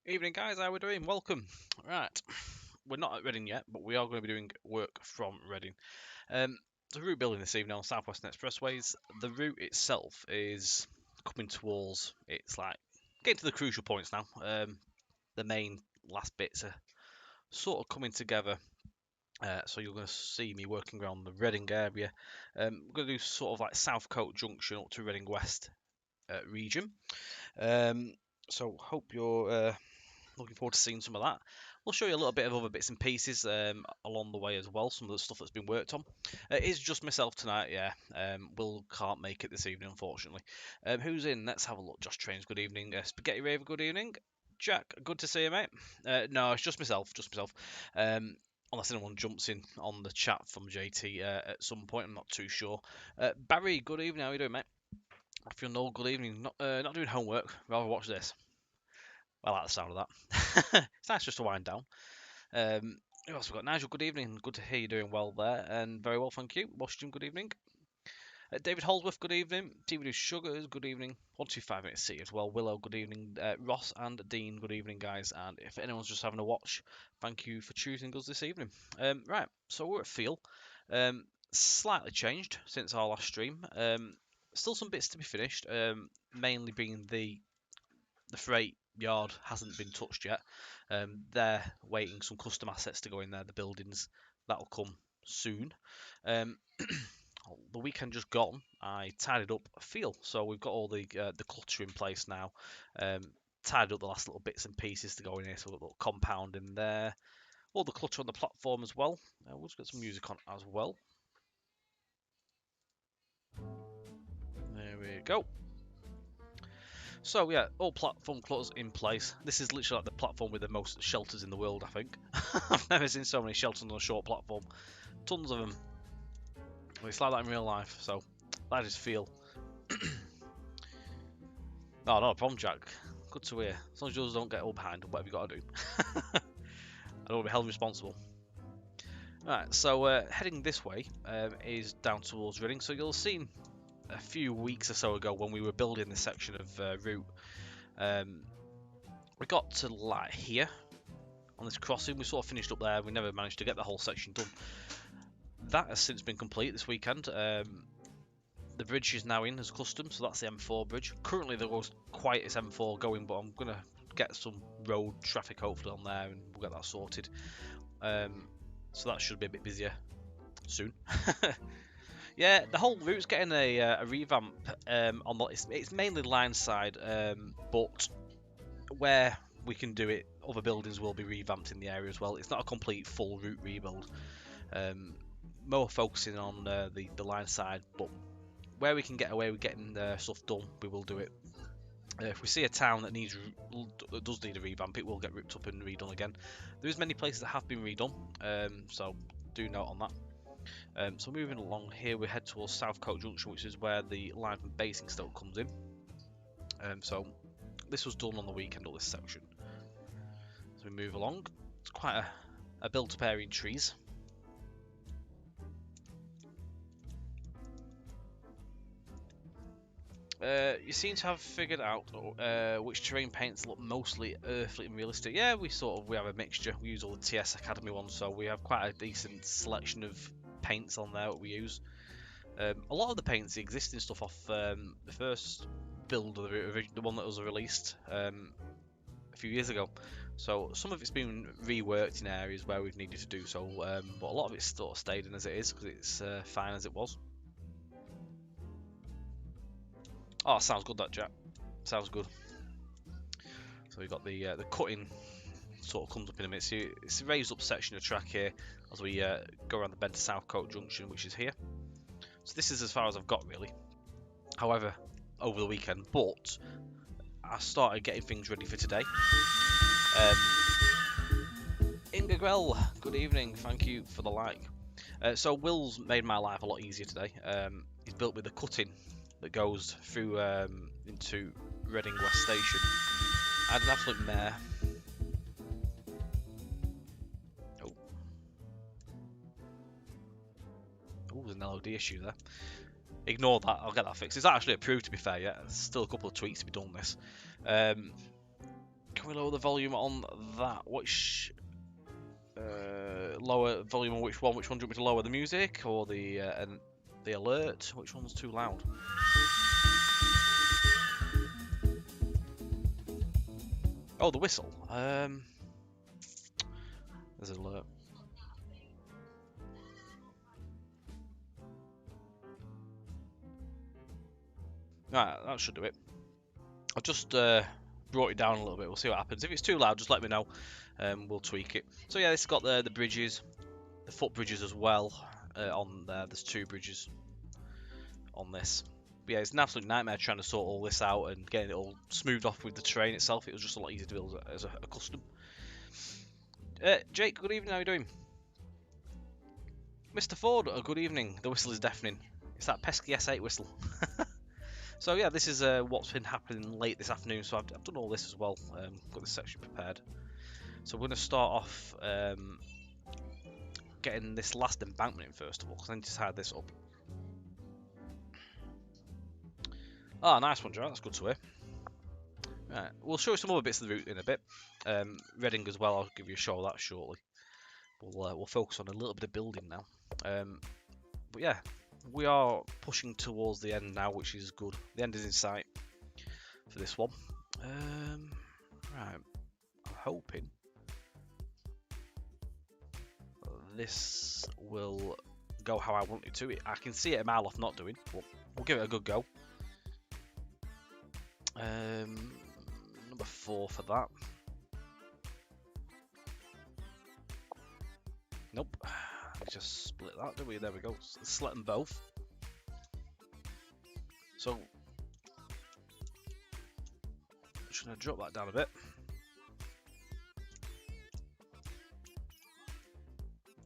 Evening, guys. How we doing? Welcome. Right, we're not at Reading yet, but we are going to be doing work from Reading. The route building this evening on South Western Expressways. The route itself is coming towards. It's like getting to the crucial points now. The main last bits are sort of coming together. So you're going to see me working around the Reading area. We're going to do sort of like Southcote Junction up to Reading West region. Um, so hope you're looking forward to seeing some of that. We'll show you a little bit of other bits and pieces along the way as well, some of the stuff that's been worked on. It is just myself tonight, yeah. Will can't make it this evening, unfortunately. Who's in? Let's have a look. Josh Trains, good evening. Spaghetti Raver, good evening. Jack, good to see you, mate. No, it's just myself, just myself. Unless anyone jumps in on the chat from JT at some point, I'm not too sure. Barry, good evening. How you doing, mate? If you're no, good evening. Not doing homework. Rather watch this. I like the sound of that. It's nice just to wind down. Who else we got? Nigel, good evening. Good to hear you doing well there, and very well, thank you. Washington, good evening. David Holdsworth, good evening. DVD Sugars, good evening. 125 Minutes City as well. Willow, good evening. Ross and Dean, good evening, guys. And if anyone's just having a watch, thank you for choosing us this evening. Right, so we're at Feel. Slightly changed since our last stream. Still some bits to be finished, mainly being the freight yard hasn't been touched yet. They're waiting some custom assets to go in there, the buildings. That'll come soon. Um, the weekend just gone, I tidied up a Feel, so we've got all the clutter in place now. Tidied up the last little bits and pieces to go in here, so we've got a little compound in there. All the clutter on the platform as well. We'll just get some music on as well. There we go. So yeah, all platform clutters in place. This is literally like the platform with the most shelters in the world, I think. I've never seen so many shelters on a short platform. Tons of them. It's like that in real life, so that is Feel. Oh, not a problem, Jack. Good to hear. As long as yours don't get all behind, whatever you got to do. I don't want to be held responsible. Right, so heading this way is down towards Reading. So you'll have seen a few weeks or so ago when we were building this section of route. We got to like here on this crossing. We sort of finished up there. We never managed to get the whole section done. That has since been complete this weekend. The bridge is now in as custom, so that's the M4 bridge. Currently there was quite as M4 going, but I'm going to get some road traffic hopefully on there and we'll get that sorted. So that should be a bit busier soon. Yeah, the whole route's getting a revamp. On the, it's mainly line side, but where we can do it, other buildings will be revamped in the area as well. It's not a complete full route rebuild. More focusing on the line side, but where we can get away with getting stuff done, we will do it. If we see a town that does need a revamp, it will get ripped up and redone again. There is many places that have been redone, so do note on that. So moving along here, we head towards Southcote Junction, which is where the line from Basingstoke comes in. So this was done on the weekend, all this section. So we move along. It's quite a built-up area in trees. You seem to have figured out which terrain paints look mostly earthly and realistic. Yeah, we have a mixture. We use all the TS Academy ones, so we have quite a decent selection of paints on there that we use. A lot of the paints, the existing stuff off the first build of the one that was released a few years ago. So some of it's been reworked in areas where we've needed to do so, but a lot of it's sort of stayed in as it is because it's fine as it was. Oh, sounds good, that, Jack. Sounds good. So we've got the cutting sort of comes up in a minute. So it's a raised up section of track here as we go around the bend to Southcote Junction, which is here. So this is as far as I've got really. However, over the weekend, but I started getting things ready for today. Inga Grell, good evening. Thank you for the like. So Will's made my life a lot easier today. He's built with the cutting that goes through into Reading West Station. I had an absolute mare. Oh, there's an LOD issue there. Ignore that, I'll get that fixed. It's actually approved, to be fair, yet. There's still a couple of tweaks to be done on this. Can we lower the volume on that? Which lower volume on which one? Which one do you want me to lower? The music or the alert? Which one's too loud? Oh, the whistle. There's an alert. Right, that should do it. I've just brought it down a little bit. We'll see what happens. If it's too loud, just let me know. We'll tweak it. So yeah, this has got the bridges, the foot bridges as well on there. There's 2 bridges on this. But yeah, it's an absolute nightmare trying to sort all this out and getting it all smoothed off with the terrain itself. It was just a lot easier to build as a custom. Jake, good evening. How are you doing? Mr. Ford, good evening. The whistle is deafening. It's that pesky S8 whistle. So yeah, this is what's been happening late this afternoon. So I've done all this as well. Got this section prepared. So we're going to start off getting this last embankment in first of all, because I need to tie this up. Ah, nice one, Joe. That's good to hear. Right, we'll show you some other bits of the route in a bit. Reading as well. I'll give you a show of that shortly. We'll focus on a little bit of building now. But yeah, we are pushing towards the end now, which is good. The end is in sight for this one. Right, I'm hoping this will go how I want it to. I can see it a mile off not doing, but we'll give it a good go. Number 4 for that. Nope. Let's just split that, do we? There we go. Let's select them both. So, just going to drop that down a bit.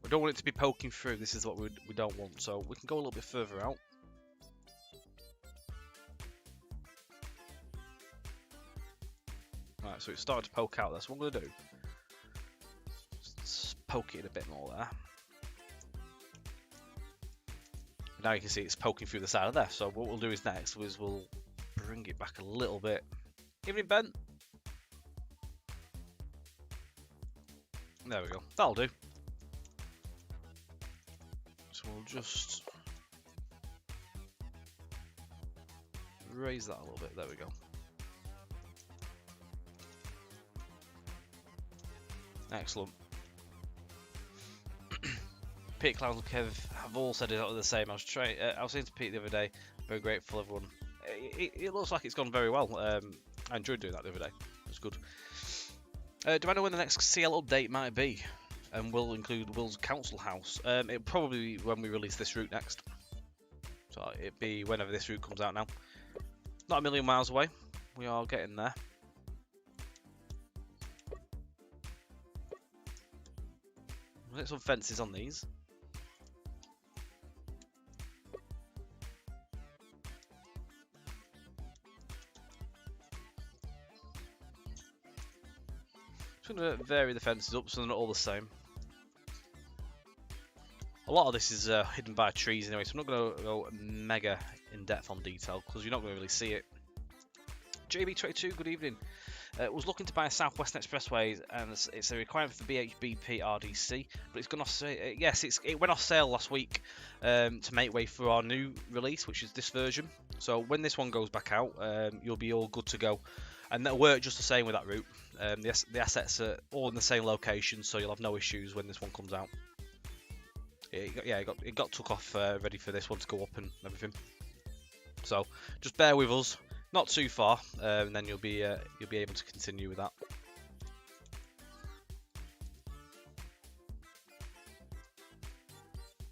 We don't want it to be poking through. This is what we don't want. So we can go a little bit further out. Right, so it started to poke out. That's what I'm going to do. Just poke it a bit more there. Now you can see it's poking through the side of there. So what we'll do is next is we'll bring it back a little bit. Evening, Ben. There we go. That'll do. So we'll just raise that a little bit. There we go. Excellent. Pete, Clowns, and Kev have all said exactly the same. I was saying to Pete the other day, very grateful everyone. It looks like it's gone very well. I enjoyed doing that the other day. It was good. Do I know when the next CL update might be? And will include Will's Council House. It'll probably be when we release this route next. So it'll be whenever this route comes out now. Not a million miles away. We are getting there. We'll get some fences on these. Just going to vary the fences up so they're not all the same. A lot of this is hidden by trees anyway, so I'm not going to go mega in depth on detail because you're not going to really see it. JB22, good evening. Was looking to buy a Southwestern Expressways, and it's a requirement for BHBP RDC, but it's gone off sale. Yes, it went off sale last week to make way for our new release, which is this version. So when this one goes back out, you'll be all good to go, and that'll work just the same with that route. The assets are all in the same location, so you'll have no issues when this one comes out. It got took off ready for this one to go up and everything. So just bear with us. Not too far, and then you'll be able to continue with that.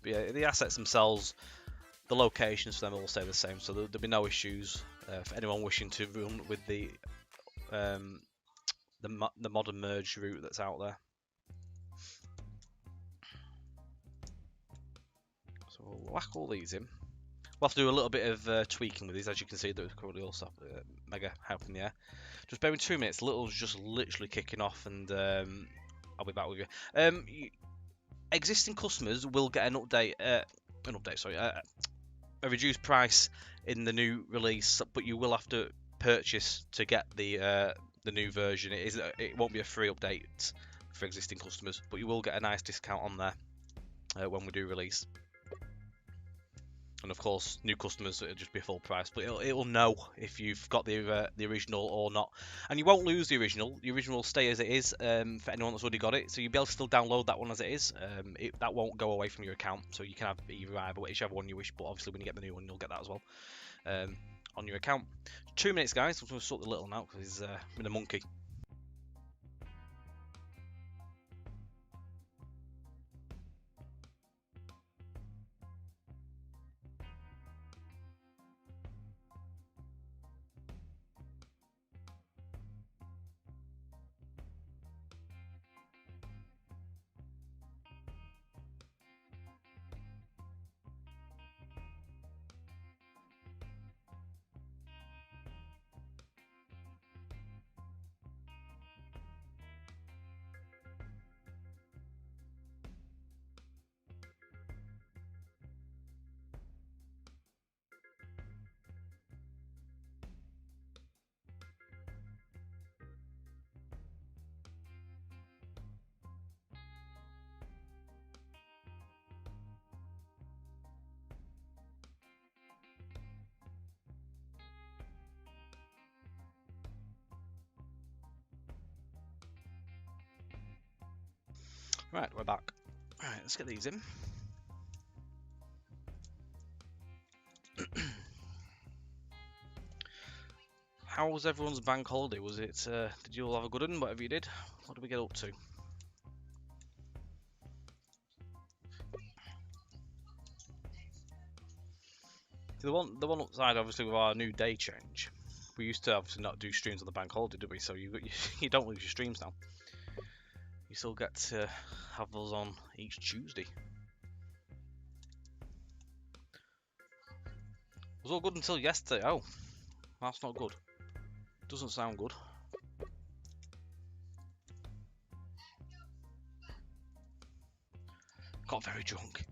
But yeah, the assets themselves, the locations for them all stay the same, so there'll be no issues for anyone wishing to run with the modern merge route that's out there. So we'll whack all these in. We'll have to do a little bit of tweaking with these, as you can see. They're currently also mega high up in the air. Just bear with 2 minutes. Little's just literally kicking off, and I'll be back with you. Existing customers will get an update. A reduced price in the new release, but you will have to purchase to get the the new version. It won't be a free update for existing customers, but you will get a nice discount on there when we do release. And of course, new customers, it'll just be full price, but it'll know if you've got the original or not. And you won't lose the original. The original will stay as it is for anyone that's already got it. So you'll be able to still download that one as it is. That won't go away from your account. So you can have whichever one you wish. But obviously, when you get the new one, you'll get that as well on your account. 2 minutes, guys. I'm going to sort the little one out because he's been a monkey. Right, we're back. Alright, let's get these in. How was everyone's bank holiday? Was it, did you all have a good one, whatever you did? What did we get up to? The one upside, obviously, with our new day change, we used to obviously not do streams on the bank holiday, did we? So you don't lose your streams now. You still get to have those on each Tuesday. It was all good until yesterday. Oh, that's not good. Doesn't sound good. Got very drunk.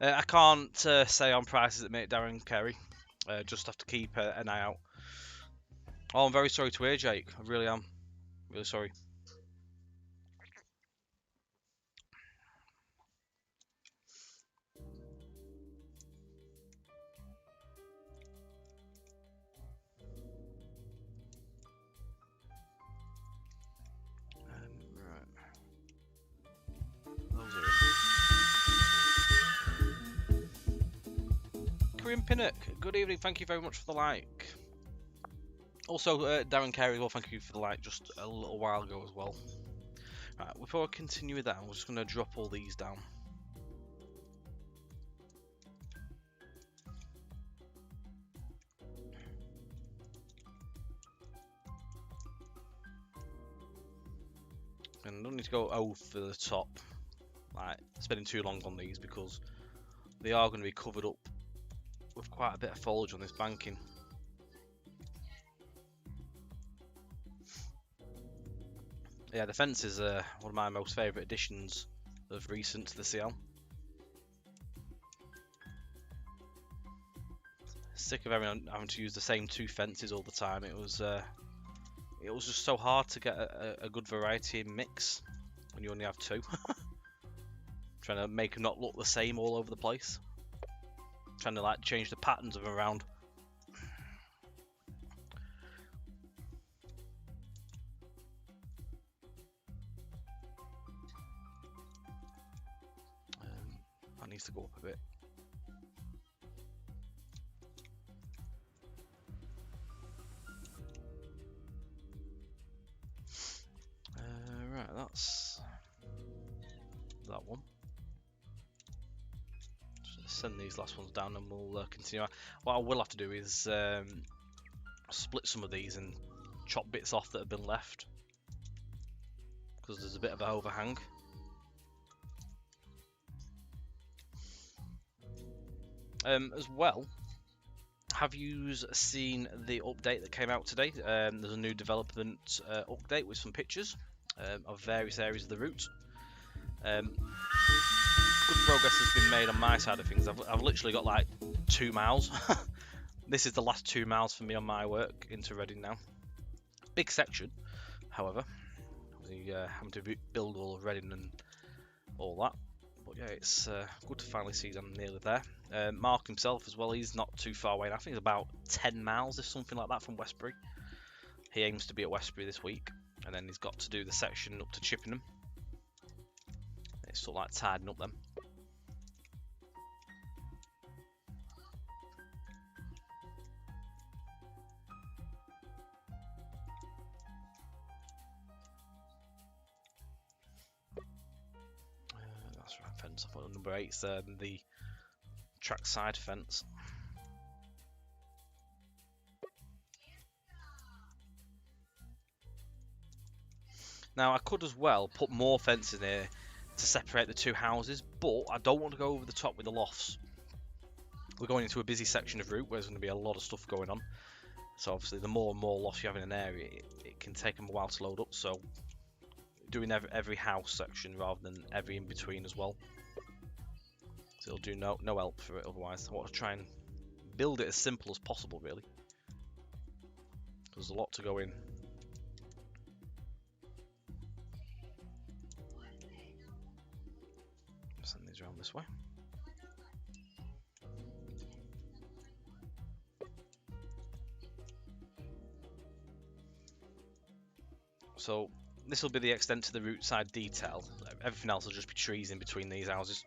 I can't say on prices that make Darren Carey. Just have to keep an eye out. Oh, I'm very sorry to hear, Jake. I really am. Really sorry. Right. Those are in. Korean Pinnock, good evening. Thank you very much for the like. Also, Darren Carey, well, thank you for the like just a little while ago as well. Right, before I continue with that, I'm just going to drop all these down. And I don't need to go over the top, like spending too long on these, because they are going to be covered up with quite a bit of foliage on this banking. Yeah, the fence is one of my most favourite additions of recent to the CL. Sick of having to use the same two fences all the time. It was just so hard to get a good variety and mix when you only have two. Trying to make them not look the same all over the place. Trying to like change the patterns of them around. That needs to go up a bit. Right, that's that one. Just send these last ones down and we'll continue. What I will have to do is split some of these and chop bits off that have been left, because there's a bit of an overhang. As well, have you seen the update that came out today? There's a new development update with some pictures of various areas of the route. Good progress has been made on my side of things. I've literally got like 2 miles This is the last 2 miles for me on my work into Reading now. Big section, however. Having to build all of Reading and all that. But yeah, it's good to finally see I'm nearly there. Mark himself as well, he's not too far away. I think it's about 10 miles, if something like that, from Westbury. He aims to be at Westbury this week, and then he's got to do the section up to Chippenham. It's sort of like tidying up them. That's right, fence. I put number 8's the trackside fence. Now I could as well put more fences in here to separate the 2 houses, but I don't want to go over the top with the lofts. We're going into a busy section of route where there's going to be a lot of stuff going on. So obviously the more and more lofts you have in an area, it can take them a while to load up. So doing every house section rather than every in between as well. So it'll do no help for it otherwise. I want to try and build it as simple as possible, really. There's a lot to go in. Send these around this way. So this will be the extent to the route side detail. Everything else will just be trees in between these houses.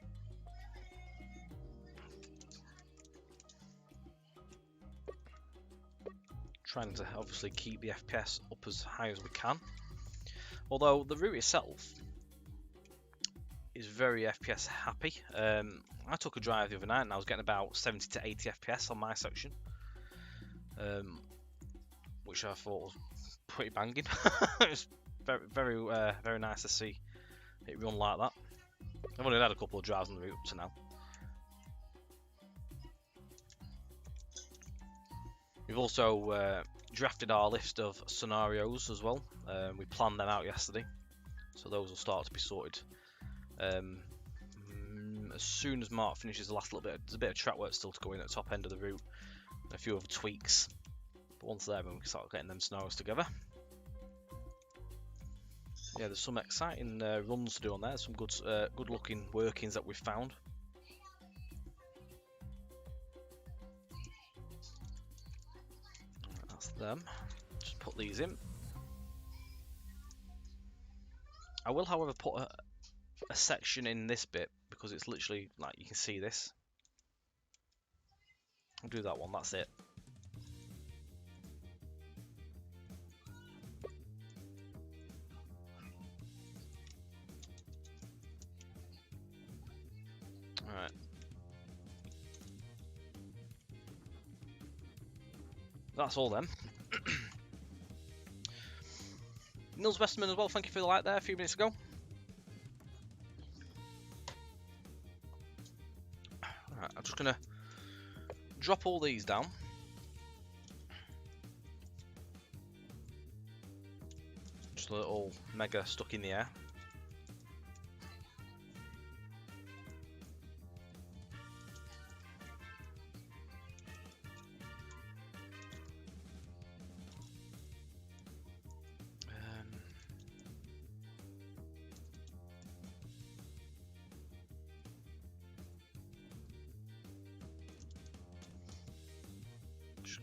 Trying to obviously keep the FPS up as high as we can. Although the route itself is very FPS happy. I took a drive the other night and I was getting about 70 to 80 FPS on my section, which I thought was pretty banging. It was very nice to see it run like that. I've only had a couple of drives on the route up to now. We've also drafted our list of scenarios as well. We planned them out yesterday, so those will start to be sorted as soon as Mark finishes the last little bit. There's a bit of track work still to go in at the top end of the route, and a few other tweaks. But once there, then we can start getting them scenarios together. Yeah, there's some exciting runs to do on there. Some good looking workings that we've found. That's them. Just put these in. I will, however, put a section in this bit because it's literally like you can see this. I'll do that one. That's it. Alright. That's all then. Nils Westerman as well, thank you for the like there a few minutes ago. Right, I'm just going to drop all these down. Just a little mega stuck in the air.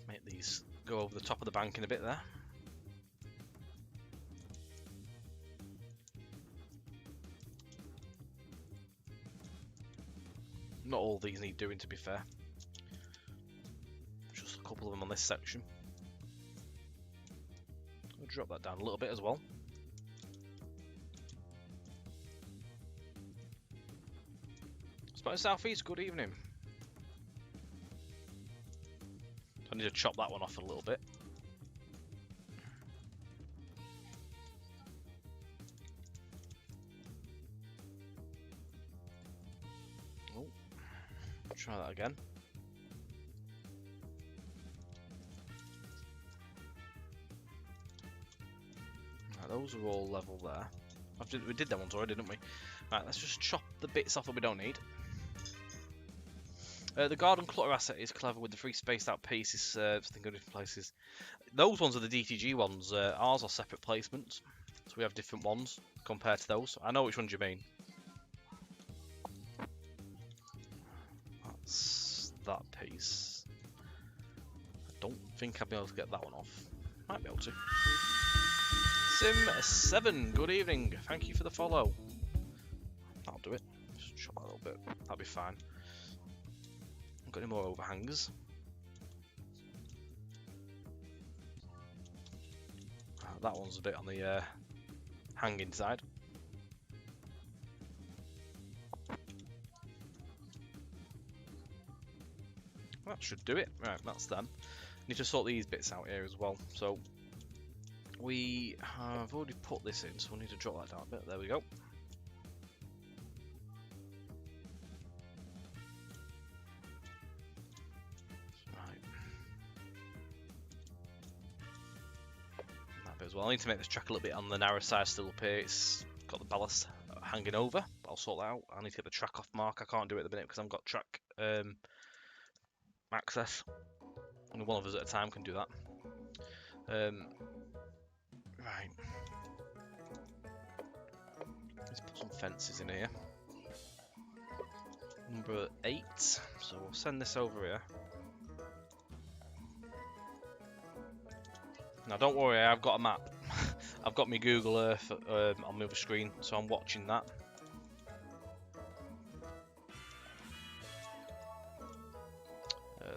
Make these go over the top of the bank in a bit there. Not all these need doing, to be fair. Just a couple of them on this section. I'll drop that down a little bit as well. Spotted Southeast, good evening. I need to chop that one off a little bit. Oh, try that again. Right, those are all level there. We did that ones already, didn't we? Right, let's just chop the bits off that we don't need. The garden clutter asset is clever with the free spaced out pieces, so they go different places. Those ones are the DTG ones. Ours are separate placements, so we have different ones compared to those. I know which ones you mean. That's that piece. I don't think I'll be able to get that one off. Might be able to. Sim7, good evening. Thank you for the follow. That'll do it. Just chop that a little bit. That'll be fine. Got any more overhangs? That one's a bit on the hanging side. That should do it. Right, that's them. Need to sort these bits out here as well. So we have already put this in, so we need to drop that down a bit. There we go. Right. That bit as well. I need to make this track a little bit on the narrow side still up here. It's got the ballast hanging over. But I'll sort that out. I need to get the track off mark. I can't do it at the minute because I've got track access. Only one of us at a time can do that. Right. Let's put some fences in here. Number 8. So we'll send this over here. Now don't worry, I've got a map. I've got my Google Earth on my other screen, so I'm watching that.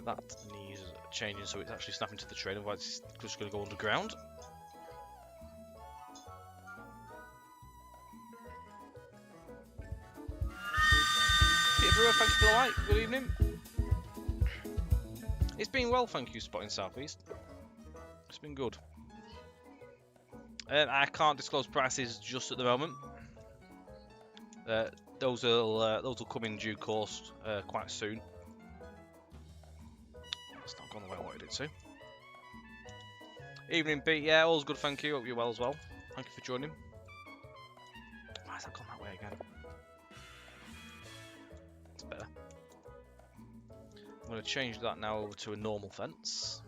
That needs changing so it's actually snapping to the train, otherwise it's just going to go underground. Peter Brewer, thank you for the light. Good evening. It's been well, thank you, Spotting Southeast. It's been good. I can't disclose prices just at the moment. Those will come in due course quite soon. It's not gone the way I wanted it to. Evening, Pete. Yeah, all's good, thank you. Hope you're well as well. Thank you for joining. Why has that gone that way again? It's better. I'm going to change that now over to a normal fence.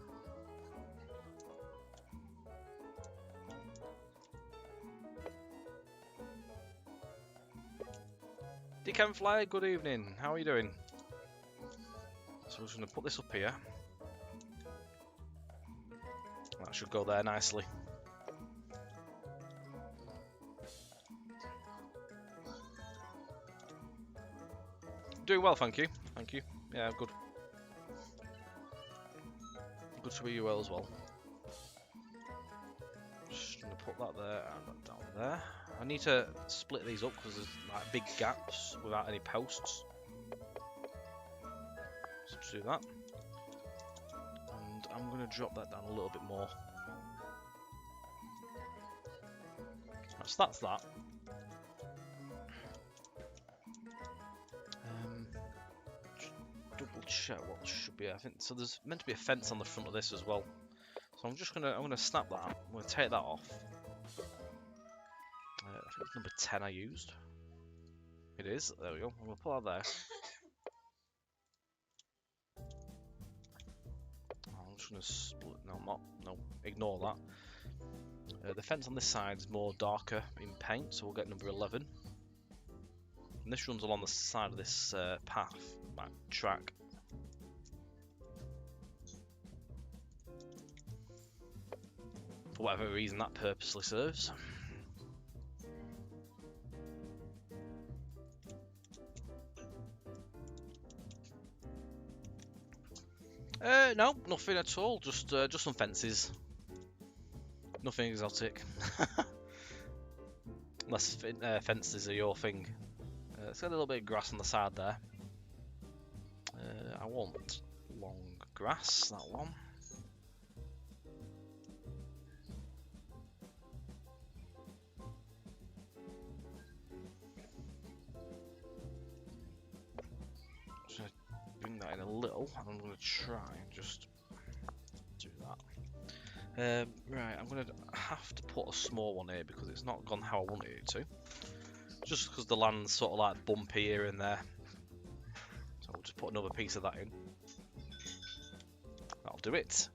Decan Fly, good evening. How are you doing? So we're just going to put this up here. That should go there nicely. Doing well, thank you. Thank you. Yeah, good. Good to be you well as well. Just going to put that there and that down there. I need to split these up because there's like big gaps without any posts. So to do that. And I'm going to drop that down a little bit more. So that's that. Double check what should be. I think so. There's meant to be a fence on the front of this as well. So I'm gonna snap that. I'm gonna take that off. I think it's number 10 I used. It is. There we go. I'm gonna put that there. I'm just gonna split. No, I'm not. No, ignore that. The fence on this side is more darker in paint, so we'll get number 11. And this runs along the side of this path, like track. For whatever reason that purposely serves. No, nothing at all. Just some fences. Nothing exotic. Unless fences are your thing. It's got a little bit of grass on the side there. I want long grass, that one. Just going to bring that in a little, and I'm going to try and just do that. Right, I'm going to have to put a small one here because it's not gone how I wanted it to. Just because the land's sort of like bumpy here and there. So So we'll just put another piece of that in. That'll do it.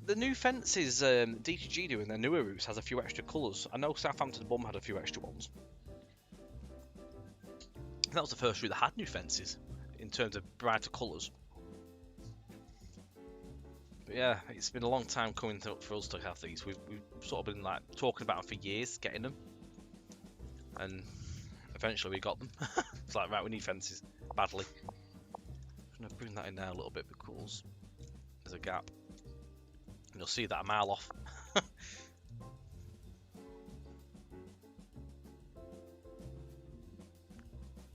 The new fences DTG do in their newer routes has a few extra colours. I know Southampton Bum had a few extra ones. That was the first route that had new fences in terms of brighter colours. But yeah, it's been a long time coming for us to have these. We've sort of been like talking about them for years, getting them, and eventually we got them. It's like, right, we need fences badly. I'm gonna bring that in there a little bit because there's a gap, and you'll see that a mile off.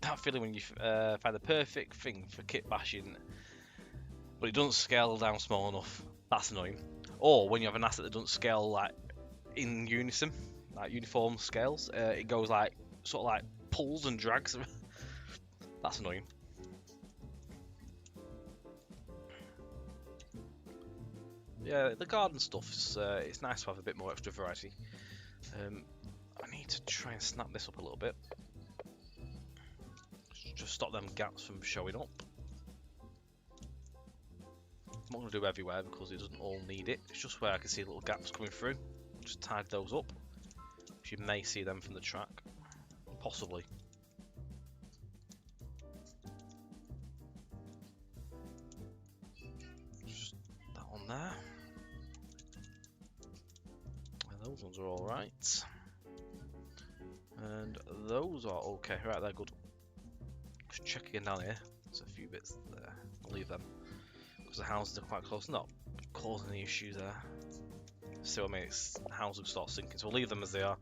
That feeling when you find the perfect thing for kit bashing, but it doesn't scale down small enough. That's annoying. Or when you have an asset that doesn't scale like in unison, like uniform scales, it goes like sort of like pulls and drags. That's annoying. Yeah, the garden stuff is it's nice to have a bit more extra variety. I need to try and snap this up a little bit. Just stop them gaps from showing up. I'm not going to do everywhere because it doesn't all need it. It's just where I can see little gaps coming through. Just tied those up. You may see them from the track. Possibly. Just that on there. And those ones are alright. And those are okay. Right, they're good. Just check again down here. There's a few bits there. I'll leave them. Because the houses are quite close. Not causing any issues there. See what I mean? The houses will start sinking. So we'll leave them as they are.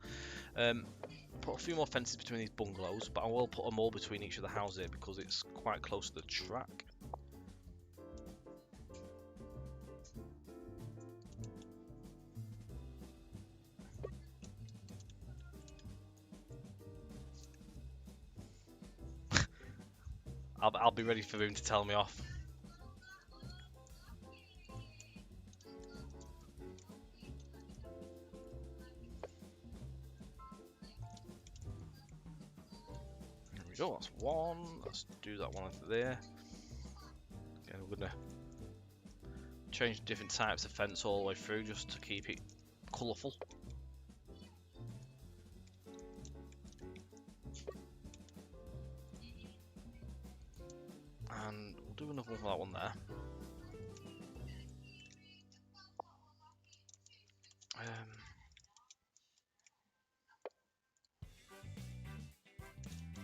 Put a few more fences between these bungalows. But I will put them all between each of the houses here because it's quite close to the track. I'll be ready for him to tell me off. There we go, that's one. Let's do that one over there. Again, we're gonna change different types of fence all the way through just to keep it colourful. And we'll do another one for that one there.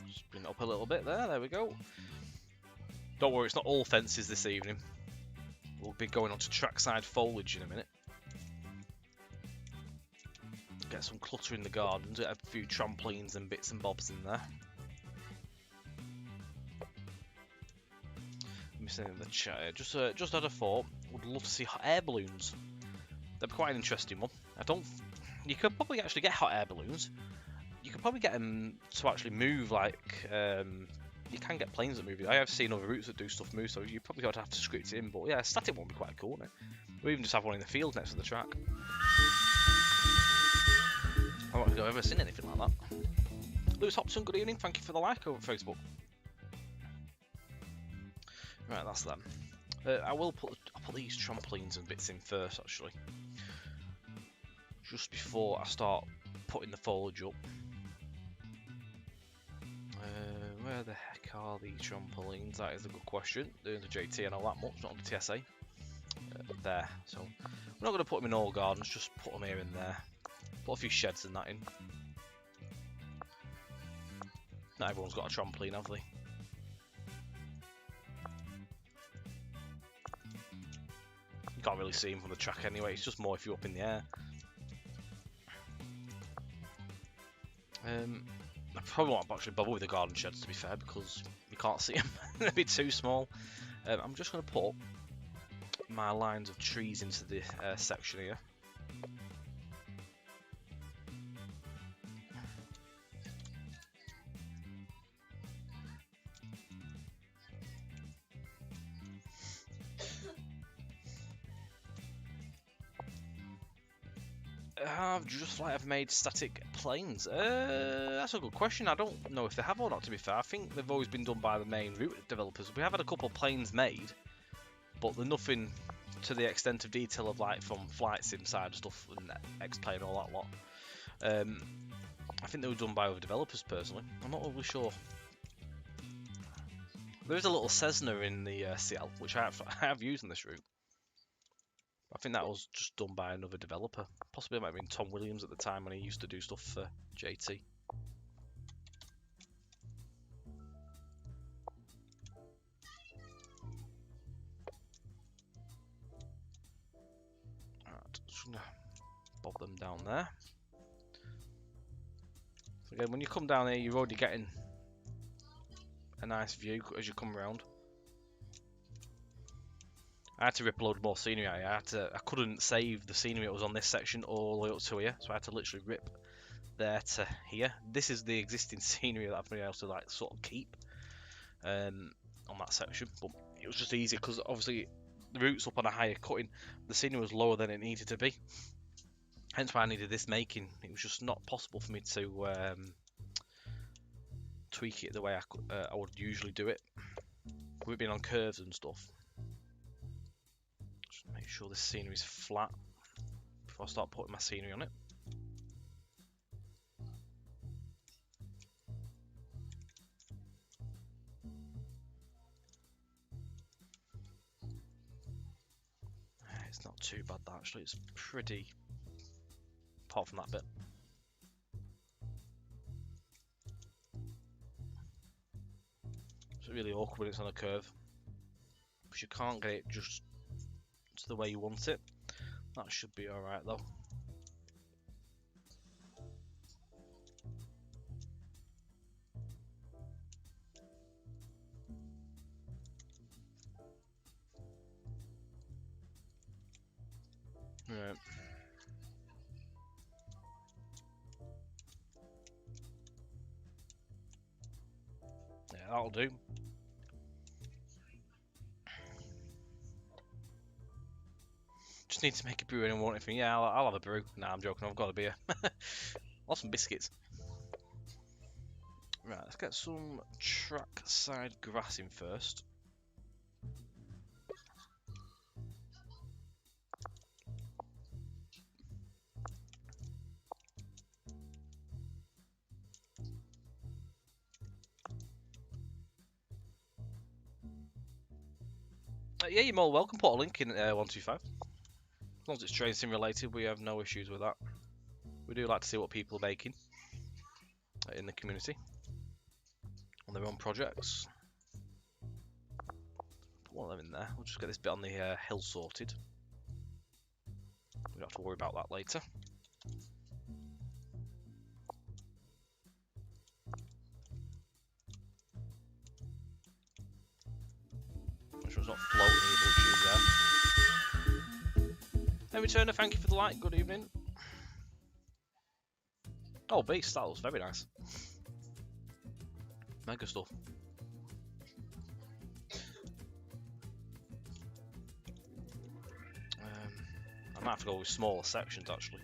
Just bring it up a little bit there we go. Don't worry, it's not all fences this evening. We'll be going on to trackside foliage in a minute. Get some clutter in the gardens, get a few trampolines and bits and bobs in there. Missing in the chat here. Just had a thought. Would love to see hot air balloons. That'd be quite an interesting one. You could probably actually get hot air balloons. You could probably get them to actually move like. You can get planes that move. I have seen other routes that do stuff move, so you probably got to have to script it in. But yeah, a static one would be quite cool, wouldn't it? Or even just have one in the field next to the track. I don't think I've ever seen anything like that. Lewis Hobson, good evening. Thank you for the like over Facebook. Right, that's them. I'll put these trampolines and bits in first, actually. Just before I start putting the foliage up. Where the heck are these trampolines? That is a good question. They're in the JT, I know that much, not on the TSA. There. So, we're not going to put them in all gardens, just put them here and there. Put a few sheds and that in. Not everyone's got a trampoline, have they? You can't really see them from the track anyway, it's just more if you're up in the air. I probably won't actually bother with the garden sheds, to be fair, because you can't see them. They'd be too small. I'm just going to put my lines of trees into the section here. Just like I've made static planes. That's a good question. I don't know if they have or not, to be fair. I think they've always been done by the main route developers. We have had a couple of planes made, but they're nothing to the extent of detail of like from flight sim side stuff and X-Plane and all that lot. I think they were done by other developers personally. I'm not really sure. There is a little Cessna in the CL, which I have used in this route. I think that was just done by another developer. Possibly it might have been Tom Williams at the time when he used to do stuff for JT. Alright, just gonna bob them down there. So again, when you come down here, you're already getting a nice view as you come around. I had to rip a load more scenery out. I couldn't save the scenery that was on this section all the way up to here, so I had to literally rip there to here. This is the existing scenery that I've been able to like sort of keep on that section, but it was just easier because obviously the route's up on a higher cutting. The scenery was lower than it needed to be, hence why I needed this making. It was just not possible for me to tweak it the way I would usually do it, with it being on curves and stuff. Just make sure this scenery is flat before I start putting my scenery on it. It's not too bad that actually, it's pretty, apart from that bit. It's really awkward when it's on a curve, because you can't get it just to the way you want it. That should be alright though. Right. Yeah, that'll do. Just need to make a brew and want anything. Yeah, I'll have a brew. Nah, I'm joking. I've got a beer. Or some biscuits. Right, let's get some track side grass in first. Yeah, you're more welcome. Put a link in 125. As long as it's train sim related, we have no issues with that. We do like to see what people are making in the community on their own projects. Put one of them in there. We'll just get this bit on the hill sorted. We don't have to worry about that later. Make sure it's not floating either, which is there. Henry Turner, thank you for the like. Good evening. Oh, beast, that was very nice. Mega stuff. I might have to go with smaller sections actually.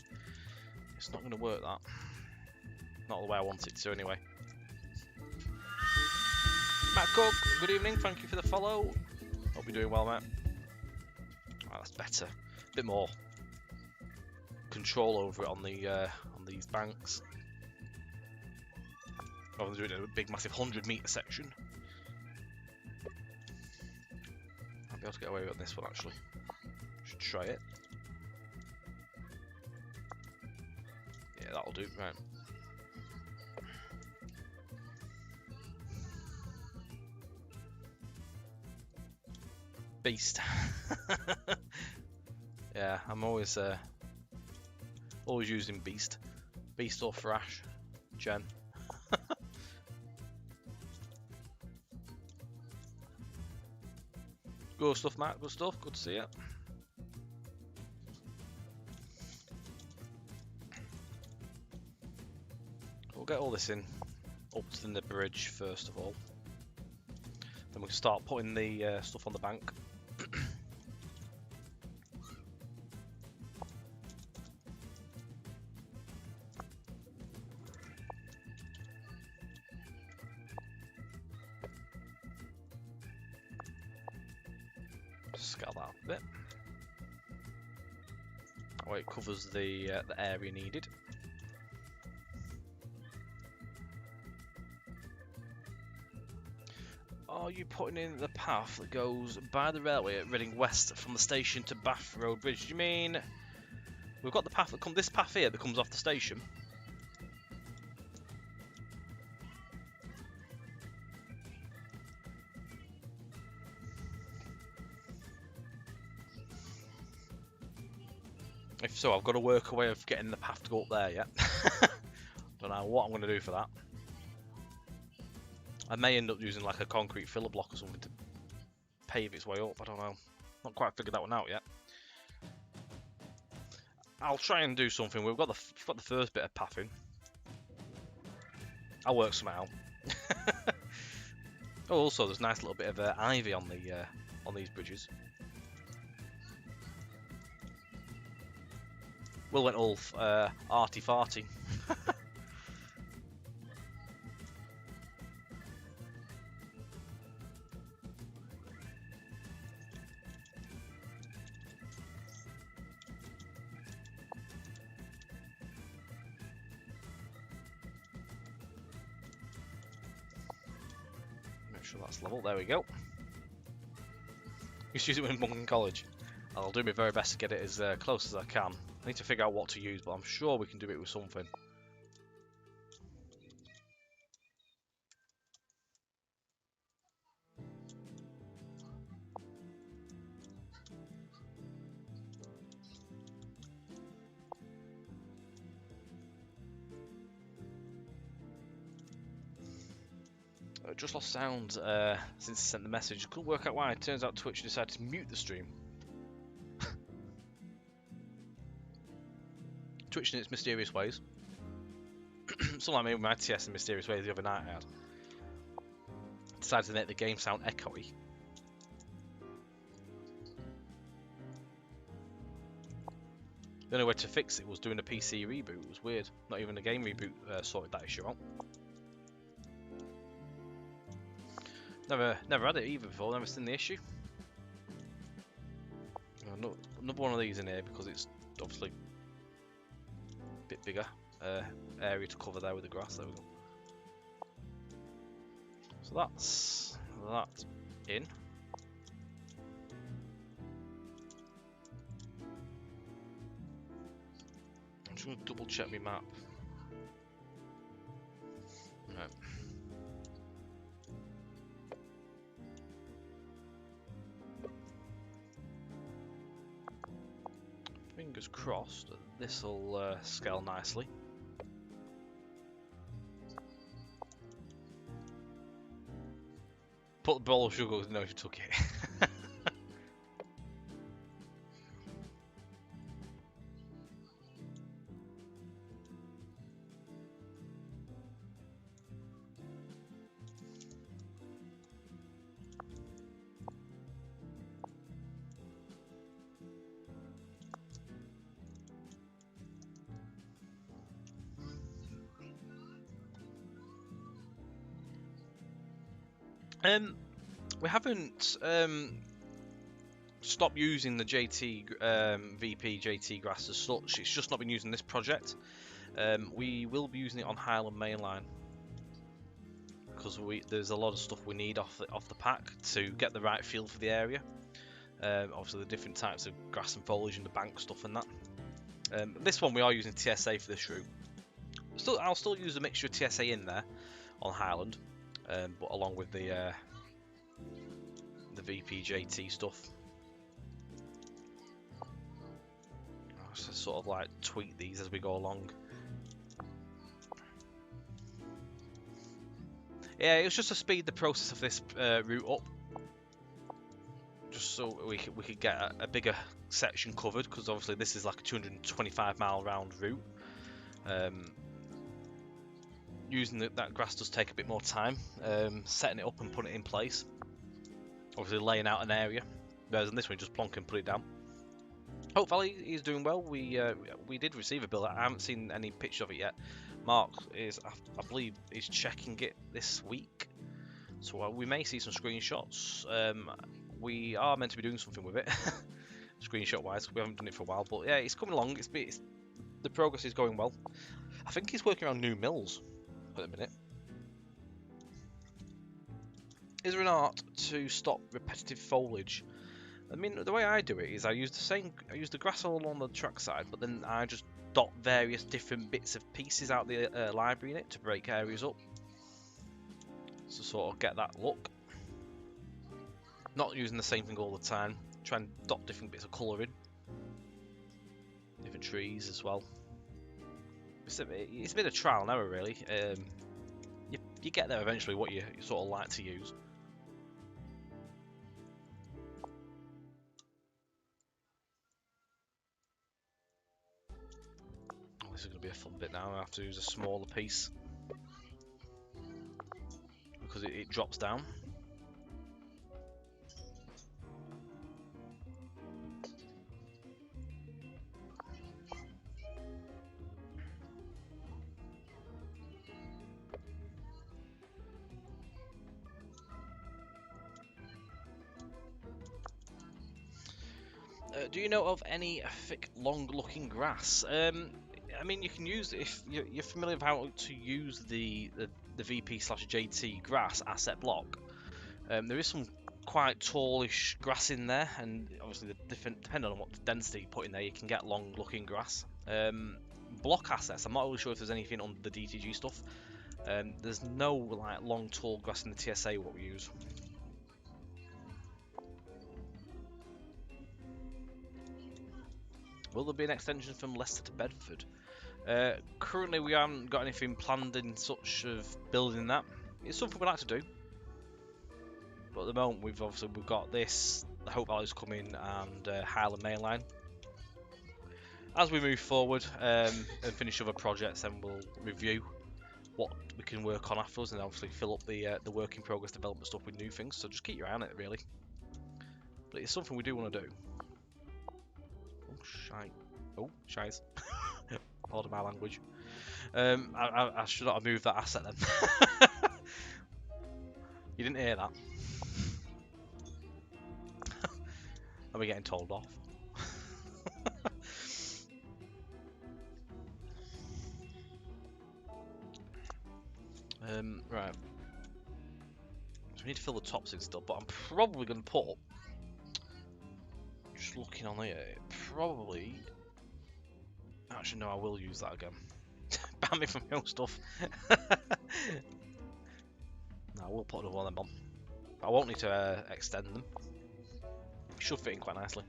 It's not going to work that. Not the way I want it to anyway. Matt Cook, good evening, thank you for the follow. Hope you're doing well, mate. Right, that's better. A bit more control over it on the on these banks. Rather than doing a big massive 100-meter section. I'll be able to get away with this one actually. Should try it. Yeah, that'll do, right. Beast. Yeah, I'm always using Beast. Beast or Thrash. Gen. Good stuff, Matt. Good stuff. Good to see you. We'll get all this in up to the bridge first of all. Then we can start putting the stuff on the bank. scale that up a bit. That way it covers the area needed. Are you putting in the path that goes by the railway at Reading West from the station to Bath Road Bridge? Do you mean we've got the path that comes, this path here that comes off the station? If so, I've got to work a way of getting the path to go up there yet. Don't know what I'm going to do for that. I may end up using like a concrete filler block or something to pave its way up. I don't know. Not quite figured that one out yet. I'll try and do something. We've got the first bit of pathing. I'll work something out. Oh, also there's a nice little bit of ivy on these bridges. Will went all arty farty. Make sure that's level. There we go. Used to use it when in college. I'll do my very best to get it as close as I can. I need to figure out what to use, but I'm sure we can do it with something. Just lost sound since I sent the message. Couldn't work out why. It turns out Twitch decided to mute the stream. Twitch in its mysterious ways. Something like me with my TS in mysterious ways the other night I had. Decided to make the game sound echoey. The only way to fix it was doing a PC reboot. It was weird. Not even a game reboot sorted that issue out. Never had it either before, never seen the issue. Another one of these in here because it's obviously a bit bigger area to cover there with the grass. There we go. So that's that in. I'm just going to double check my map. Right. Fingers crossed that this will scale nicely. Put the bowl of sugar, no, you took it. We haven't stopped using the VP JT grass as such. It's just not been used in this project. We will be using it on Highland Mainline because there's a lot of stuff we need off the pack to get the right feel for the area. Obviously, the different types of grass and foliage and the bank stuff and that. This one we are using TSA for this route. I'll still use a mixture of TSA in there on Highland, but along with the VPJT stuff. I'll just sort of like tweak these as we go along. Yeah, it was just to speed the process of this route up, just so we could get a bigger section covered, because obviously this is like a 225-mile round route. Using that grass does take a bit more time, setting it up and putting it in place. Obviously laying out an area, whereas in this one just plonk and put it down. Hope Valley is doing well. We did receive a bill. I haven't seen any picture of it yet. Mark is, I believe, is checking it this week, so we may see some screenshots. we are meant to be doing something with it, screenshot wise. We haven't done it for a while, but yeah, it's coming along. The progress is going well. I think he's working on new mills at the minute. Is there an art to stop repetitive foliage? I mean, the way I do it is I use the grass all along the track side, but then I just dot various different bits of pieces out the library in it to break areas up, to sort of get that look. Not using the same thing all the time. Try and dot different bits of colour in, different trees as well. It's a bit of trial and error, really. You get there eventually. What you sort of like to use. Oh, this is going to be a fun bit now. I have to use a smaller piece because it drops down. Do you know of any thick, long-looking grass? I mean, you can use if you're familiar with how to use the VP/JT grass asset block. There is some quite tallish grass in there, and obviously depending on what density you put in there, you can get long-looking grass. Block assets. I'm not really sure if there's anything on the DTG stuff. There's no like long, tall grass in the TSA what we use. Will there be an extension from Leicester to Bedford? Currently, we haven't got anything planned in such of building that. It's something we'd like to do, but at the moment we've got this, the Hope Valley's coming, and Highland Mainline. As we move forward and finish other projects, then we'll review what we can work on afterwards, and obviously fill up the work in progress development stuff with new things. So just keep your eye on it, really. But it's something we do want to do. Oh, shies. Pardon my language. I should not have moved that asset then. You didn't hear that. Are we getting told off? Right. So we need to fill the tops in still, but I'm probably going to put... Just looking on here, probably... Actually, no, I will use that again. Ban me from my own stuff. No, I will put another one of them on. I won't need to extend them. Should fit in quite nicely.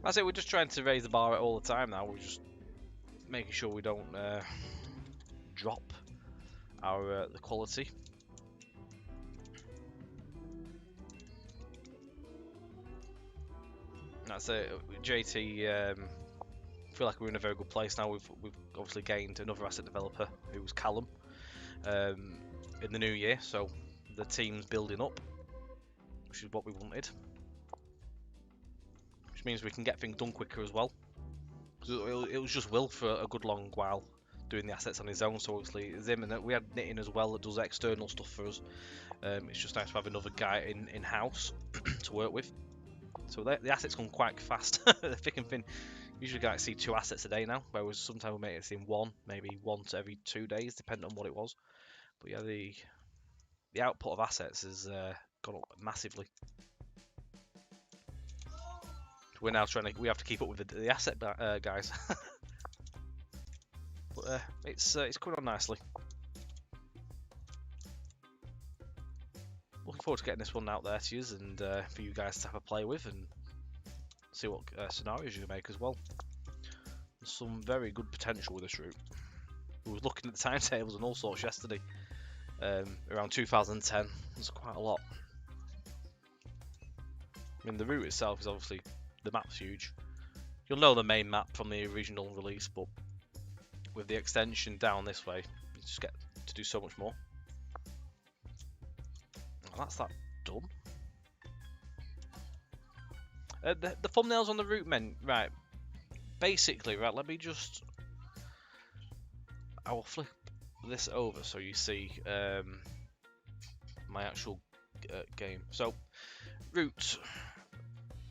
That's it, we're just trying to raise the bar all the time now. We're just making sure we don't drop our the quality. That's it. JT, feel like we're in a very good place now. We've obviously gained another asset developer who was Callum in the new year, so the team's building up, which is what we wanted. Which means we can get things done quicker as well. It was just Will for a good long while doing the assets on his own, so obviously it's him, and we had Knitting as well that does external stuff for us. It's just nice to have another guy in-house to work with. So the assets come quite fast. They're thick and thin. Usually I see 2 assets a day now, whereas sometimes we make it in 1, maybe once every 2 days, depending on what it was. But yeah, the output of assets has gone up massively. We're now we have to keep up with the asset guys. But it's coming on nicely. Looking forward to getting this one out there to you and for you guys to have a play with and see what scenarios you can make as well. There's some very good potential with this route. We were looking at the timetables and all sorts yesterday. Around 2010, there's quite a lot. I mean, the route itself is obviously, the map's huge. You'll know the main map from the original release, but with the extension down this way, you just get to do so much more. Well, that's that done. The thumbnails on the route men, right? Basically, right. Let me just. I will flip this over so you see my actual game. So route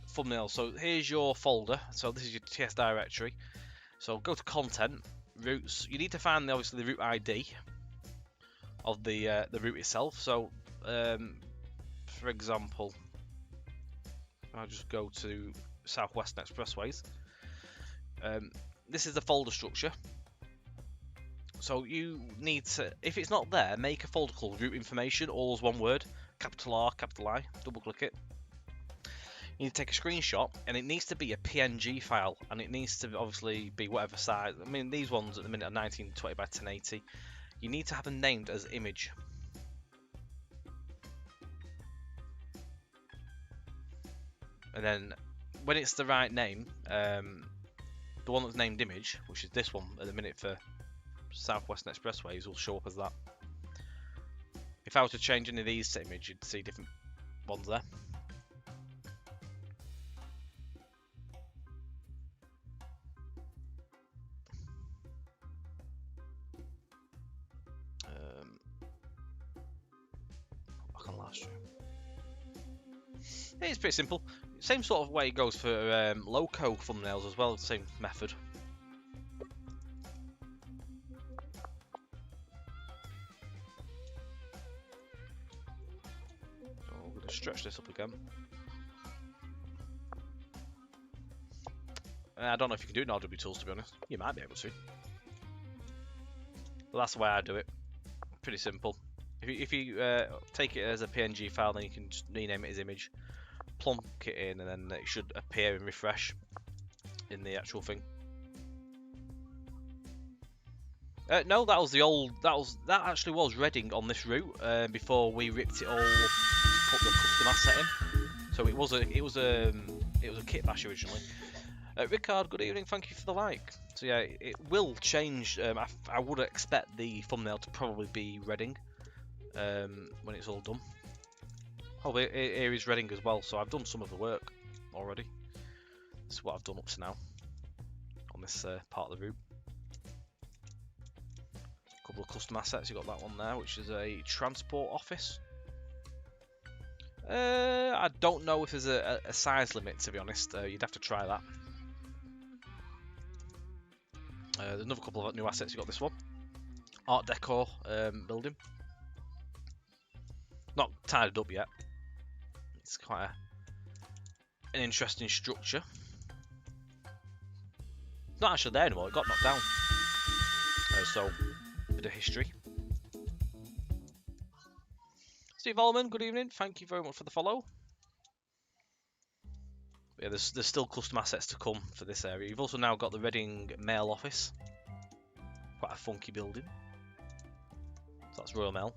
thumbnail. So here's your folder. So this is your TS directory. So go to content, routes. You need to find obviously the route ID of the route itself. So for example, I'll just go to Southwestern Expressways. This is the folder structure. So you need to, if it's not there, make a folder called route information, all as one word, capital R, capital I, double click it. You need to take a screenshot, and it needs to be a PNG file, and it needs to obviously be whatever size. I mean, these ones at the minute are 1920 by 1080. You need to have them named as image. And then when it's the right name, the one that's named image, which is this one at the minute for Southwestern Expressways, will show up as that. If I was to change any of these to image, you'd see different ones there. Back on last stream. It's pretty simple. Same sort of way it goes for loco thumbnails as well, same method. So I'm going to stretch this up again. I don't know if you can do it in RW Tools, to be honest. You might be able to. But that's the way I do it. Pretty simple. If you take it as a PNG file, then you can just rename it as image, plonk it in, and then it should appear and refresh in the actual thing. No, that was the old. That actually was Reading on this route before we ripped it all up to put the custom asset in. So it was a kit bash originally. Rickard, good evening. Thank you for the like. So yeah, it will change. I would expect the thumbnail to probably be Reading when it's all done. Oh, here is Reading as well. So I've done some of the work already. This is what I've done up to now on this part of the route. A couple of custom assets. You got that one there, which is a transport office. I don't know if there's a size limit, to be honest. You'd have to try that. There's another couple of new assets. You got this one, Art Deco building. Not tidied up yet. It's quite an interesting structure. It's not actually there anymore. It got knocked down. So, a bit of history. Steve Allman, good evening. Thank you very much for the follow. Yeah, there's still custom assets to come for this area. You've also now got the Reading Mail Office. Quite a funky building. So that's Royal Mail.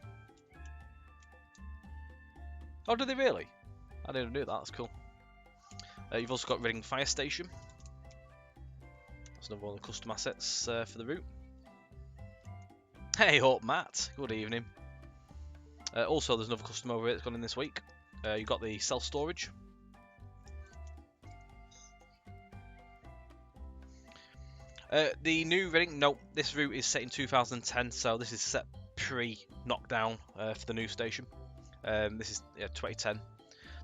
Oh, do they really? I didn't know that. That's cool. You've also got Reading Fire Station. That's another one of the custom assets for the route. Hey up, Matt. Good evening. Also, there's another custom over here that's gone in this week. You've got the self-storage. The new Reading, no, this route is set in 2010, so this is set pre-knockdown for the new station. This is 2010.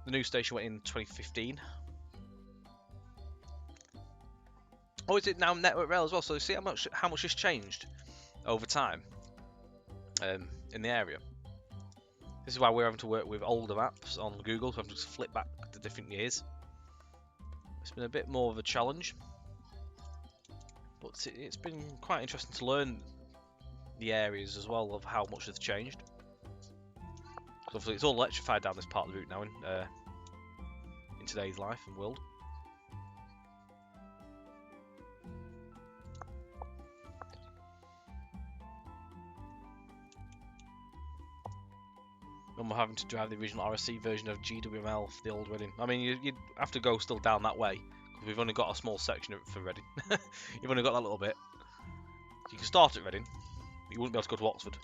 The new station went in 2015. Oh, is it now Network Rail as well? So you see how much has changed over time in the area. This is why we're having to work with older maps on Google, so I'm just flip back to different years. It's been a bit more of a challenge. But it's been quite interesting to learn the areas as well of how much has changed. Obviously, it's all electrified down this part of the route now in today's life and world. And we're having to drive the original RSC version of GWML for the old Reading. I mean, you'd have to go still down that way. We've only got a small section of it for Reading. You've only got that little bit. You can start at Reading, but you wouldn't be able to go to Oxford.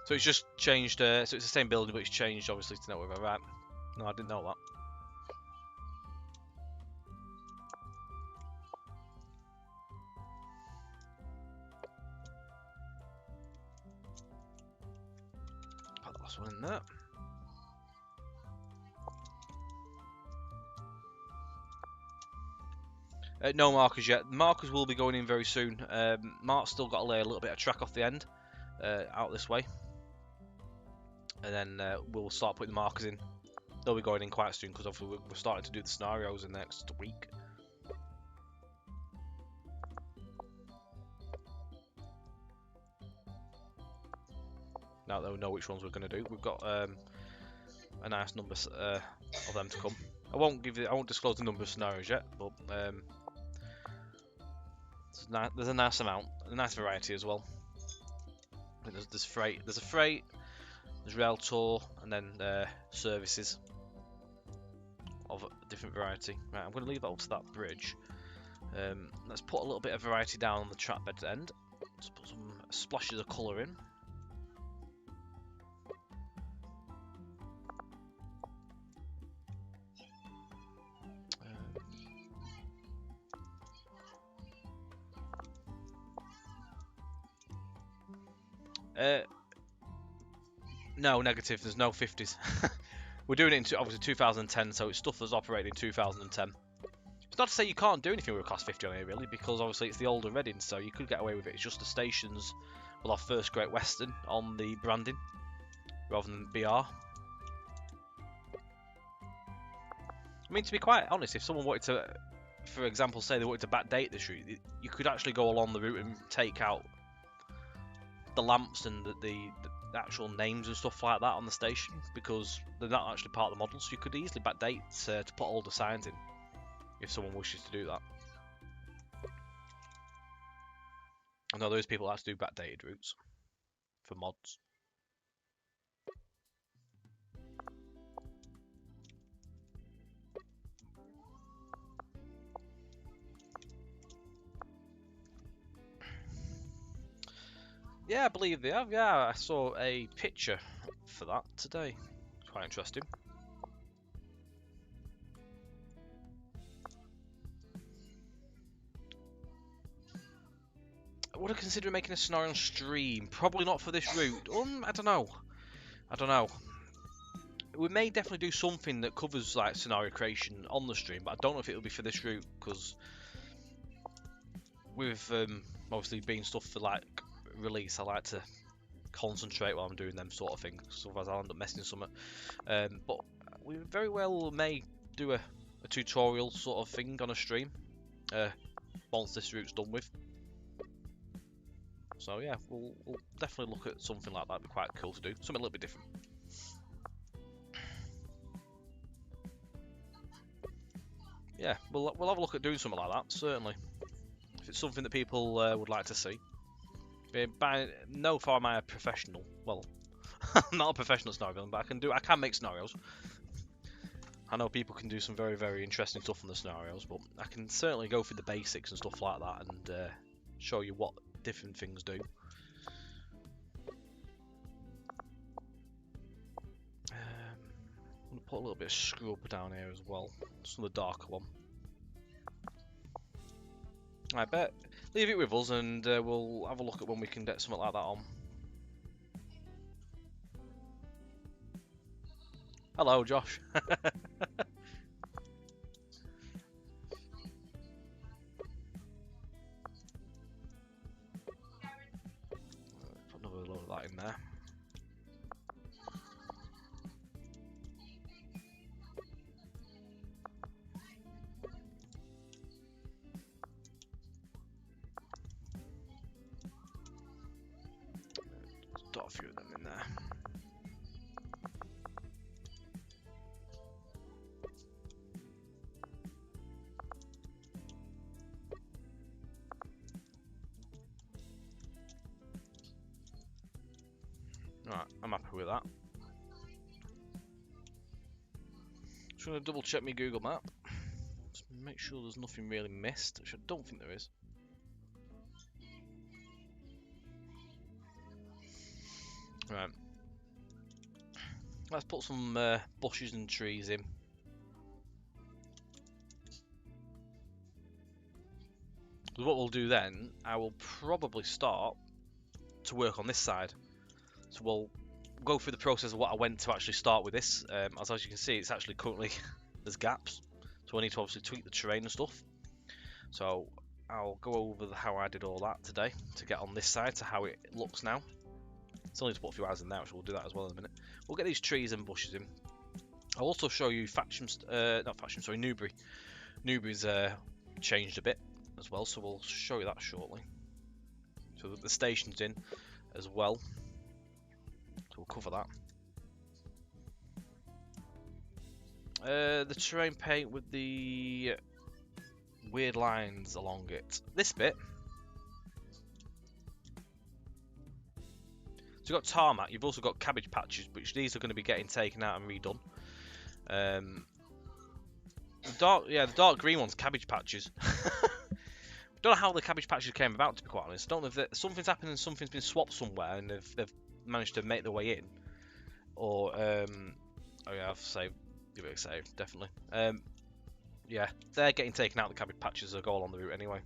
So it's just changed, so it's the same building, but it's changed obviously to Network Rail. Right. No, I didn't know that. Last one in there. No markers yet. Markers will be going in very soon. Mark's still got to lay a little bit of track off the end, out this way, and then we'll start putting the markers in. They'll be going in quite soon because obviously we're starting to do the scenarios in the next week. Now that we know which ones we're going to do, we've got a nice number of them to come. I won't disclose the number of scenarios yet, but there's a nice amount, a nice variety as well. I think there's freight, there's rail tour, and then services of a different variety. Right, I'm going to leave that up to that bridge. Let's put a little bit of variety down on the track bed end. Let's put some splashes of colour in. No, negative. There's no 50s. We're doing it in obviously 2010, so it's stuff that's operated in 2010. It's not to say you can't do anything with a class 50 on here, really, because obviously it's the older Reading, so you could get away with it. It's just the stations will have First Great Western on the branding rather than BR. I mean, to be quite honest, if someone wanted to, for example, say they wanted to backdate this route, you could actually go along the route and take out the lamps and the actual names and stuff like that on the station, because they're not actually part of the model, so you could easily backdate to put all the signs in if someone wishes to do that. I know those people actually do backdated routes for mods. Yeah, I believe they have. Yeah, I saw a picture for that today. It's quite interesting. Would I consider making a scenario on stream? Probably not for this route. I don't know. I don't know. We may definitely do something that covers like scenario creation on the stream, but I don't know if it'll be for this route, because with obviously being stuff for like release, I like to concentrate while I'm doing them sort of things, otherwise I'll end up messing something. But we very well may do a tutorial sort of thing on a stream once this route's done with. So yeah, we'll definitely look at something like that. It'd be quite cool to do, something a little bit different. Yeah, we'll have a look at doing something like that, certainly. If it's something that people would like to see. By no far am I a professional. Well, I'm not a professional scenario villain, but I can make scenarios. I know people can do some very, very interesting stuff on the scenarios, but I can certainly go through the basics and stuff like that and show you what different things do. I'm going to put a little bit of scrub down here as well, just on the darker one. I bet. Leave it with us and we'll have a look at when we can get something like that on. Hello, Josh. Put another load of that in there. Got a few of them in there. Right, I'm happy with that. Just going to double check my Google map. Just make sure there's nothing really missed, which I don't think there is. Right. Let's put some bushes and trees in. What we'll do then, I will probably start to work on this side. So go through the process of what I went to actually start with this. As you can see, it's actually currently there's gaps, so I need to obviously tweak the terrain and stuff. So I'll go over how I did all that today to get on this side to how it looks now. Still need to put a few hours in there, so we'll do that as well in a minute. We'll get these trees and bushes in. I'll also show you Newbury. Newbury's changed a bit as well, so we'll show you that shortly. So the station's in as well, so we'll cover that. The terrain paint with the weird lines along it. This bit, so you've got tarmac, you've also got cabbage patches, which these are going to be getting taken out and redone. The dark green ones, cabbage patches. Don't know how the cabbage patches came about, to be quite honest. Don't know if something's happened and something's been swapped somewhere and they've managed to make their way in. Or, oh yeah, I've saved, give it a save, definitely. Yeah, they're getting taken out, the cabbage patches that go along the route anyway.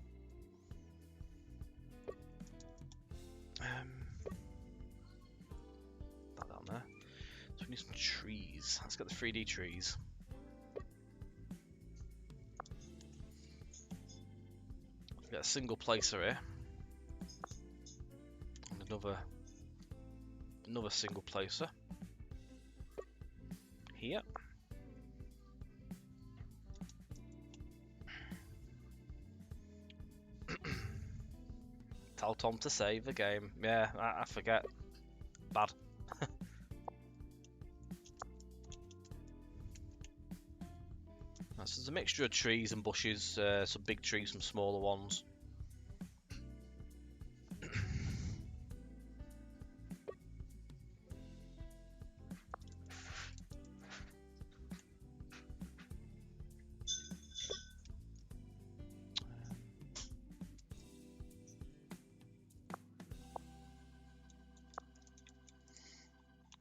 That down there. So we need some trees. Let's get the 3D trees. Get a single placer here. And another single placer. Here. Tell Tom to save the game. Yeah, I forget. Bad. So there's a mixture of trees and bushes, some big trees, some smaller ones.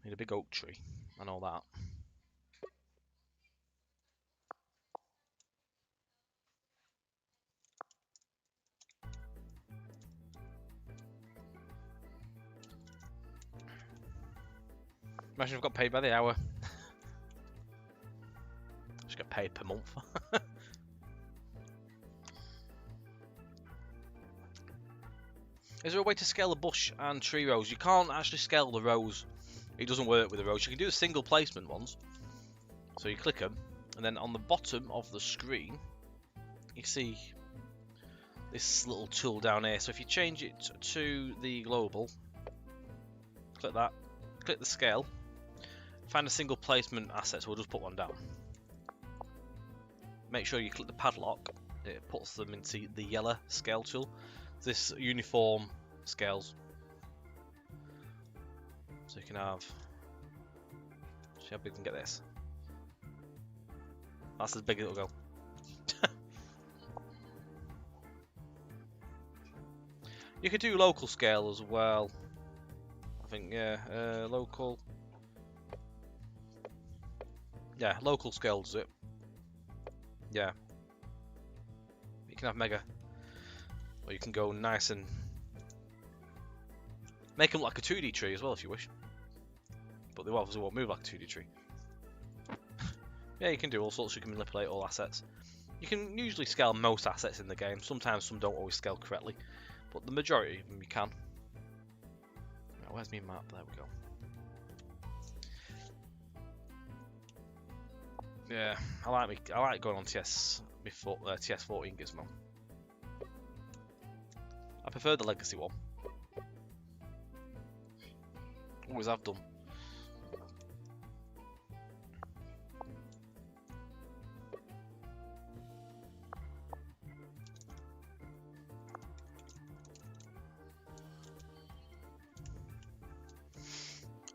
Need a big oak tree and all that. Imagine if I got paid by the hour. Just get paid per month. Is there a way to scale the bush and tree rows? You can't actually scale the rows. It doesn't work with the rows. You can do the single placement ones. So you click them, and then on the bottom of the screen, you see this little tool down here. So if you change it to the global, click that, click the scale, find a single placement asset, so we'll just put one down. Make sure you click the padlock, it puts them into the yellow scale tool. This uniform scales. So you can have, see how big we can get this. That's as big as it'll go. You could do local scale as well. I think, yeah, local. Yeah, local scale does it. Yeah. You can have mega. Or you can go nice and make them like a 2D tree as well if you wish. But they obviously won't move like a 2D tree. Yeah, you can do all sorts. You can manipulate all assets. You can usually scale most assets in the game. Sometimes some don't always scale correctly. But the majority of them you can. Right, where's my map? There we go. Yeah, I like going on TS14 Gizmo. I prefer the legacy one. Always have done.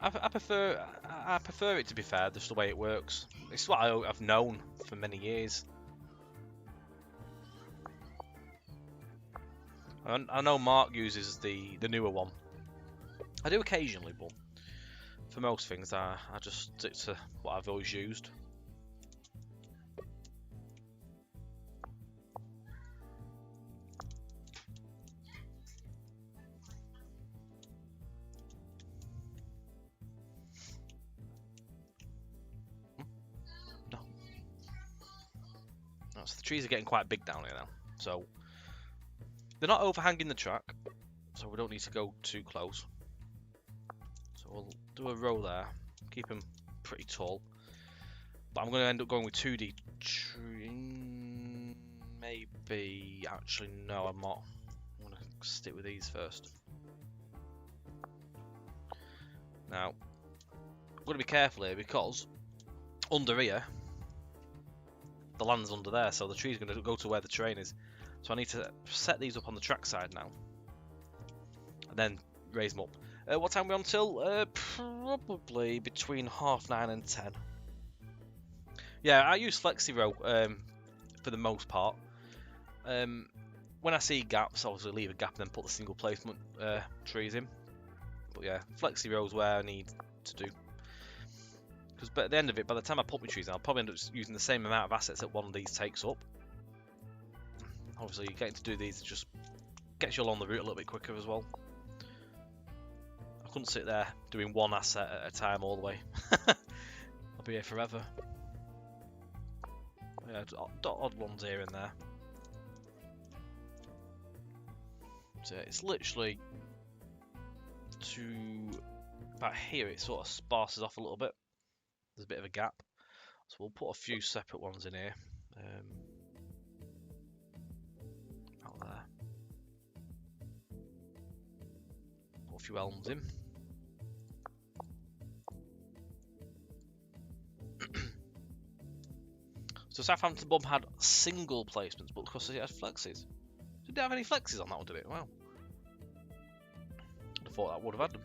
I prefer it, to be fair, just the way it works. It's what I've known for many years. I know Mark uses the newer one. I do occasionally, but for most things I just stick to what I've always used. So the trees are getting quite big down here now. So they're not overhanging the track, so we don't need to go too close. So we'll do a row there, keep them pretty tall. But I'm going to end up going with 2D tree. Maybe, actually no, I'm not. I'm going to stick with these first. Now, I'm going to be careful here because under here, the land's under there, so the tree's going to go to where the train is. So I need to set these up on the track side now, and then raise them up. What time are we on till? Probably between 9:30 and 10. Yeah, I use flexi row for the most part. When I see gaps, I obviously leave a gap and then put the single placement trees in. But yeah, flexi row is where I need to do. Because at the end of it, by the time I put my trees in, I'll probably end up using the same amount of assets that one of these takes up. Obviously, getting to do these just gets you along the route a little bit quicker as well. I couldn't sit there doing one asset at a time all the way. I'll be here forever. Yeah, odd ones here and there. So it's literally to about here, it sort of sparses off a little bit. There's a bit of a gap, so we'll put a few separate ones in here. Out there. Put a few elms in. So Southampton Bum had single placements, but because it had flexes. Did they have any flexes on that one, did it? Wow. I thought that would have had them.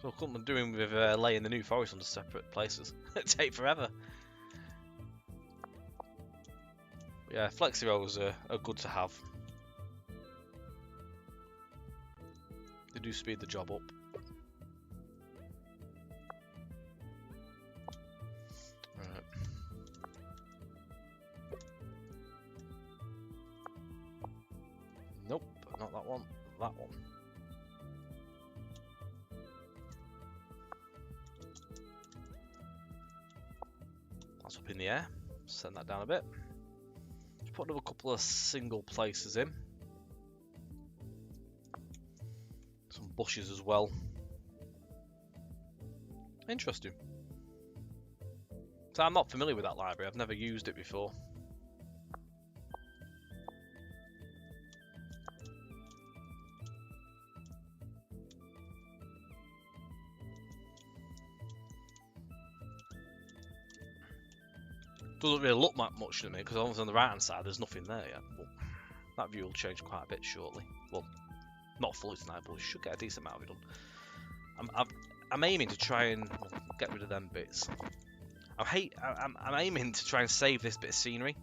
So what I'm doing with laying the New Forest under separate places. It'd take forever. But yeah, flexi rows are good to have. They do speed the job up. Right. Nope, not that one. That one. That's up in the air. Send that down a bit. Just put another couple of single places in. Some bushes as well. Interesting. So I'm not familiar with that library. I've never used it before. Doesn't really look that much to me because obviously on the right hand side there's nothing there yet. But that view will change quite a bit shortly. Well, not fully tonight, but we should get a decent amount of it done. I'm aiming to try and get rid of them bits. I'm aiming to try and save this bit of scenery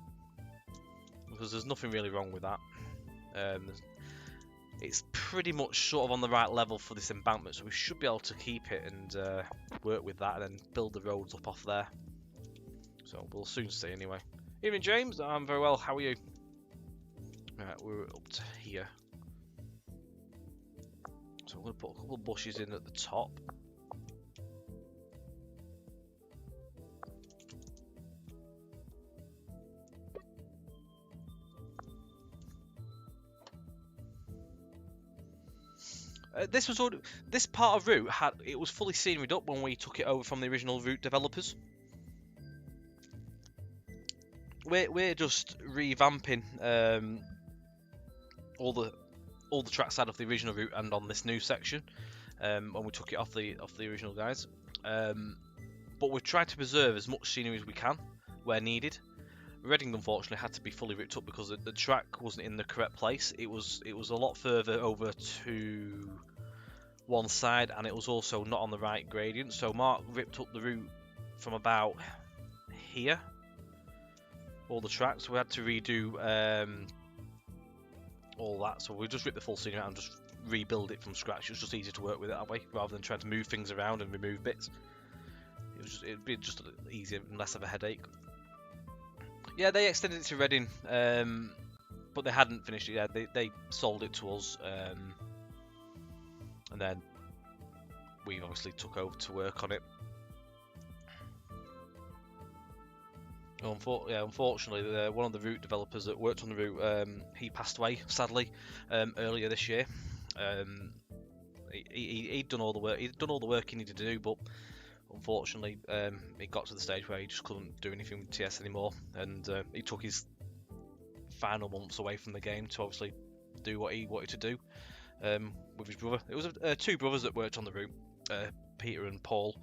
because there's nothing really wrong with that. It's pretty much sort of on the right level for this embankment, so we should be able to keep it and work with that and then build the roads up off there. So we'll soon see anyway. Evening, James. I'm very well. How are you? Right, we're up to here. So I'm going to put a couple of bushes in at the top. This part of route was fully sceneried up when we took it over from the original route developers. We're just revamping all the trackside of the original route and on this new section when we took it off the original guys. But we've tried to preserve as much scenery as we can where needed. Reading unfortunately had to be fully ripped up because the track wasn't in the correct place. It was a lot further over to one side, and it was also not on the right gradient. So Mark ripped up the route from about here. All the tracks, we had to redo all that, so we just ripped the full scenery out and just rebuild it from scratch. It was just easier to work with it that way rather than trying to move things around and remove bits. It'd be just easier and less of a headache. Yeah, they extended it to Reading, but they hadn't finished it yet. They sold it to us, and then we obviously took over to work on it. Unfortunately, one of the route developers that worked on the route, he passed away sadly earlier this year. He'd done all the work. He'd done all the work he needed to do, but unfortunately, it got to the stage where he just couldn't do anything with TS anymore, and he took his final months away from the game to obviously do what he wanted to do with his brother. It was two brothers that worked on the route, Peter and Paul.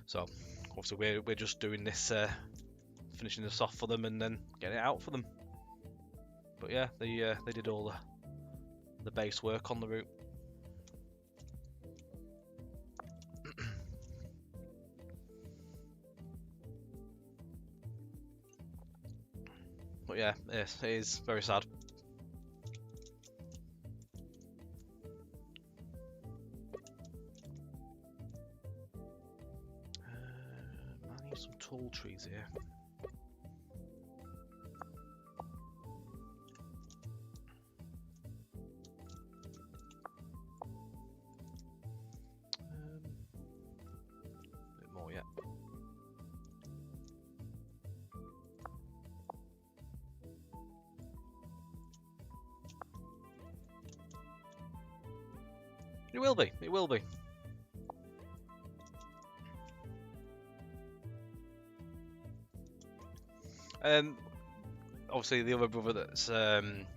So obviously we're just doing this, finishing this off for them and then getting it out for them. But yeah, they did all the base work on the route. But yeah, yes, it is very sad. I need some tall trees here. A bit more yet. It will be. It will be. Obviously the other brother that's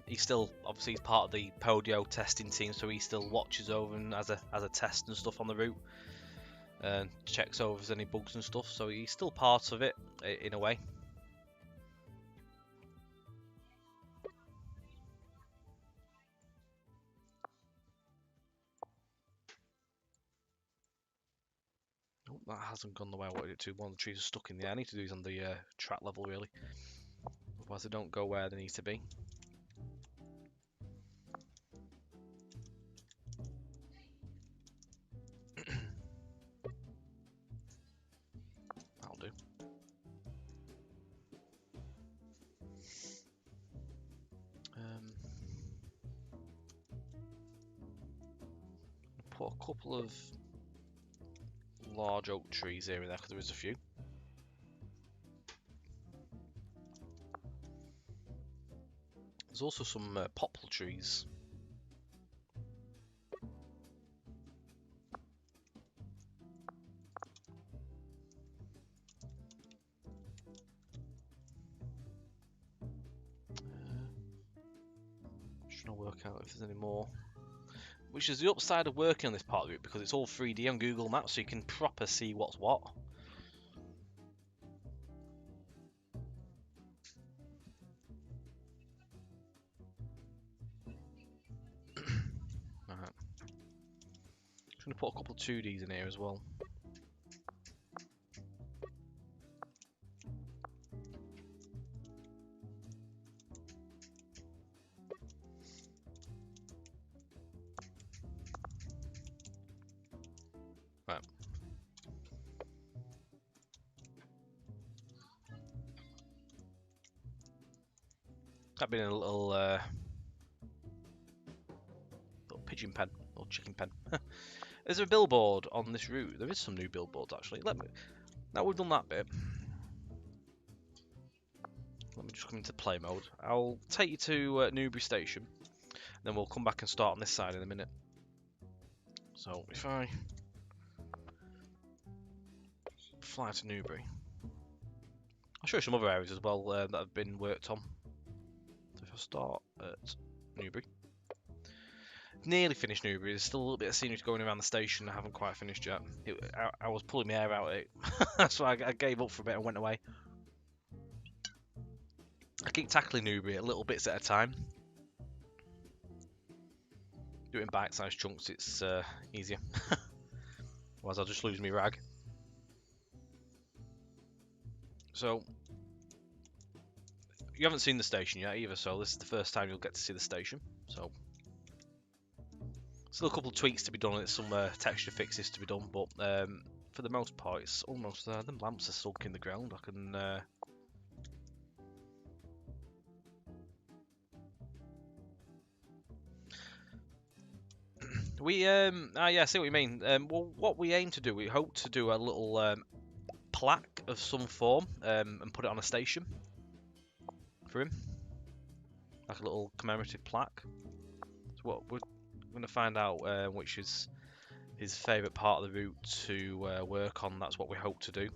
he's still he's part of the Podio testing team, so he still watches over and as a test and stuff on the route, and checks over if there's any bugs and stuff. So he's still part of it in a way. Oh, that hasn't gone the way I wanted it to. One of the trees is stuck in there. I need to do these on the track level really, otherwise they don't go where they need to be. That'll do. Put a couple of large oak trees here and there because there is a few. There's also some poplar trees. Just trying to work out if there's any more. Which is the upside of working on this part of the route, because it's all 3D on Google Maps, so you can proper see what's what. Right. Just going to put a couple of 2Ds in here as well. Right. That being a little pigeon pen or chicken pen. Is there a billboard on this route? There is some new billboards actually. Now we've done that bit. Let me just come into play mode. I'll take you to Newbury Station, then we'll come back and start on this side in a minute. So if I fly to Newbury, I'll show you some other areas as well that have been worked on. So if I start at Newbury, nearly finished Newbury. There's still a little bit of scenery going around the station. I haven't quite finished yet. I was pulling my hair out. So I gave up for a bit and went away. I keep tackling Newbury at little bits at a time. Do it in bite-sized chunks, it's easier. Otherwise I'll just lose my rag. So, you haven't seen the station yet either, so this is the first time you'll get to see the station. So, still a couple of tweaks to be done, and some texture fixes to be done, but for the most part it's almost there. Them lamps are sunk in the ground. I can yeah, I see what you mean. Well, what we aim to do, we hope to do a little plaque of some form and put it on a station for him, like a little commemorative plaque. So what we're going to find out which is his favourite part of the route to work on. That's what we hope to do.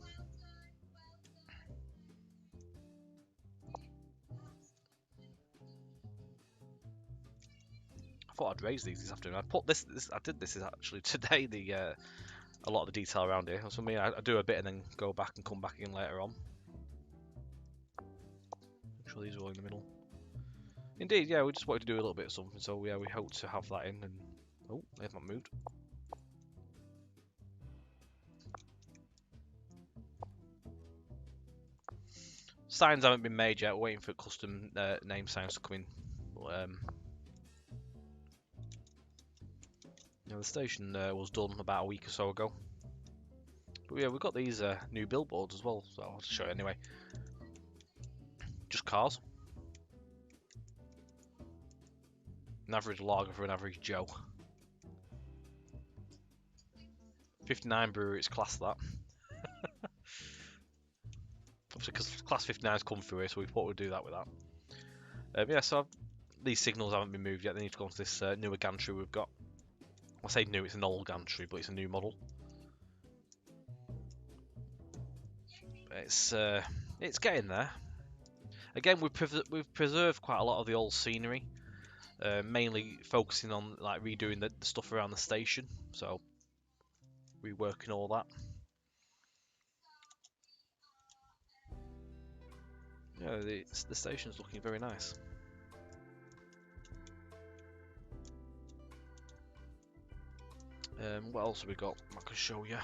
I thought I'd raise these this afternoon. I put this I did this is actually today. A lot of the detail around here. So I do a bit and then go back and come back in later on. Make sure these are all in the middle. Indeed, yeah, we just wanted to do a little bit of something. So yeah, we hope to have that in. And oh, they've not moved. Signs haven't been made yet. We're waiting for custom name signs to come in. But, the station was done about a week or so ago. But yeah, we've got these new billboards as well, so I'll show you anyway. Just cars. An average lager for an average Joe. 59 brewery, it's class that. Obviously, because class 59's come through here, so we thought we'd do that with that. Yeah, so these signals haven't been moved yet. They need to go onto this newer gantry we've got. I say new, it's an old gantry, but it's a new model. It's getting there. Again, we've preserved quite a lot of the old scenery, mainly focusing on like redoing the stuff around the station. So reworking all that. Yeah, the station's looking very nice. What else have we got? I can show you.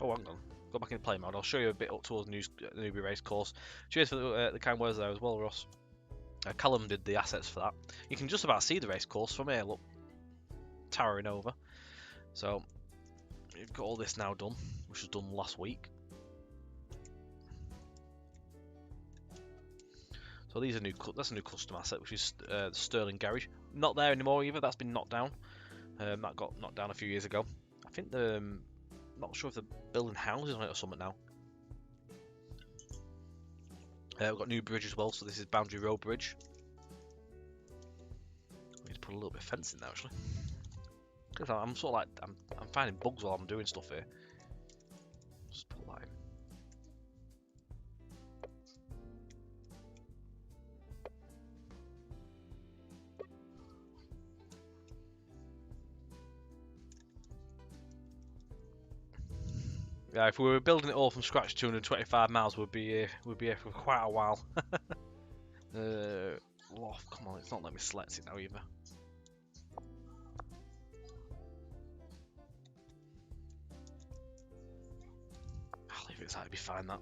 Oh, hang on. Go back in play mode. I'll show you a bit up towards the newbie race course. Cheers for the kind words there as well, Ross. Callum did the assets for that. You can just about see the race course from here. Look, towering over. So we've got all this now done, which was done last week. So these are new. That's a new custom asset, which is the Sterling Garage. Not there anymore either. That's been knocked down. That got knocked down a few years ago. I think not sure if they're building houses on it or something now. We've got new bridge as well. So this is Boundary Road Bridge. I need to put a little bit of fence in there actually. Because I'm sort of like I'm finding bugs while I'm doing stuff here. Just put that in. Yeah, if we were building it all from scratch, 225 miles, we'd be here for quite a while. Loft, come on, it's not letting me select it now either. I'll leave it as that, it'd be fine that.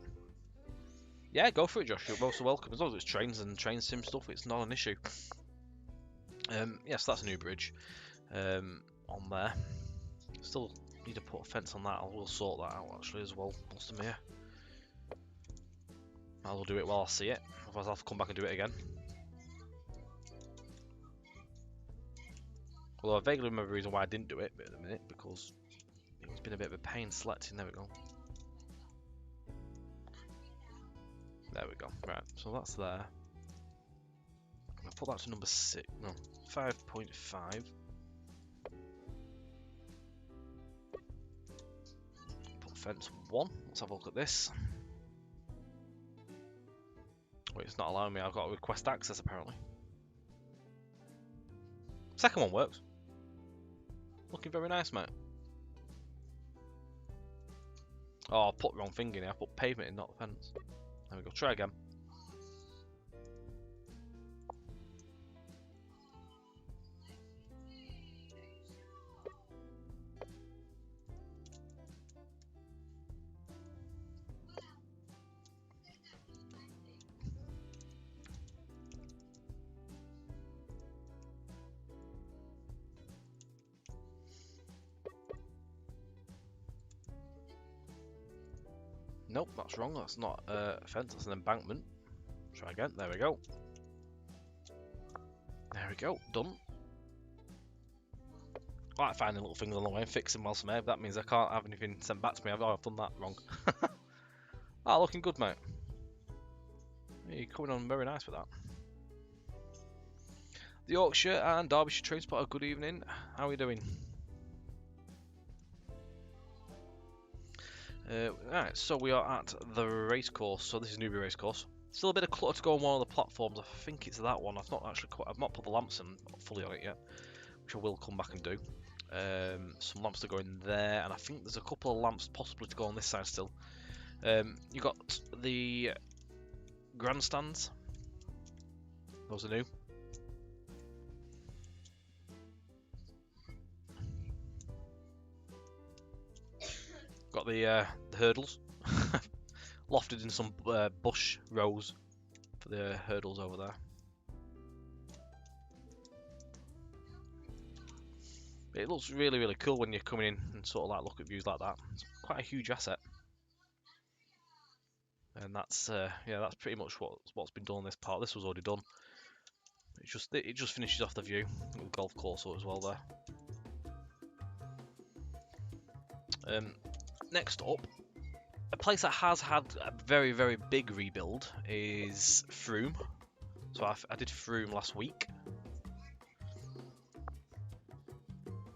Yeah, go for it, Josh. You're most welcome. As long as it's trains and train sim stuff, it's not an issue. Yes, that's a new bridge on there. Still need to put a fence on that. I will sort that out actually as well. What's the mere? I'll do it while I see it. Otherwise, I'll have to come back and do it again. Although I vaguely remember the reason why I didn't do it at the minute, because it's been a bit of a pain selecting. There we go. There we go. Right, so that's there. I'll put that to number 6. No, 5.5. Put fence 1. Let's have a look at this. Wait, it's not allowing me. I've got to request access apparently. Second one works. Looking very nice, mate. Oh, I put the wrong thing in here. I put pavement in, not the fence. There we go. Try again. Nope, that's wrong. That's not a fence, that's an embankment. Try again. There we go. There we go. Done. I like finding little things along the way and fixing whilst I'm here. That means I can't have anything sent back to me. I've done that wrong. Ah, looking good, mate. You're coming on very nice with that. The Yorkshire and Derbyshire train spotter, good evening. How are you doing? Right, so we are at the racecourse. So this is Newbury Racecourse. Still a bit of clutter to go on one of the platforms. I think it's that one. I've not put the lamps in fully on it yet, which I will come back and do. Some lamps to go in there, and I think there's a couple of lamps possibly to go on this side still. You got the grandstands. Those are new. Got the hurdles. Lofted in some bush rows for the hurdles over there. It looks really, really cool when you're coming in and sort of like look at views like that. It's quite a huge asset. And that's yeah, that's pretty much what's been done on this part. This was already done. It just finishes off the view. The golf course as well there. Next up, a place that has had a very, very big rebuild is Froome. So I did Froome last week.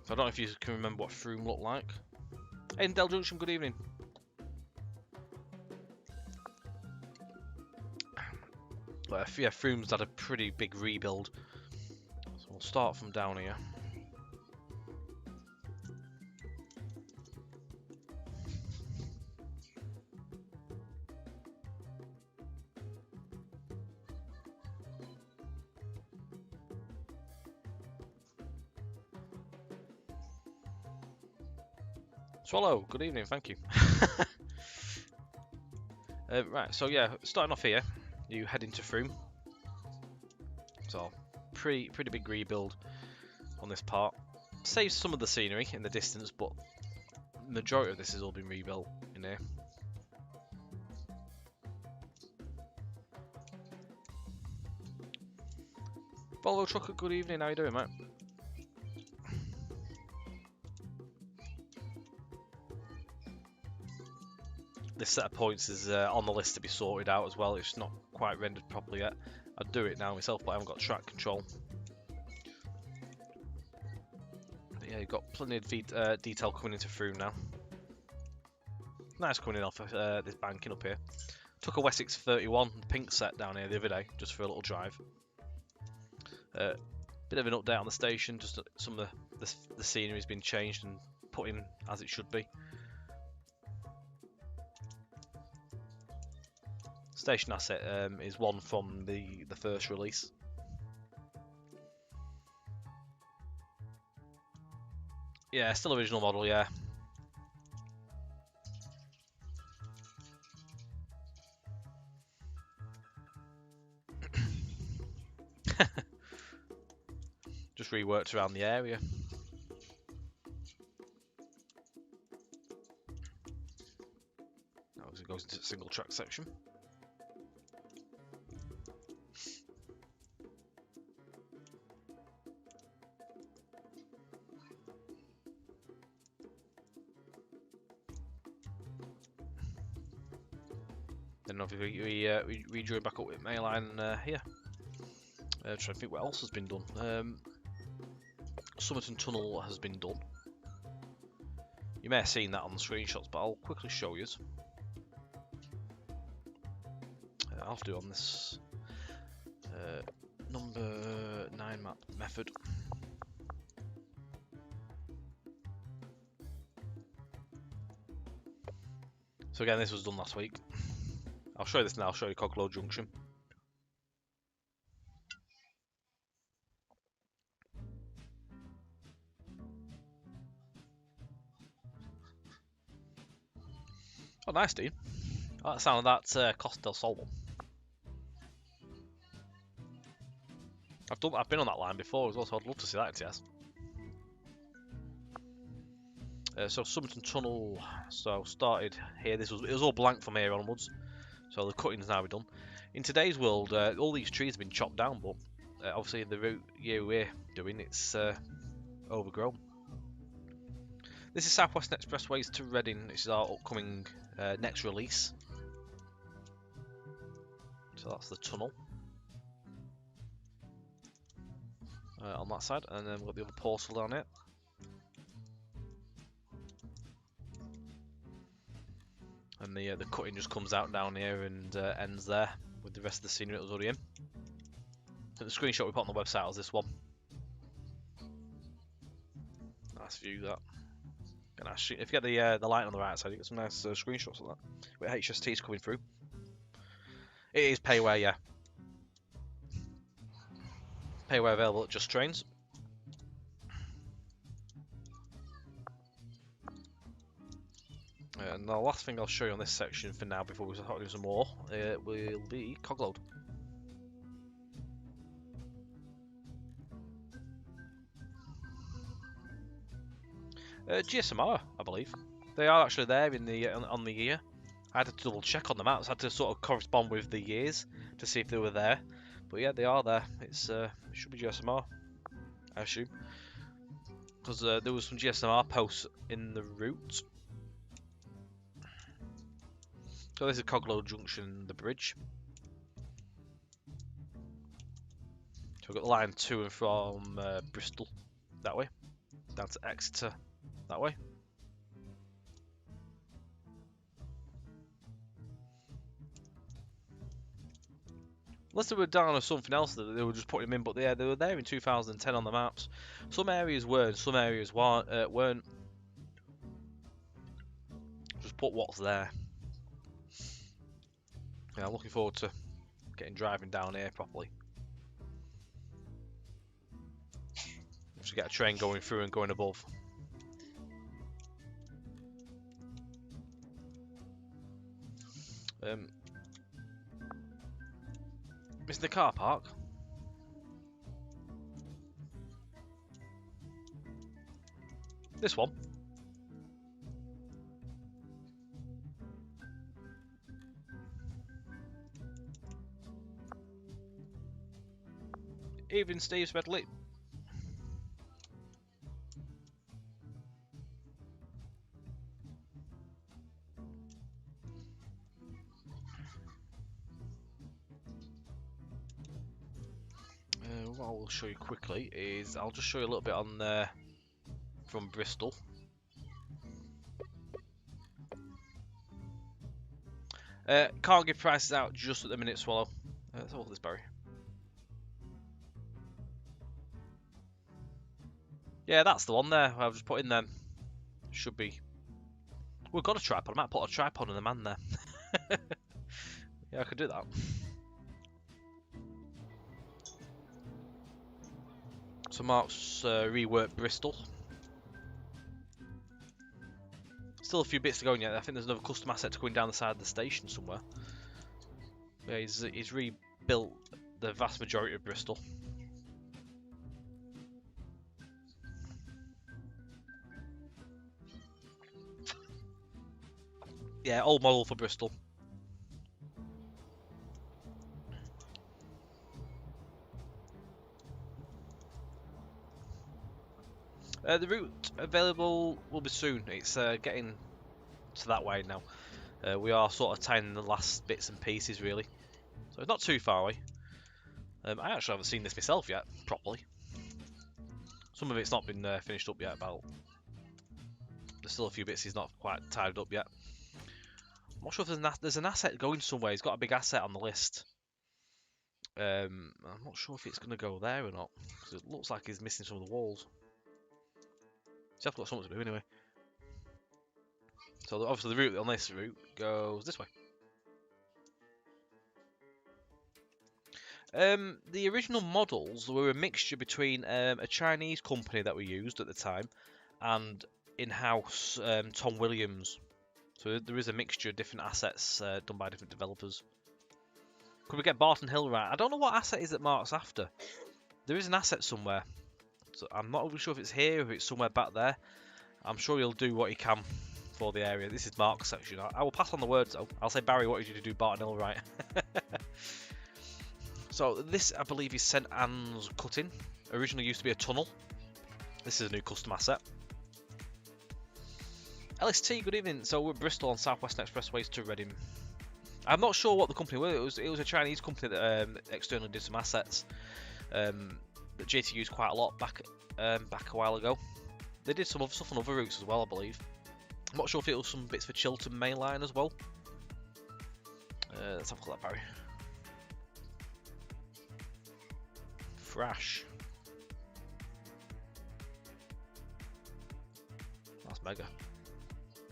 So I don't know if you can remember what Froome looked like. Hey, Dell Junction, good evening. But yeah, Froome's had a pretty big rebuild. So we'll start from down here. Swallow, good evening, thank you. Right, so yeah, starting off here, you head into Froome. So, pretty big rebuild on this part. Saves some of the scenery in the distance, but majority of this has all been rebuilt in here. Volvo Trucker, good evening, how you doing, mate? This set of points is on the list to be sorted out as well. It's not quite rendered properly yet. I'd do it now myself, but I haven't got track control. But yeah, you've got plenty of detail coming into Froome now. Nice coming in off this banking up here. Took a Wessex 31 pink set down here the other day, just for a little drive. Bit of an update on the station, just some of the scenery has been changed and put in as it should be. Station asset is one from the first release. Yeah, still original model, yeah. Just reworked around the area. Now it goes into the single track section. Then obviously we rejoin back up with Mainline here. Trying to think what else has been done. Somerton Tunnel has been done. You may have seen that on the screenshots, but I'll quickly show you. I'll have to do on this number 9 map method. So again, this was done last week. I'll show you this now. I'll show you Coglow Junction. Oh, nice, dude. I like the sound of that Costa del Sol one. I've been on that line before as well, so I'd love to see that in TS. So Somerton Tunnel, so started here. It was all blank from here onwards, so the cutting's now done. In today's world, all these trees have been chopped down, but obviously the route we're doing, it's overgrown. This is South Western Expressways to Reading. This is our upcoming next release. So that's the tunnel on that side, and then we've got the other portal down here. And the cutting just comes out down here and ends there with the rest of the scenery that was already in. I think the screenshot we put on the website was this one. Nice view that. If you get the light on the right side, you get some nice screenshots of that. With HSTs coming through. It is payware, yeah. Payware available at Just Trains. And the last thing I'll show you on this section for now, before we start doing some more, will be Cogload. GSMR, I believe. They are actually there in the on the year. I had to double check on the maps. I had to sort of correspond with the years to see if they were there. But yeah, they are there. It should be GSMR, I assume, because there was some GSMR posts in the route. So this is Cogload Junction, the bridge. So we've got line 2 and from Bristol that way, down to Exeter that way. Unless they were down or something else that they were just putting them in, but yeah, they were there in 2010 on the maps. Some areas were, and some areas weren't. Just put what's there. Yeah, I'm looking forward to driving down here properly. Just get a train going through and going above. Missing the car park. This one. Even Steve Smedley. What I will show you quickly is I'll just show you a little bit on from Bristol. Can't give prices out just at the minute, Swallow. Let's have a look at this berry. Yeah, that's the one there. I've just put in them. Should be. We've got a tripod. I might put a tripod and a man there. Yeah, I could do that. So Mark's reworked Bristol. Still a few bits to go in yet. I think there's another custom asset going down the side of the station somewhere. Yeah, he's rebuilt the vast majority of Bristol. Yeah, old model for Bristol. The route available will be soon. It's getting to that way now. We are sort of tying the last bits and pieces really. So it's not too far away. I actually haven't seen this myself yet, properly. Some of it's not been finished up yet. There's still a few bits he's not quite tied up yet. I'm not sure if there's an asset going somewhere. He's got a big asset on the list. I'm not sure if it's going to go there or not, because it looks like he's missing some of the walls. So I've got something to do anyway. So obviously the route on this route goes this way. The original models were a mixture between a Chinese company that we used at the time and in-house Tom Williams. So there is a mixture of different assets done by different developers. Could we get Barton Hill right? I don't know what asset is that Mark's after. There is an asset somewhere. So I'm not really sure if it's here or if it's somewhere back there. I'm sure he'll do what he can for the area. This is Mark's section. I will pass on the words. I'll say, Barry, what did you do Barton Hill right? So this, I believe, is St Anne's Cutting. Originally used to be a tunnel. This is a new custom asset. LST, good evening. So we're at Bristol on South Western Expressways to Reading. I'm not sure what the company was. It was a Chinese company that externally did some assets that JT used quite a lot back a while ago. They did some other stuff on other routes as well, I believe. I'm not sure if it was some bits for Chiltern main line as well. Let's have a look at that, Barry. Thrash. That's mega.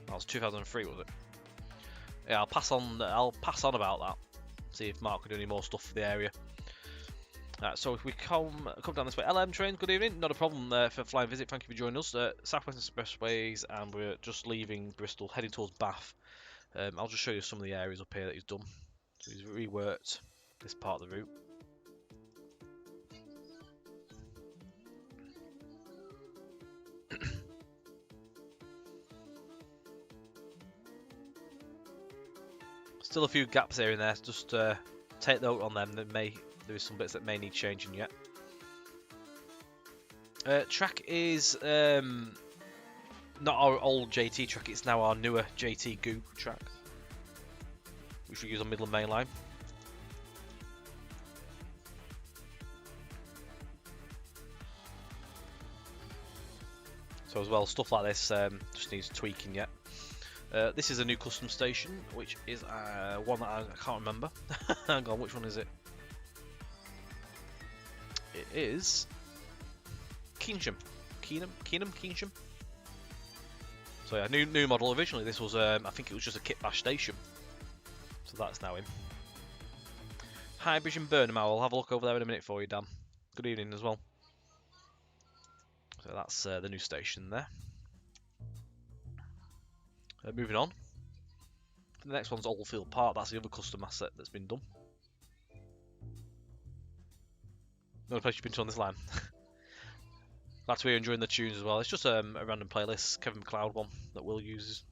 That was 2003, was it? Yeah, I'll pass on about that. See if Mark can do any more stuff for the area. Right, so if we come down this way, LM train, good evening. Not a problem for flying visit. Thank you for joining us. Southwest Expressways, and we're just leaving Bristol, heading towards Bath. I'll just show you some of the areas up here that he's done. So he's reworked this part of the route. Still a few gaps here and there. Just take note on them. There is some bits that may need changing yet. Track is not our old JT track. It's now our newer JT Goo track, which we use on Midland Main Line. So as well, stuff like this just needs tweaking yet. This is a new custom station, which is one that I can't remember. Hang on, which one is it? It is Keynsham. Keynsham. So yeah, new model. Originally, this was I think it was just a kit bash station. So that's now in. Highbridge and Burnham. I'll have a look over there in a minute for you, Dan. Good evening as well. So that's the new station there. Moving on. The next one's Oldfield Park. That's the other custom asset that's been done. No place you've been to on this line. Glad to hear you're enjoying the tunes as well. It's just a random playlist, Kevin McLeod one that Will uses.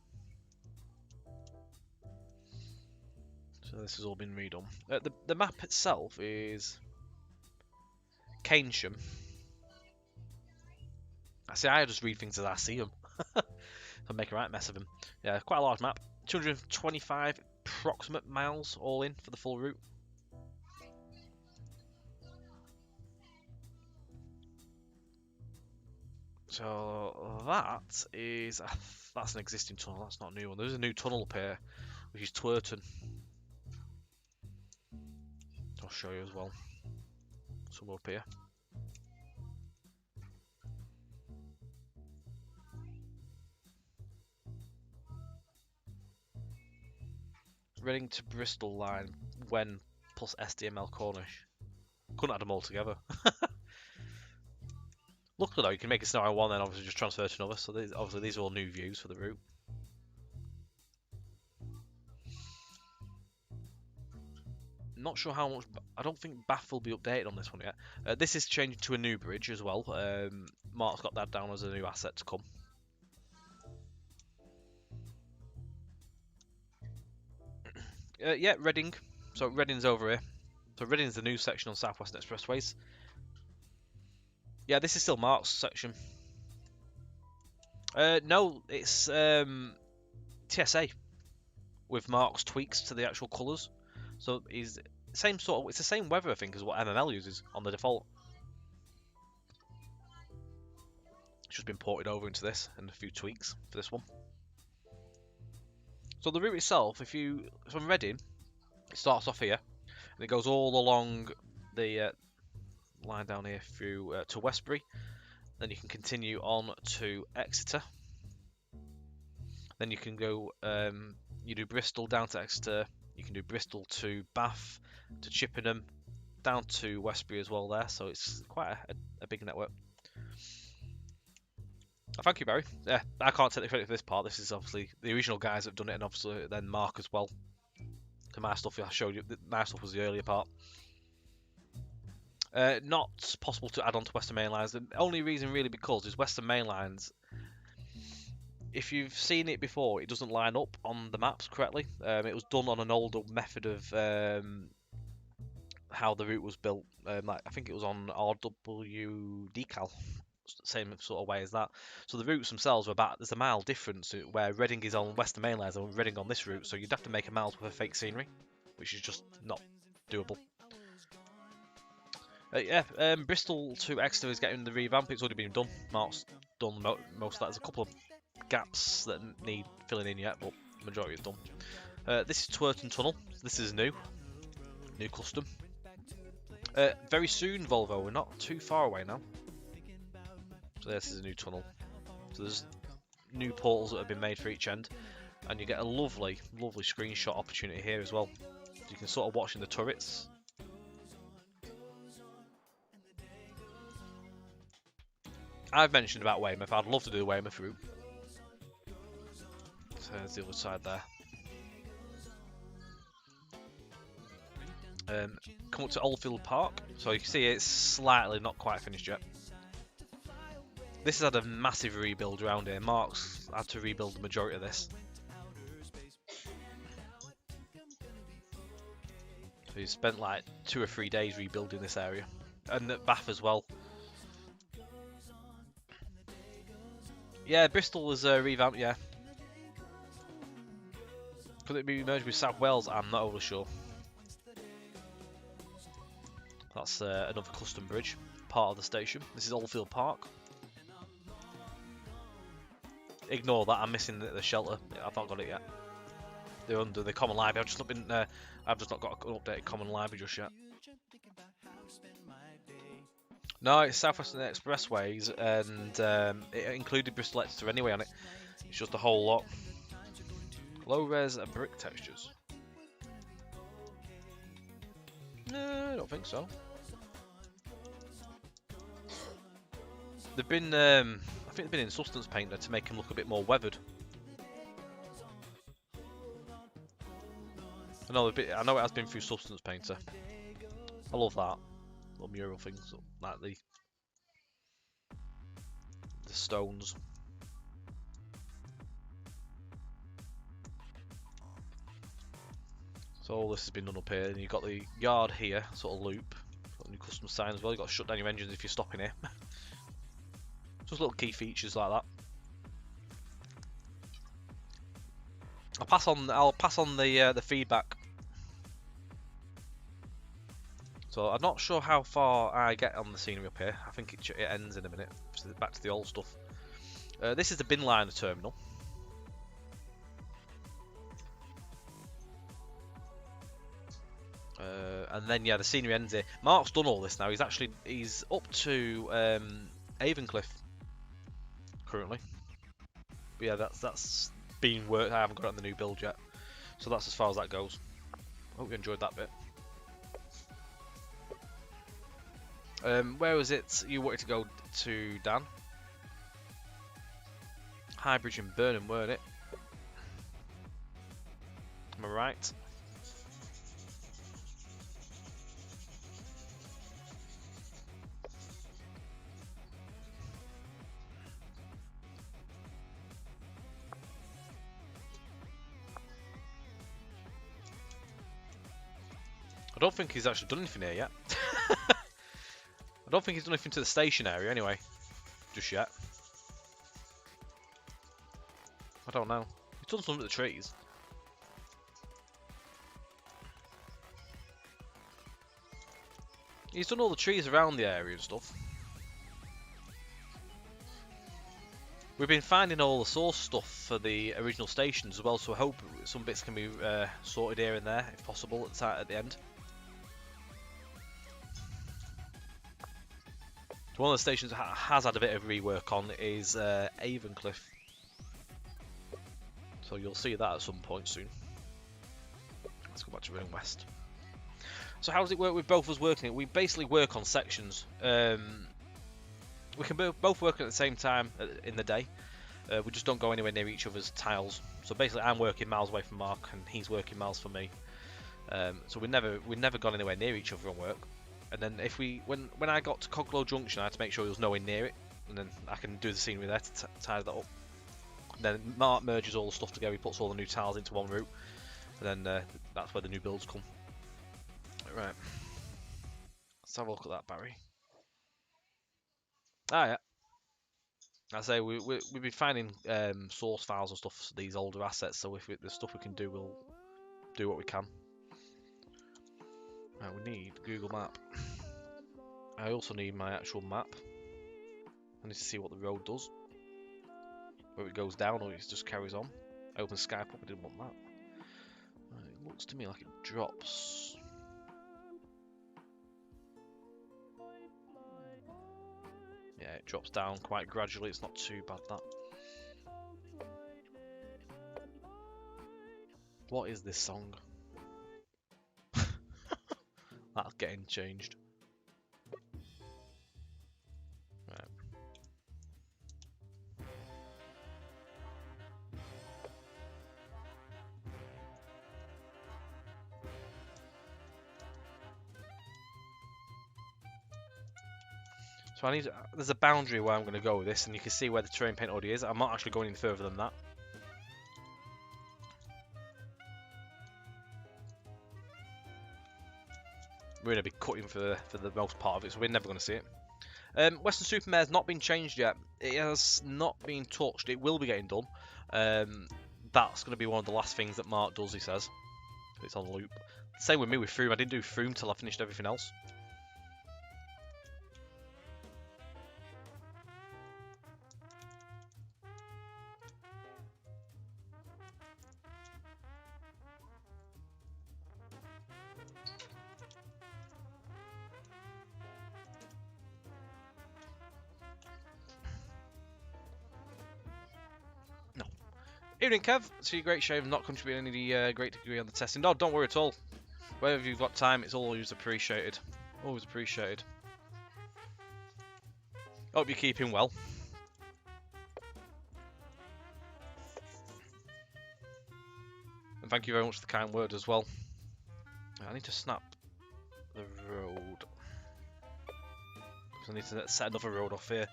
So this has all been redone. The map itself is Keynsham. I just read things as I see them. I make a right mess of them. Yeah, quite a large map. 225 approximate miles all in for the full route. So that's an existing tunnel. That's not a new one. There's a new tunnel up here, which is Twerton. I'll show you as well. Somewhere up here. Reading to Bristol line when plus SDML Cornish. Couldn't add them all together. Luckily though, you can make a scenario one, then obviously just transfer to another. So obviously these are all new views for the route. Not sure how much. I don't think Bath will be updated on this one yet. This is changing to a new bridge as well. Mark's got that down as a new asset to come. Yeah, Reading. So Reading's over here. So Reading's the new section on Southwest Expressways. Yeah, this is still Mark's section. No, it's TSA with Mark's tweaks to the actual colours. So it's the same weather I think as what MML uses on the default. It's just been ported over into this and a few tweaks for this one. So the route itself, from Reading, it starts off here and it goes all along the line down here through to Westbury. Then you can continue on to Exeter. Then you can go, you do Bristol down to Exeter. You can do Bristol to Bath, to Chippenham, down to Westbury as well there. So it's quite a big network. Thank you, Barry. Yeah, I can't take the credit for this part. This is obviously the original guys that have done it, and obviously then Mark as well. So my stuff I showed you, my stuff was the earlier part. Not possible to add on to Western Main Lines. The only reason really because is Western Main Lines, if you've seen it before, it doesn't line up on the maps correctly. It was done on an older method of how the route was built. I think it was on RW decal, same sort of way as that. So the routes themselves are there's a mile difference where Reading is on Western Main Lines and Reading on this route. So you'd have to make a mile's worth of fake scenery. which is just not doable. Bristol to Exeter is getting the revamp. It's already been done. Mark's done most of that. There's a couple of gaps that need filling in yet, but the majority is done. This is Twerton Tunnel. This is new custom. Very soon, Volvo. We're not too far away now. So this is a new tunnel. So there's new portals that have been made for each end, and you get a lovely screenshot opportunity here as well. So you can sort of watch in the turrets. I've mentioned about Weymouth. I'd love to do the Weymouth route. So there's the other side there. Come up to Oldfield Park. So you can see it's slightly not quite finished yet. This has had a massive rebuild around here. Mark's had to rebuild the majority of this. So he's spent like 2 or 3 days rebuilding this area. And at Bath as well. Yeah, Bristol is revamped, yeah. Could it be merged with South Wales? I'm not overly sure. That's another custom bridge, part of the station. This is Oldfield Park. Ignore that, I'm missing the shelter. I've not got it yet. They're under the common library. I've just not got an updated common library just yet. No, it's South Western Expressways, and it included Bristol Exeter anyway on it. It's just a whole lot. Low res brick textures. No, I don't think so. They've been, I think they've been in substance painter to make them look a bit more weathered. I know it has been through substance painter. I love that little mural things, like the stones. So all this has been done up here, and you've got the yard here, sort of loop. Got a new custom sign as well. You've got to shut down your engines if you're stopping here. Just little key features like that. I'll pass on the feedback. So I'm not sure how far I get on the scenery up here. I think it ends in a minute. So back to the old stuff. This is the bin liner terminal. And then yeah, the scenery ends here. Mark's done all this now. He's up to Avencliff currently. But yeah, that's being worked. I haven't got it on the new build yet. So that's as far as that goes. Hope you enjoyed that bit. Where was it you wanted to go to, Dan? Highbridge and Burnham, weren't it? Am I right? I don't think he's actually done anything here yet. I don't think he's done anything to the station area anyway, just yet. I don't know. He's done something to the trees. He's done all the trees around the area and stuff. We've been finding all the source stuff for the original stations as well, so I hope some bits can be sorted here and there, if possible, at the end. One of the stations that has had a bit of rework on is Avencliff. So you'll see that at some point soon. Let's go back to Reading West. So how does it work with both of us working? We basically work on sections. We can both work at the same time in the day. We just don't go anywhere near each other's tiles. So basically I'm working miles away from Mark and he's working miles from me. So we've never gone anywhere near each other on work. And then when I got to Coglow Junction, I had to make sure there was nowhere near it, and then I can do the scenery there to tie that up. And then Mark merges all the stuff together, he puts all the new tiles into one route, and then that's where the new builds come. Right, let's have a look at that, Barry. Ah, yeah. I say we've been finding source files and stuff for these older assets, so if there's stuff we can do, we'll do what we can. Right, we need Google Map. I also need my actual map. I need to see what the road does. Whether it goes down or it just carries on. I opened Skype up, I didn't want that. Right, it looks to me like it drops. Yeah, it drops down quite gradually, it's not too bad that. What is this song? That's getting changed. Right. So I need. There's a boundary where I'm going to go with this, and you can see where the terrain paint already is. I'm not actually going any further than that. We're going to be cutting for the most part of it, so we're never going to see it. Western-super-Mare's not been changed yet. It has not been touched. It will be getting done. That's going to be one of the last things that Mark does, he says. It's on loop. Same with me with Froome. I didn't do Froome till I finished everything else. Evening, Kev. It's a great shame not contributing any great degree on the testing. No, don't worry at all. Wherever you've got time, it's always appreciated. Always appreciated. Hope you're keeping well. And thank you very much for the kind word as well. I need to snap the road. Because I need to set another road off here.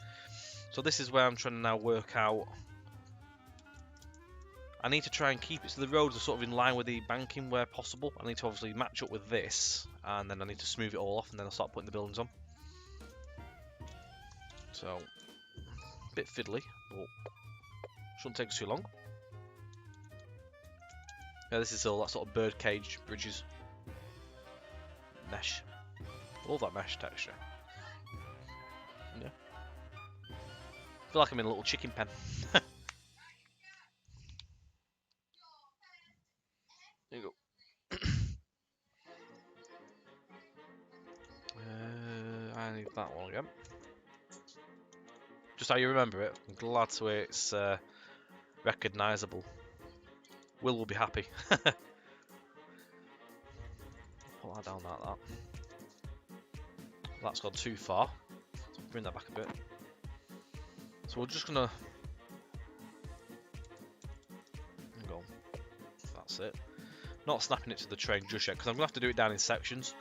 So this is where I'm trying to now work out. I need to try and keep it so the roads are sort of in line with the banking where possible. I need to obviously match up with this, and then I need to smooth it all off, and then I'll start putting the buildings on. So, a bit fiddly, but shouldn't take us too long. Yeah, this is all that sort of birdcage bridges. Mesh. Love that mesh texture. Yeah. I feel like I'm in a little chicken pen. There you go. I need that one again. Just how you remember it. I'm glad to hear it's recognisable. Will be happy. Put that down like that. That's gone too far. So bring that back a bit. So we're just gonna go. That's it. Not snapping it to the train just yet because I'm gonna have to do it down in sections.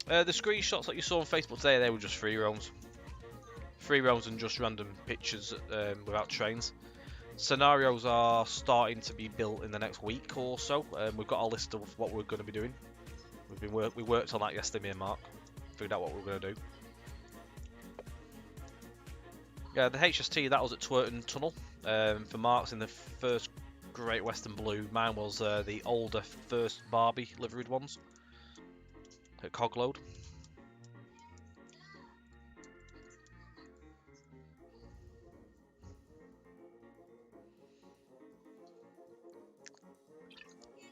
The screenshots that you saw on Facebook today, they were just free roams. Free roams and just random pictures without trains. Scenarios are starting to be built in the next week or so. We've got a list of what we're going to be doing. We worked on that yesterday, me and Mark. Figured out what we were going to do. Yeah, the HST, that was at Twerton Tunnel. For Mark's in the first Great Western Blue. Mine was the older first Barbie liveried ones at Cogload.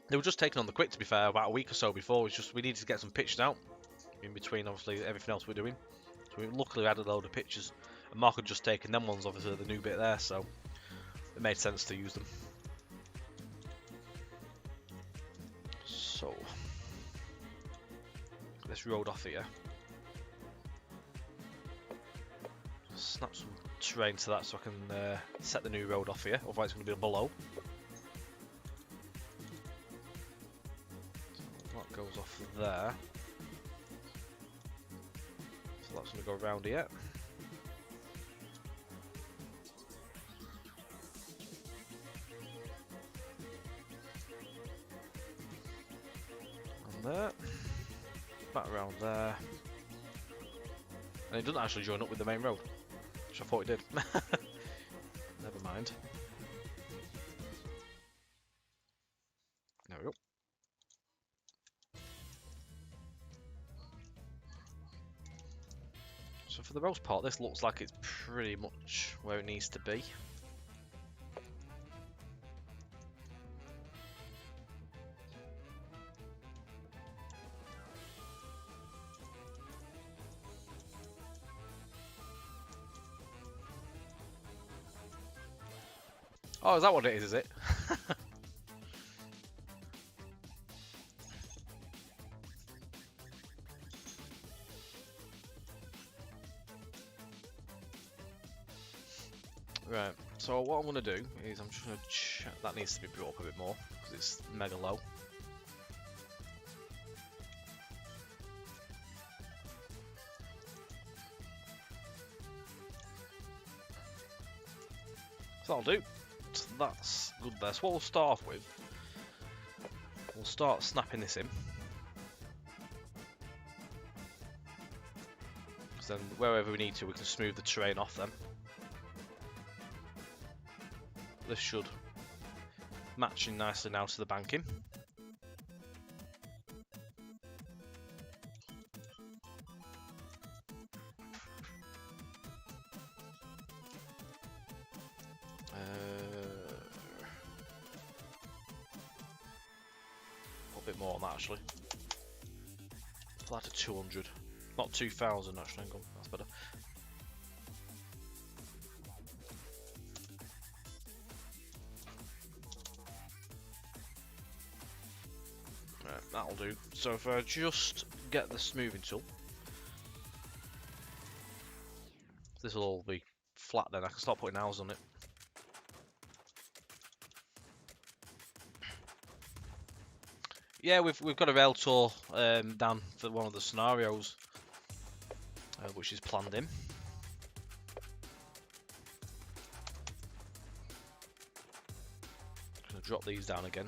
They were just taken on the quick, to be fair, about a week or so before. It's just we needed to get some pictures out in between, obviously, everything else we're doing. So we luckily had a load of pictures. And Mark had just taken them ones, obviously, the new bit there, so it made sense to use them. So, this road off here. Snap some terrain to that so I can set the new road off here, otherwise it's going to be below. So that goes off there. So that's going to go around here. And there. Back around there. And it doesn't actually join up with the main road, which I thought it did. Never mind. So for the most part, this looks like it's pretty much where it needs to be. Oh, is that what it is it? Right, so what I'm going to do is I'm just going to check that needs to be brought up a bit more because it's mega low. So that'll do. So that's good there. So what we'll start off with, we'll start snapping this in. Then wherever we need to, we can smooth the terrain off then. This should match in nicely now to the banking. A bit more on that actually. That to 200, not 2,000 actually. Hang on, that's better. Right, that'll do. So if I just get the smoothing tool, this will all be flat. Then I can start putting houses on it. Yeah, we've got a rail tour down for one of the scenarios, which is planned in. Gonna drop these down again.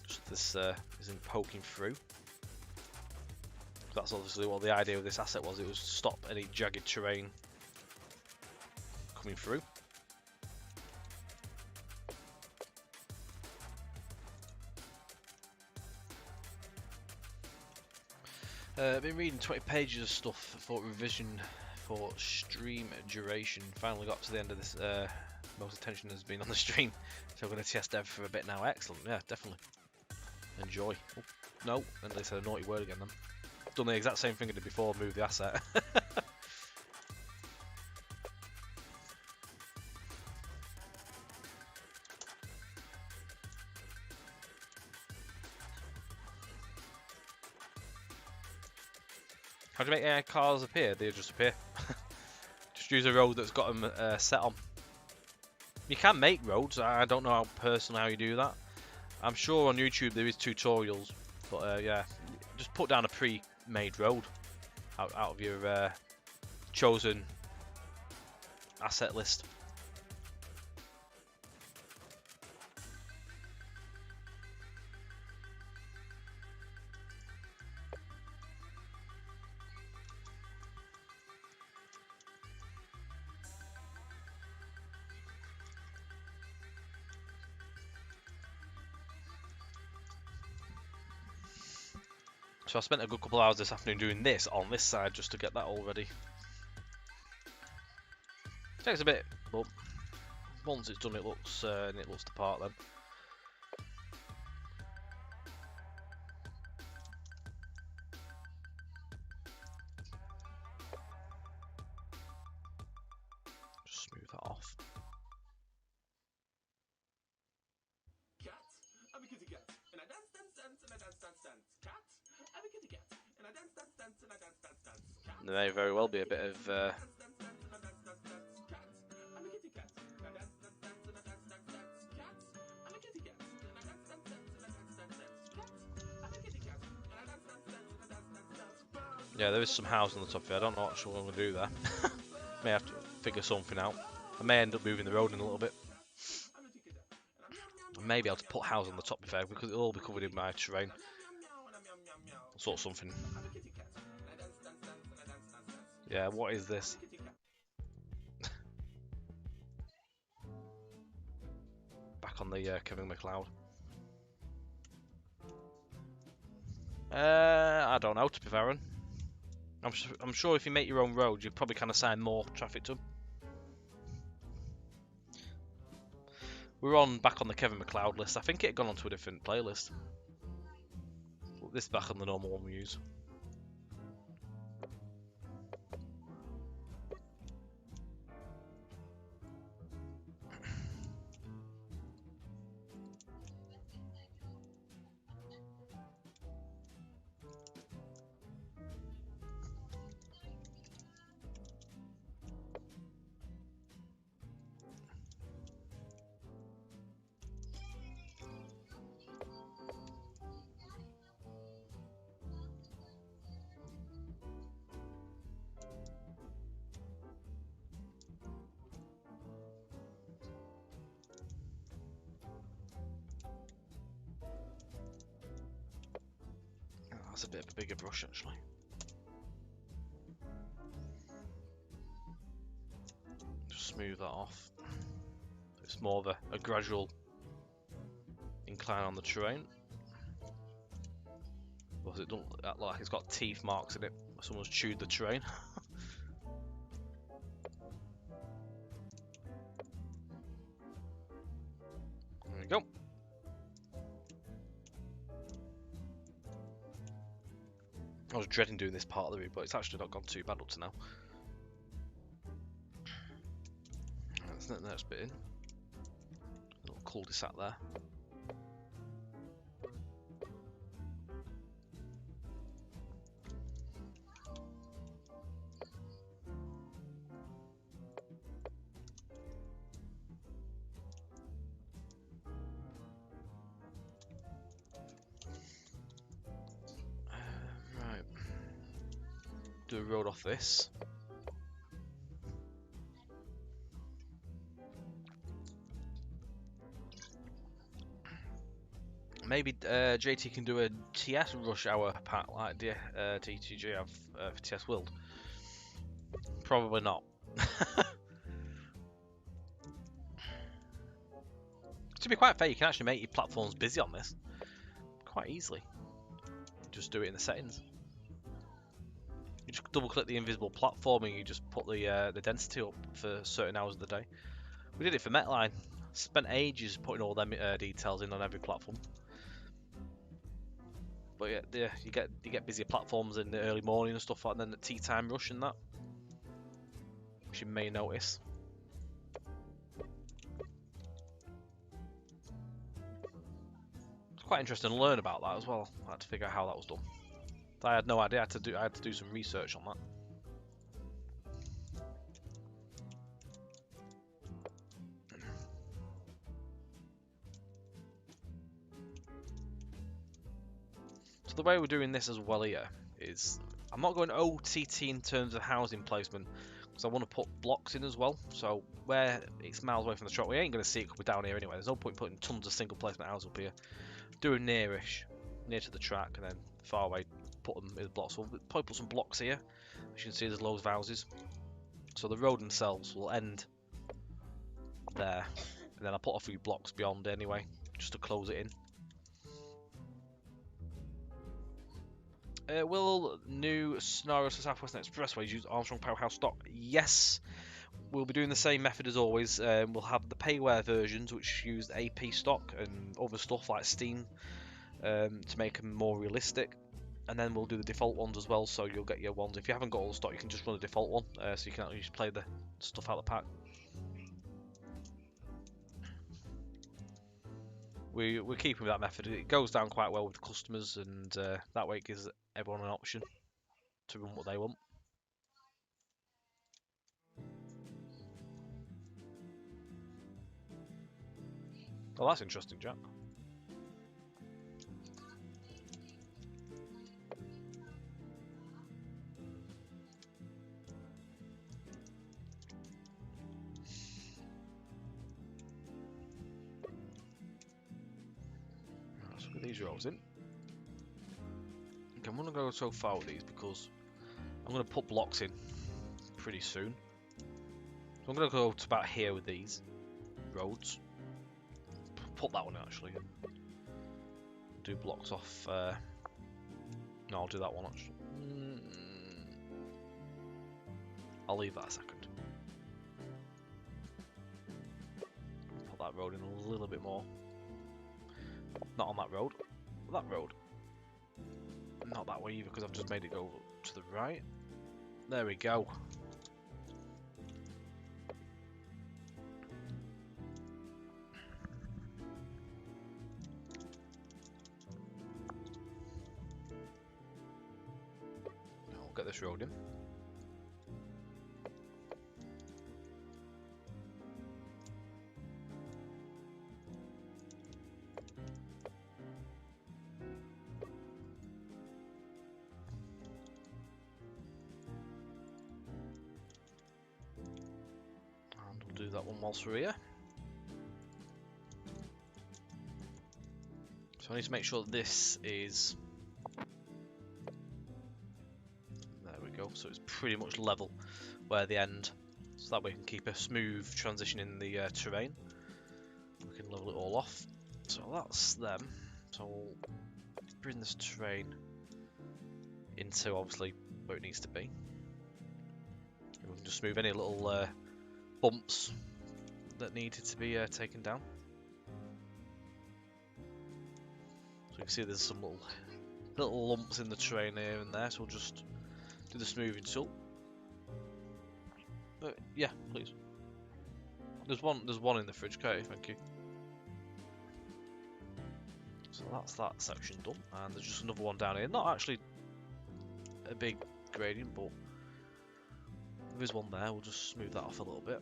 Just this isn't poking through. That's obviously what the idea of this asset was. It was to stop any jagged terrain coming through. I've been reading 20 pages of stuff for revision for stream duration. Finally got to the end of this. Most attention has been on the stream, so we're going to test dev for a bit now. Excellent, yeah, definitely. Enjoy. Oh, no, and they said a naughty word again then. Done the exact same thing I did before, moved the asset. How do you make AI cars appear? They just appear. Just use a road that's got them set on. You can make roads. I don't know how personally how you do that. I'm sure on YouTube there is tutorials, but yeah, just put down a pre-made road out of your chosen asset list. So I spent a good couple of hours this afternoon doing this on this side just to get that all ready. Takes a bit, but once it's done, it looks the part then. Just smooth that off. There may very well be a bit of yeah, there is some house on the top here. I don't know actually what I'm going to do there. May have to figure something out. I may end up moving the road in a little bit. I may be able to put house on the top if I, because it'll all be covered in my terrain. Sort something. Yeah, what is this? Back on the Kevin McLeod. I don't know, to be fair. I'm sure if you make your own road, you probably can assign more traffic to them. We're back on the Kevin McLeod list. I think it had gone onto a different playlist. This is back on the normal one we use. That's a bit of a bigger brush, actually. Just smooth that off. It's more of a gradual incline on the terrain. Because it doesn't look like it's got teeth marks in it. Someone's chewed the terrain. There we go. I was dreading doing this part of the route, but it's actually not gone too bad up to now. Let's let the next bit in. A little cul-de-sac there. Right. Do a road off this. Maybe JT can do a TS rush hour pack like the TTG have for TS World. Probably not. To be quite fair, you can actually make your platforms busy on this quite easily. Just do it in the settings. You just double click the invisible platform and you just put the density up for certain hours of the day. We did it for Metline. Spent ages putting all them details in on every platform. But yeah, you get busier platforms in the early morning and stuff like that, and then the tea time rush and that, which you may notice. It's quite interesting to learn about that as well. I had to figure out how that was done. I had no idea. I had to do some research on that. So the way we're doing this as well here is I'm not going OTT in terms of housing placement because I want to put blocks in as well. So where it's miles away from the truck, we ain't going to see it because we're down here anyway. There's no point putting tons of single placement houses up here. Do a nearish, near to the track, and then far away, put them as blocks. We'll probably put some blocks here. As you can see, there's loads of houses. So the road themselves will end there, and then I'll put a few blocks beyond anyway, just to close it in. Will new scenarios for Southwestern Expressways use Armstrong Powerhouse stock? Yes. We'll be doing the same method as always. We'll have the payware versions, which use AP stock and other stuff like Steam to make them more realistic. And then we'll do the default ones as well, so you'll get your ones. If you haven't got all the stock, you can just run a default one, so you can actually just play the stuff out of the pack. We're keeping with that method. It goes down quite well with the customers, and that way it gives everyone an option to run what they want. Oh, that's interesting, Jack. Let's put these rows in. Okay, I'm going to go so far with these because I'm going to put blocks in pretty soon. So I'm going to go to about here with these roads. Put that one in actually. Do blocks off. No, I'll do that one actually. I'll leave that a second. Put that road in a little bit more. Not on that road. That road. Not that way either, because I've just made it go to the right. There we go. I'll get this road in. Do that one whilst we're here. So I need to make sure that this is... There we go, so it's pretty much level where the end, so that way we can keep a smooth transition in the terrain. We can level it all off. So that's them. So we'll bring this terrain into obviously where it needs to be. And we can just smooth any little bumps that needed to be taken down. So you can see there's some little lumps in the terrain here and there, so we'll just do the smoothing tool. Yeah, please. There's one in the fridge, okay, thank you. So that's that section done, and there's just another one down here. Not actually a big gradient, but there is one there. We'll just smooth that off a little bit.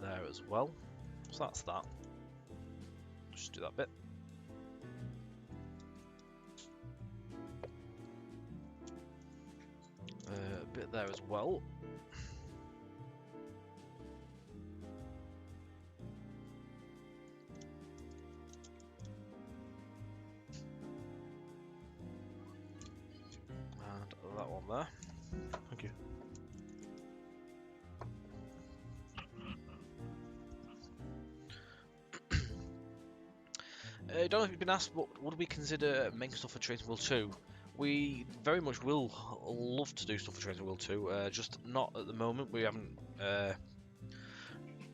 There as well. So that's that. Just do that bit. A bit there as well. And that one there. Thank you. I don't know if you've been asked, but would we consider making stuff for Training Wheel 2? We very much will love to do stuff for Training Wheel 2, just not at the moment. We haven't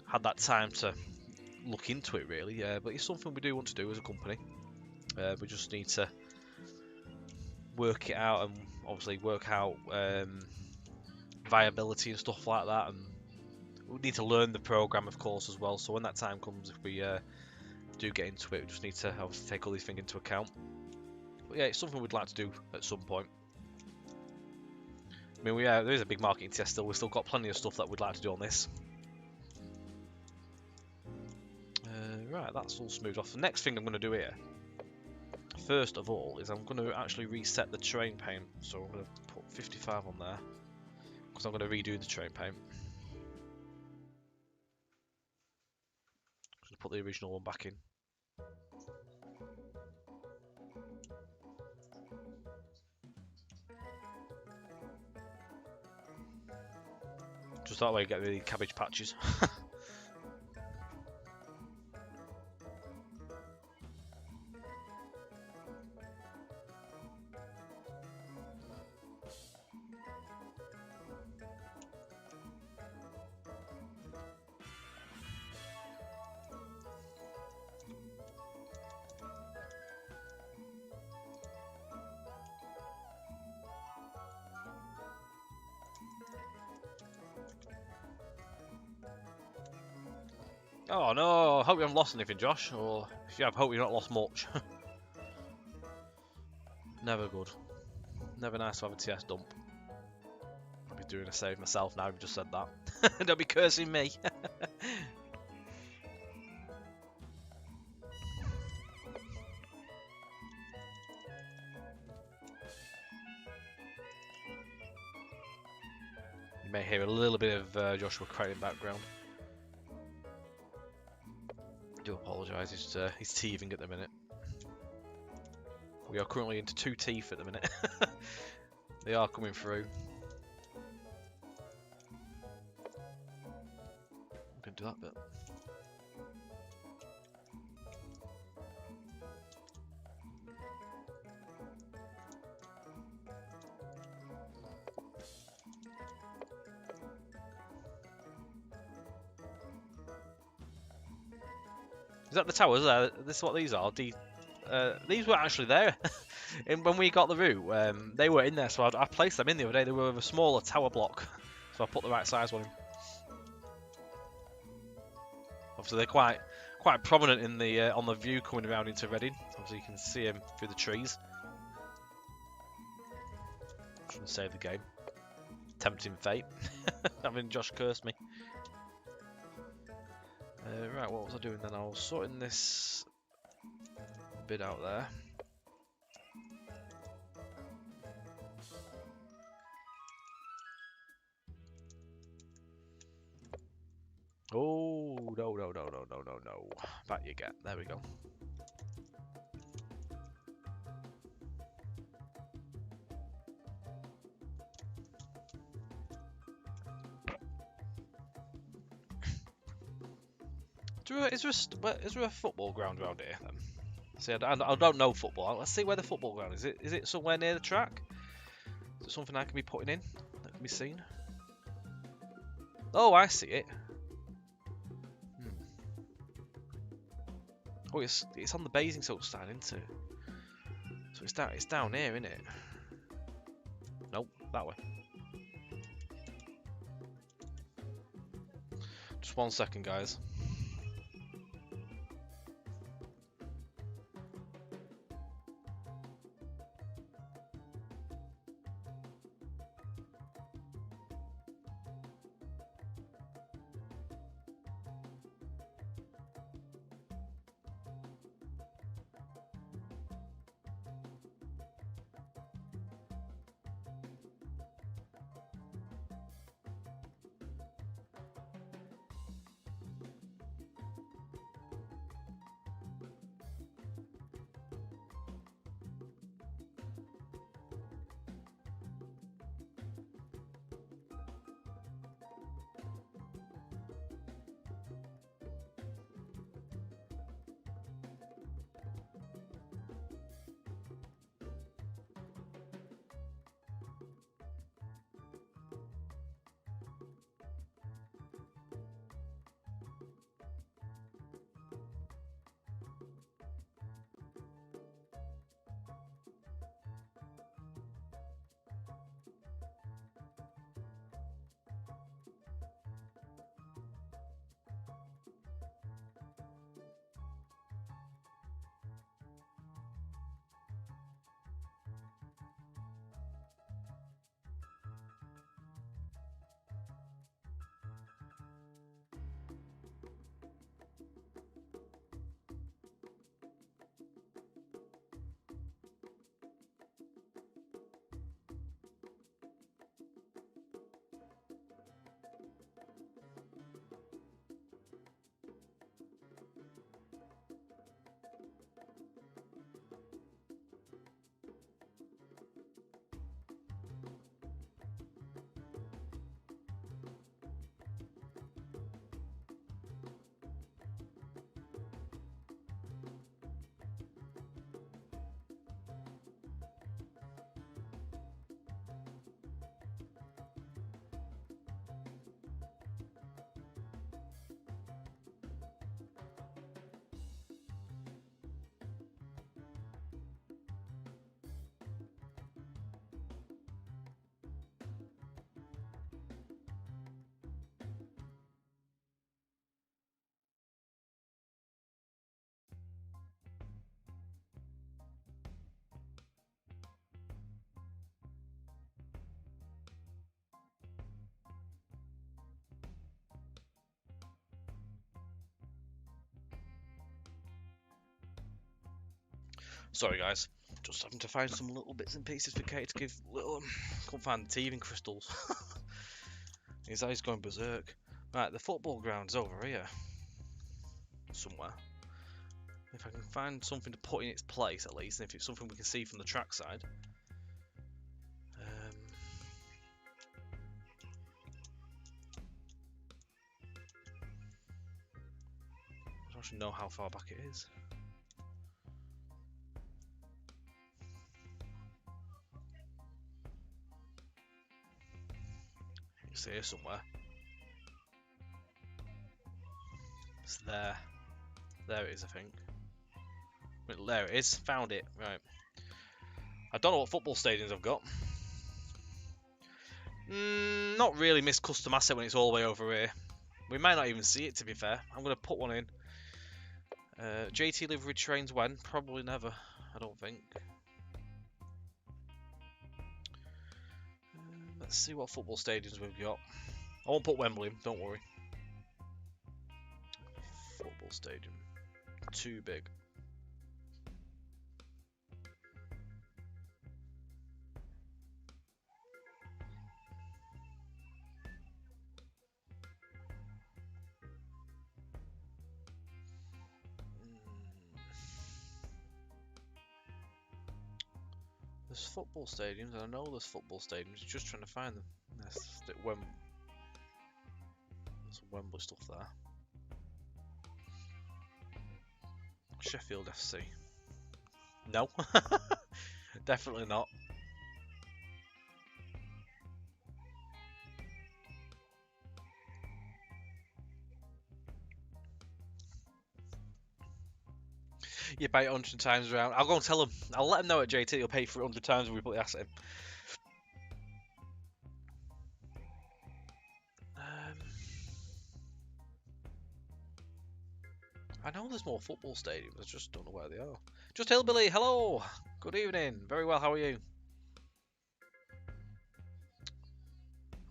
had that time to look into it really, but it's something we do want to do as a company. We just need to work it out and obviously work out viability and stuff like that, and we need to learn the program of course as well, so when that time comes, if we do get into it, we just need to obviously take all these things into account. But yeah, it's something we'd like to do at some point. I mean, there is a big marketing test still. We've still got plenty of stuff that we'd like to do on this. Right, that's all smoothed off. The next thing I'm going to do here, first of all, is I'm going to actually reset the terrain paint. So I'm going to put 55 on there, because I'm going to redo the terrain paint. I'm going to put the original one back in. Just that way you get the cabbage patches. Oh no, I hope you haven't lost anything, Josh, or if you have, hope you've not lost much. Never good. Never nice to have a TS dump. I'll be doing a save myself now, I've just said that. Don't be cursing me. You may hear a little bit of Joshua crying in the background. I do apologise, he's teething at the minute. We are currently into 2 teeth at the minute. They are coming through. We can do that bit. Is that the towers there? This is what these are. These were actually there. When we got the route, they were in there, so I placed them in the other day. They were a smaller tower block, so I put the right size one in. Obviously, they're quite prominent in the on the view coming around into Reading. Obviously, you can see them through the trees. Shouldn't save the game. Tempting fate, having Josh curse me. Right, what was I doing then? I was sorting this bit out there. Oh, no. Back you get. There we go. Is there a football ground around here then? See, I don't know football. Let's see where the football ground is. Is it somewhere near the track? Is it something I can be putting in that can be seen? Oh, I see it. Oh, it's on the Basingstoke stand, isn't it? So it's down here, isn't it? Nope, that way. Just 1 second, guys. Sorry, guys. Just having to find some little bits and pieces for Kate to give little. Can't find the teething crystals. His eyes going berserk. Right, the football ground's over here. Somewhere. If I can find something to put in its place, at least, and if it's something we can see from the track side. I don't actually know how far back it is. It's here somewhere. It's there. There it is, I think. There it is. Found it. Right. I don't know what football stadiums I've got. Not really miss custom asset when it's all the way over here. We might not even see it, to be fair. I'm going to put one in. JT livery trains when? Probably never. I don't think. Let's see what football stadiums we've got. I won't put Wembley in, don't worry. Football stadium. Too big. There's football stadiums, I know there's football stadiums, just trying to find them. There's some Wembley stuff there. Sheffield FC. No. Definitely not. You buy it 100 times around. I'll go and tell them. I'll let them know at JT you'll pay for it 100 times when we put the asset in. I know there's more football stadiums, I just don't know where they are. Just Hillbilly, hello! Good evening. Very well, how are you?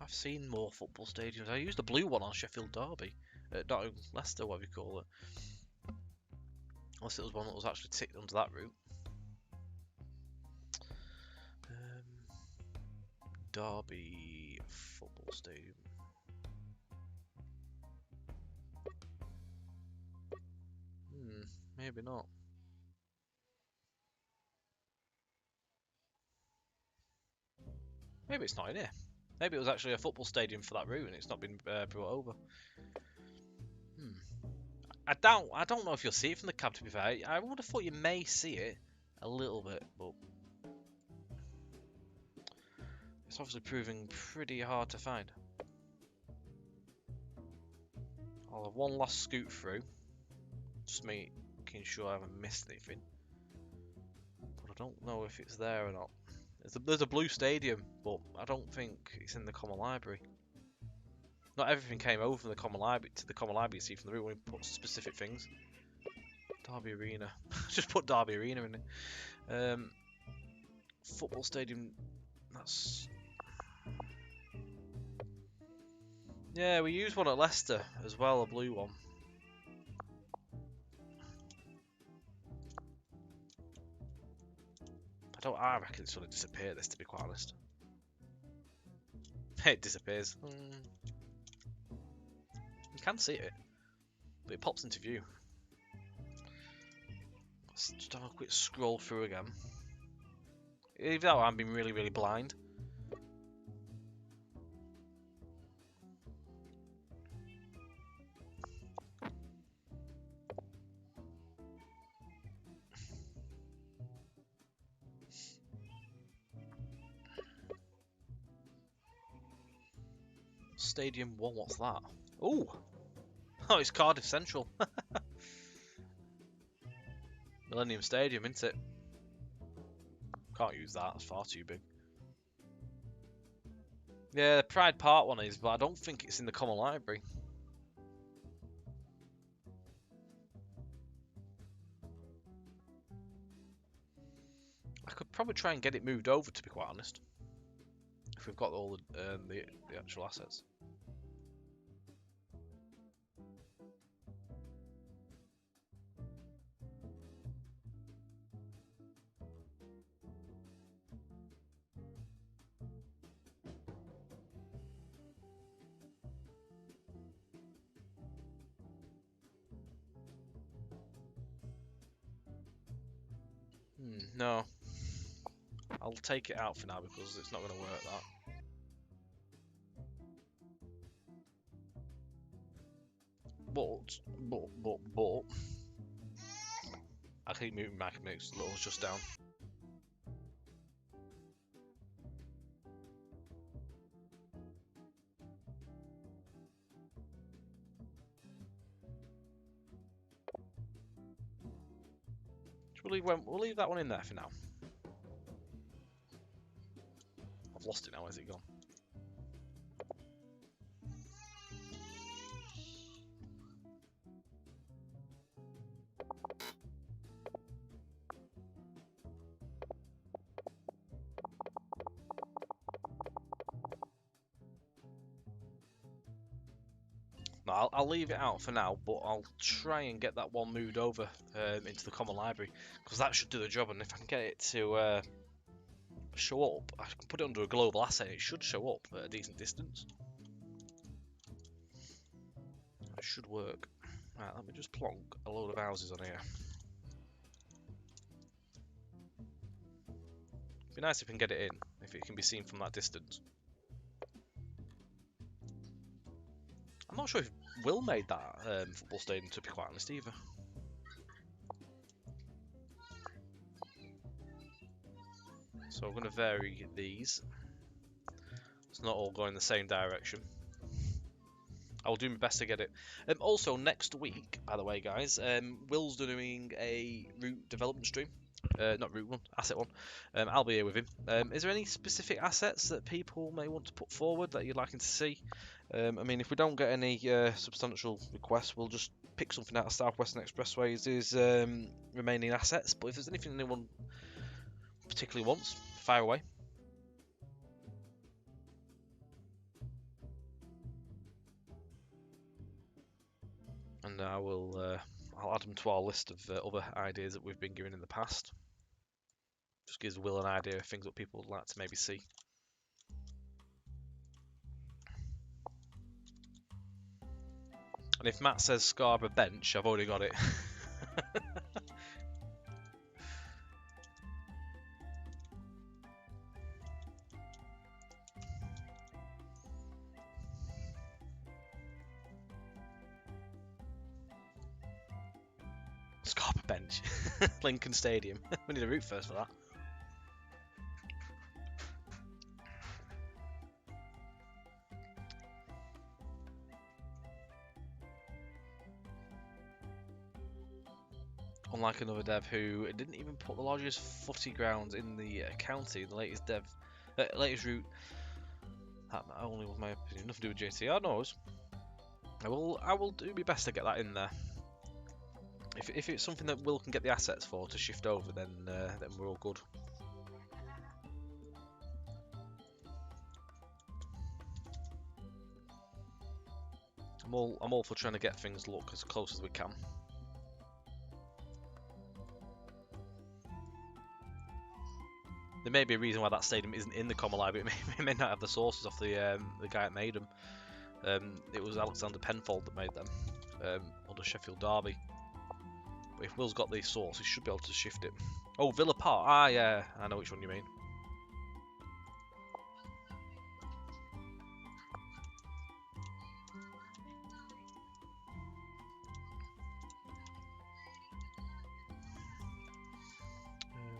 I've seen more football stadiums. I used the blue one on Sheffield Derby. Not Leicester, whatever you call it. Unless it was one that was actually ticked under that route. Derby football stadium. Maybe not. Maybe it's not in here. Maybe it was actually a football stadium for that route and it's not been brought over. I don't know if you'll see it from the cab, to be fair. I would have thought you may see it a little bit, but it's obviously proving pretty hard to find. I'll have one last scoot through, just making sure I haven't missed anything. But I don't know if it's there or not. There's a blue stadium, but I don't think it's in the common library. Not everything came over from the common library to the common library. You see from the route when we put specific things. Derby Arena. Just put Derby Arena in it. Football stadium. That's. Yeah, we used one at Leicester as well, a blue one. I reckon it's going to disappear, this, to be quite honest. It disappears. You can see it, but it pops into view. Let's just have a quick scroll through again. Even though I'm being really, really blind. Stadium 1, what's that? Ooh! Oh, it's Cardiff Central. Millennium Stadium, isn't it? Can't use that, it's far too big. Yeah, the Pride Park one is, but I don't think it's in the common library. I could probably try and get it moved over, to be quite honest. If we've got all the actual assets. No. I'll take it out for now because it's not going to work, that. But I keep moving back and makes the levels just down. we'll leave that one in there for now. I've lost it now. Where's it gone? No, I'll leave it out for now, but I'll try and get that one moved over into the common library, because that should do the job. And if I can get it to show up, I can put it under a global asset. It should show up at a decent distance. It should work. Right, let me just plonk a load of houses on here. It'd be nice if we can get it in, if it can be seen from that distance. I'm not sure if Will made that football stadium, to be quite honest, either. So I'm going to vary these. It's not all going the same direction. I'll do my best to get it. Also, next week, by the way, guys, Will's doing a route development stream. Not route one, asset one. I'll be here with him. Is there any specific assets that people may want to put forward that you'd like to see? I mean, if we don't get any substantial requests, we'll just pick something out of Southwestern Expressways' remaining assets. But if there's anything anyone particularly wants, fire away. And I will. I'll add them to our list of other ideas that we've been given in the past. Just gives Will an idea of things that people would like to maybe see. And if Matt says Scarborough bench, I've already got it. Scarborough bench. Lincoln Stadium. We need a route first for that. Unlike another dev who didn't even put the largest footy ground in the county, the latest latest route. That only was my opinion. Nothing to do with JTR knows. I will do my best to get that in there. If it's something that Will can get the assets for to shift over, then we're all good. I'm all for trying to get things look as close as we can. There may be a reason why that stadium isn't in the common library. It may not have the sources off the guy that made them. It was Alexander Penfold that made them under Sheffield Derby. But if Will's got the source, he should be able to shift it. Oh, Villa Park. Ah, yeah, I know which one you mean.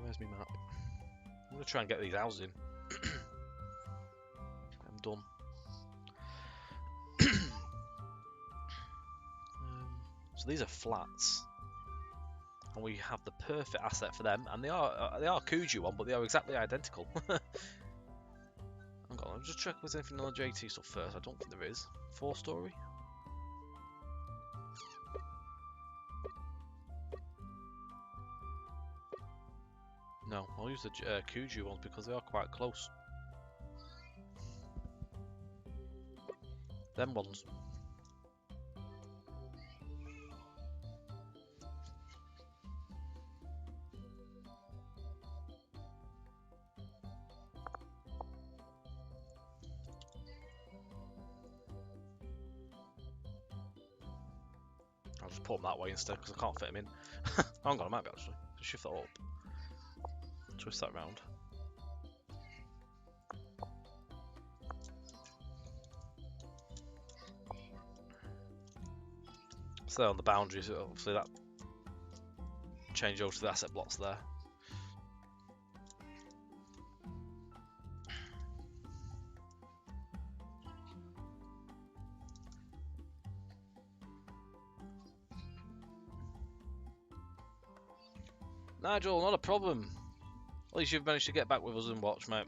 Where's my map? I'm going to try and get these houses in. I'm done. So these are flats. And we have the perfect asset for them. And they are Kuju one, but they are exactly identical. Hang on, I'll just check if there's anything on the JT stuff first. I don't think there is. 4-story? No, I'll use the Kuju ones because they are quite close. Them ones. I'll just put them that way instead because I can't fit them in. Hang on, I might be actually. Just shift that up. Twist that round. So on the boundaries, obviously that change over to the asset blocks there. Nigel, not a problem. At least you've managed to get back with us and watch, mate.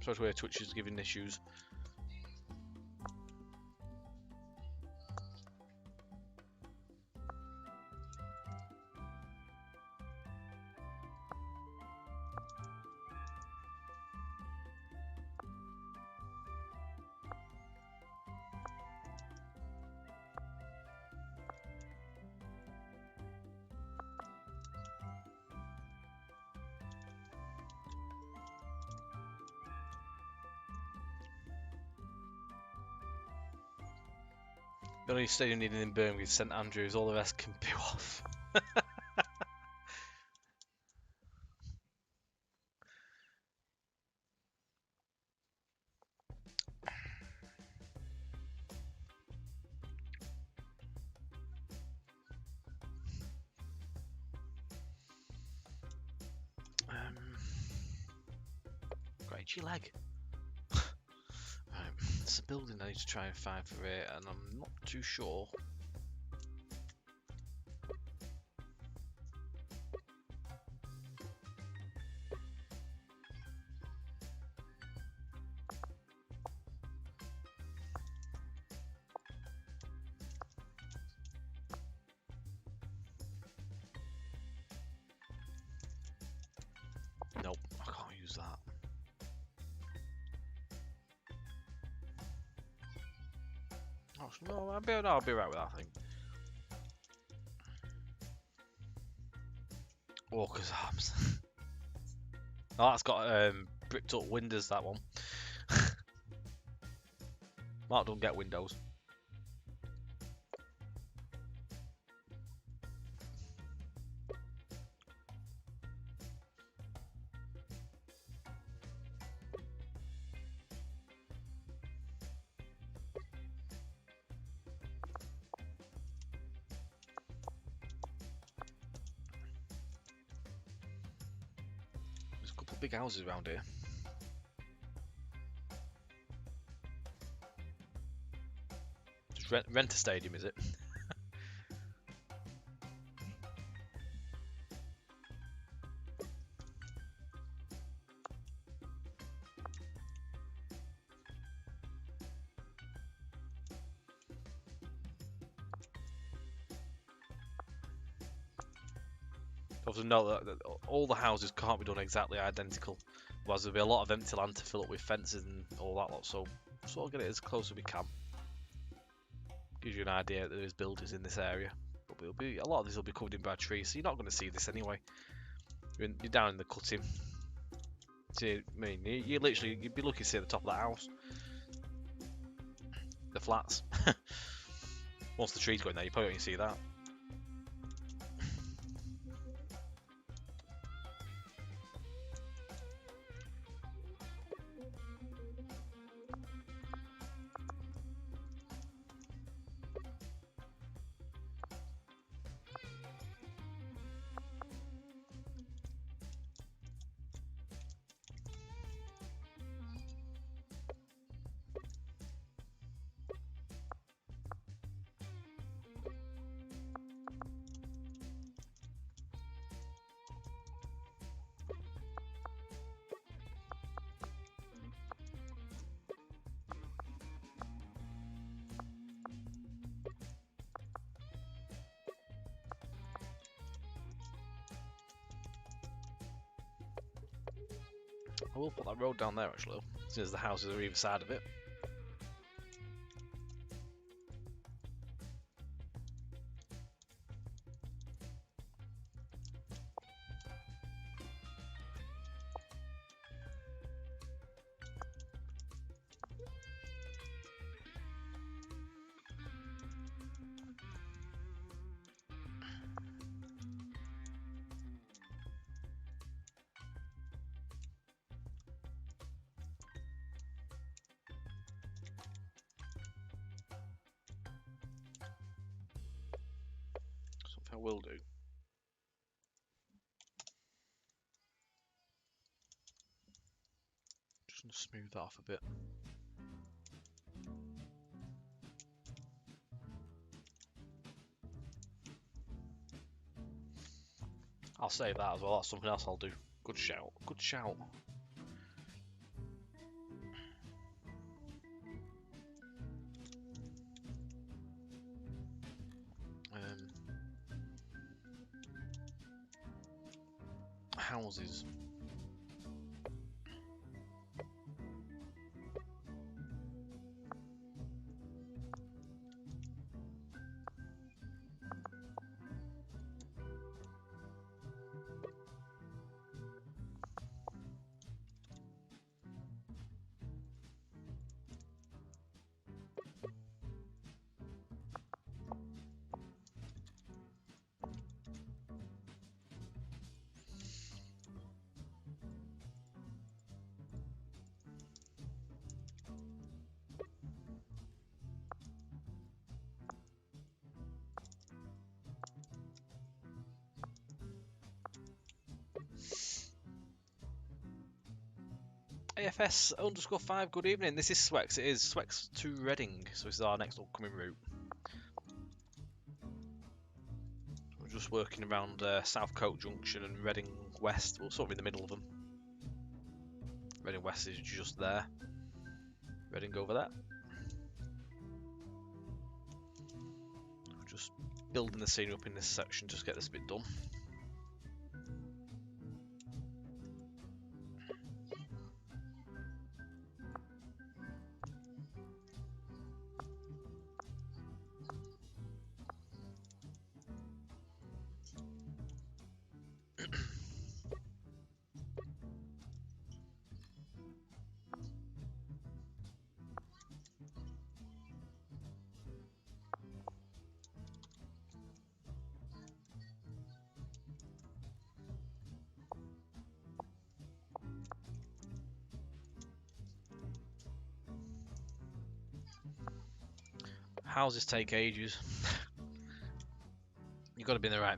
Sorry to hear Twitch is giving issues. The only stadium needed in Birmingham is St Andrews, all the rest can poo off. Got an itchy leg. Right, it's a building I need to try and find for it, and I'm not too sure. Nope, I can't use that. Oh, no, I'll be right with that, I think. Walker's Arms. Oh, that's got bricked up windows, that one. Mark don't get windows. There's a couple of big houses around here. Just rent a stadium, is it? Obviously, note that all the houses can't be done exactly identical. Otherwise, there'll be a lot of empty land to fill up with fences and all that lot. So, sort of get it as close as we can. Gives you an idea that there's buildings in this area. But it'll be, a lot of this will be covered in by trees, so you're not going to see this anyway. You're down in the cutting. See, I mean, you'd be lucky to see the top of that house. The flats. Once the trees go in there, you probably won't see that. I will put that road down there actually, since the houses are either side of it. Something I will do. Just gonna smooth that off a bit. I'll save that as well. That's something else I'll do. Good shout. Good shout. Houses. AFS_5, good evening. This is Swex. It is Swex to Reading, so this is our next upcoming route. We're just working around South Coat Junction and Reading West. We're sort of in the middle of them. Reading West is just there. Reading over there. We're just building the scene up in this section, just get this bit done. Houses take ages. You've got to be in the right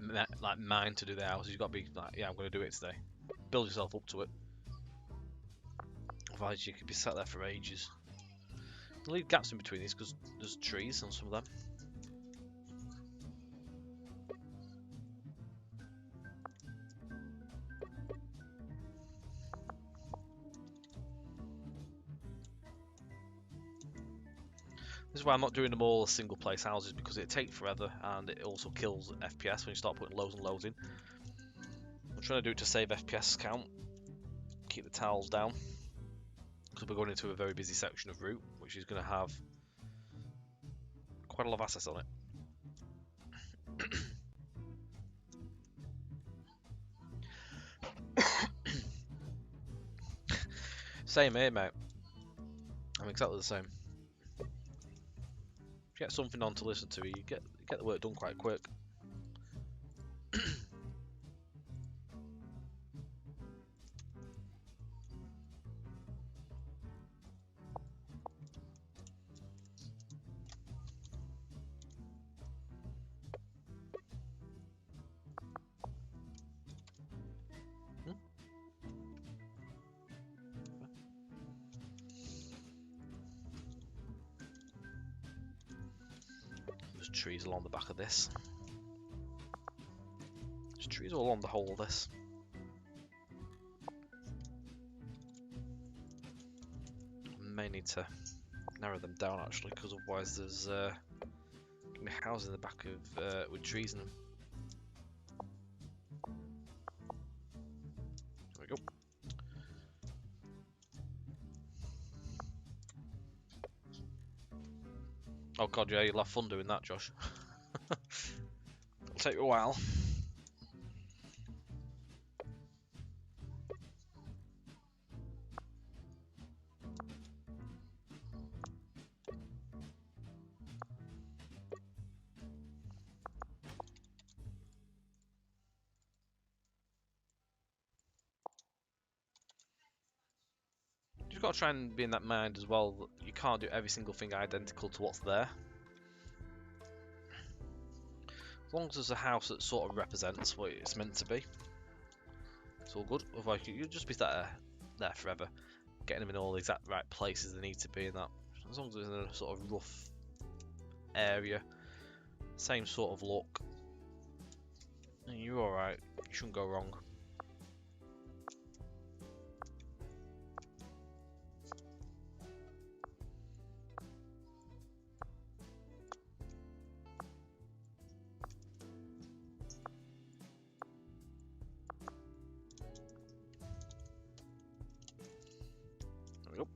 mind to do the houses. You've got to be like, yeah, I'm going to do it today. Build yourself up to it. Otherwise, you could be sat there for ages. Leave gaps in between these because there's trees on some of them. This is why I'm not doing them all as single place houses, because it takes forever and it also kills FPS when you start putting loads and loads in. I'm trying to do it to save FPS count, keep the tiles down, because we're going into a very busy section of route, which is going to have quite a lot of assets on it. Same here, mate. I'm exactly the same. If you get something on to listen to, you get the work done quite quick. There's trees along the back of this. There's trees all along the whole of this. May need to narrow them down actually, because otherwise there's gonna be houses in the back of with trees in them. There we go. Oh god, yeah, you'll have fun doing that, Josh. It'll take you a while. You've got to try and be in that mind as well that you can't do every single thing identical to what's there. As long as there's a house that sort of represents what it's meant to be, it's all good. Otherwise, you'll just be there forever, getting them in all the exact right places they need to be in that. As long as it's in a sort of rough area, same sort of look, and you're alright. Shouldn't go wrong. There we go.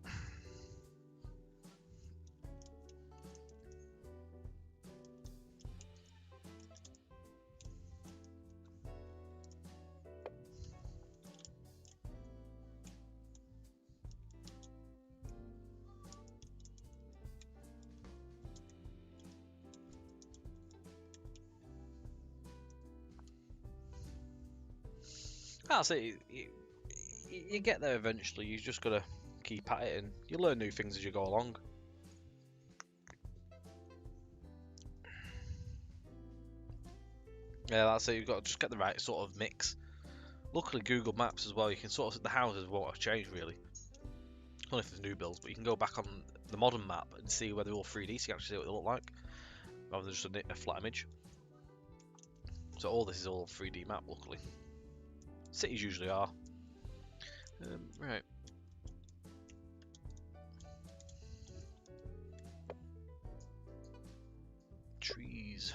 That's it. You get there eventually. You just gotta keep at it, and you learn new things as you go along. Yeah, that's it. You've got to just get the right sort of mix. Luckily, Google Maps as well. You can sort of the houses won't have changed really. Only if there's new builds, but you can go back on the modern map and see where they're all 3D, so you can actually see what they look like, rather than just a flat image. So all this is all 3D map, luckily. Cities usually are. Right. Trees.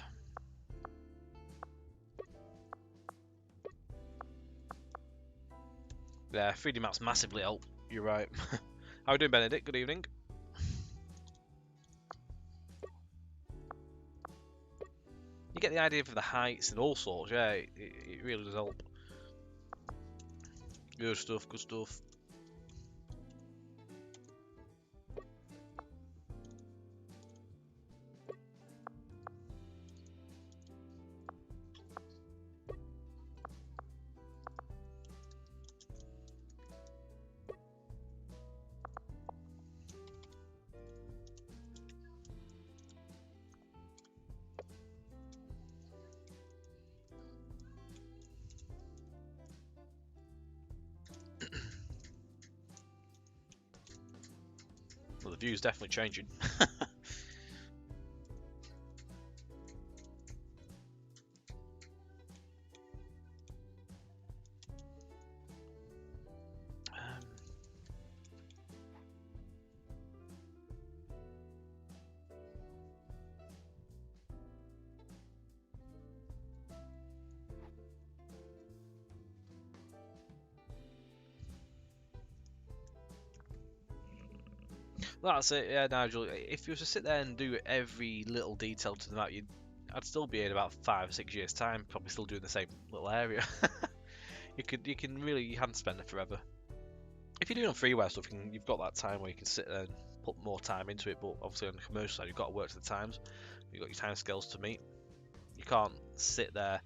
Yeah, 3D maps massively help. You're right. How are you doing, Benedict? Good evening. You get the idea for the heights and all sorts. Yeah, it really does help. Good stuff. Good stuff. Well, the view's definitely changing. That's it, yeah, Nigel. If you were to sit there and do every little detail to the map, I'd still be in about 5 or 6 years' time, probably still doing the same little area. You can spend it forever. If you're doing freeware stuff, you've got that time where you can sit there and put more time into it. But obviously on the commercial side, you've got to work to the times. You've got your time scales to meet. You can't sit there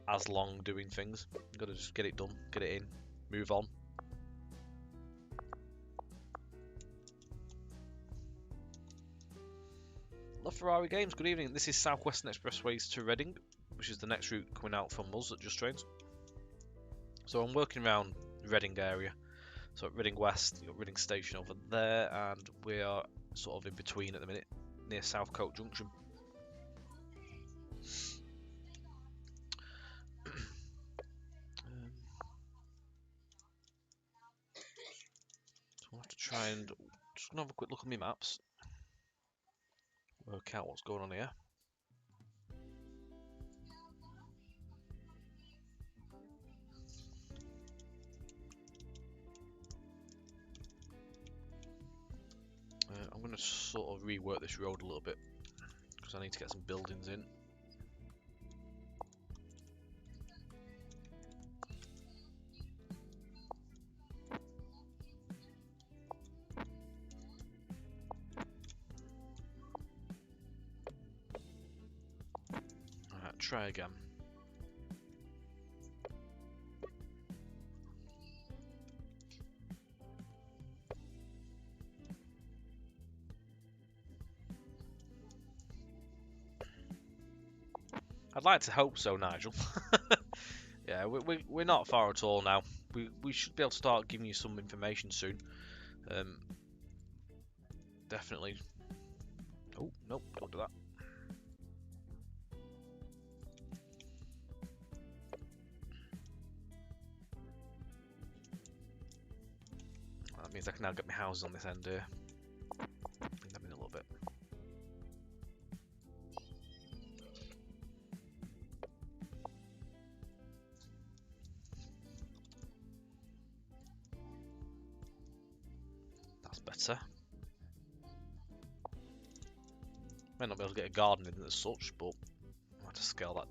as long doing things. You've got to just get it done, get it in, move on. Love Ferrari Games, good evening. This is Southwestern Expressways to Reading, which is the next route coming out from us at Just Trains. So I'm working around Reading area. So at Reading West, you've got Reading Station over there, and we are sort of in between at the minute, near Southcote Junction. So I'll have to try and just have a quick look at my maps, work out what's going on here. I'm going to sort of rework this road a little bit because I need to get some buildings in. Alright, try again. I'd like to hope so, Nigel. Yeah, we're not far at all now. We should be able to start giving you some information soon. Definitely. Oh, nope, don't do that. means I can now get my houses on this end here. Bring them in a little bit. That's better. May not be able to get a garden in as such, but I'll have to scale that.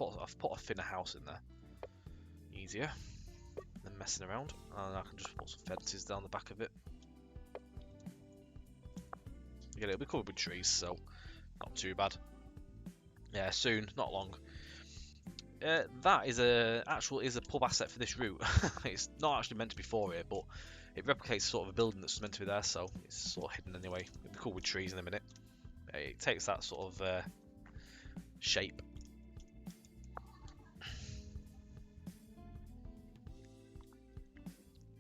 Oh, I've put a thinner house in there. Easier than messing around. And I can just put some fences down the back of it. Again, it'll be covered with trees, so not too bad. Yeah, soon, not long. That is a pub asset for this route. It's not actually meant to be for it, but it replicates sort of a building that's meant to be there, so it's sort of hidden anyway. It'll be cool with trees in a minute. It takes that sort of shape.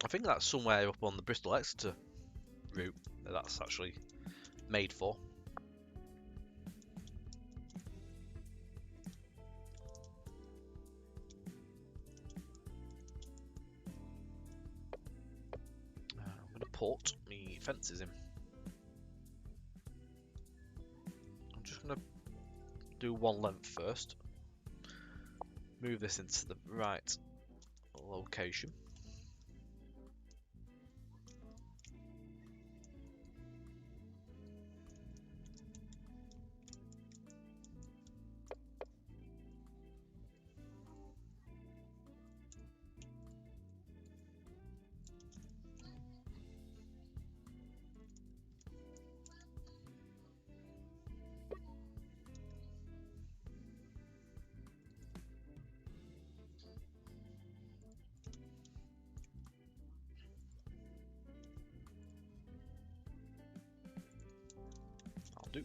I think that's somewhere up on the Bristol Exeter route that that's actually made for. I'm going to put me fences in. I'm just going to do one length first. Move this into the right location. I'll do.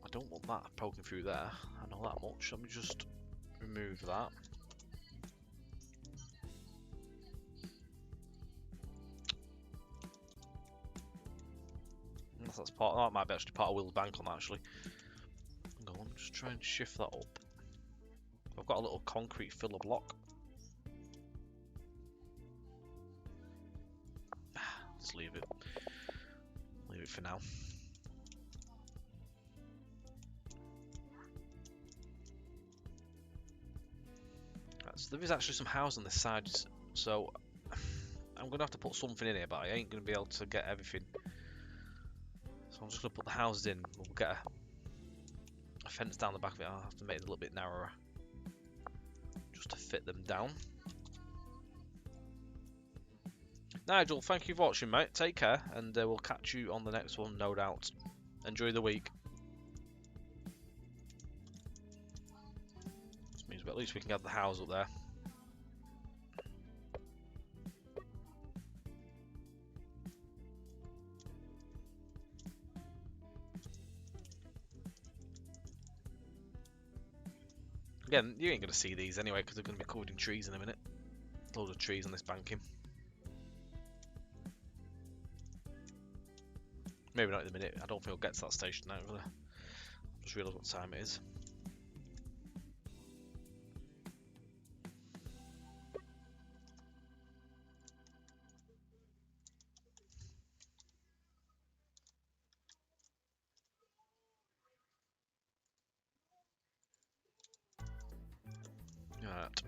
I don't want that poking through there. I know that much. Let me just remove that. Unless that's part. That might be actually part of Will's bank on that actually. Hang on, just try and shift that up. I've got a little concrete filler block. Just leave it. Leave it for now. So there is actually some houses on this side, so I'm going to have to put something in here, but I ain't going to be able to get everything. So I'm just going to put the houses in. We'll get a fence down the back of it. I'll have to make it a little bit narrower just to fit them down. Nigel, thank you for watching, mate. Take care, and we'll catch you on the next one, no doubt. Enjoy the week. This means at least we can get the house up there. Again, you ain't going to see these anyway because they're going to be covered in trees in a minute. Loads of trees on this banking. Maybe not in a minute. I don't think we'll get to that station now. I've just realised what time it is. Right.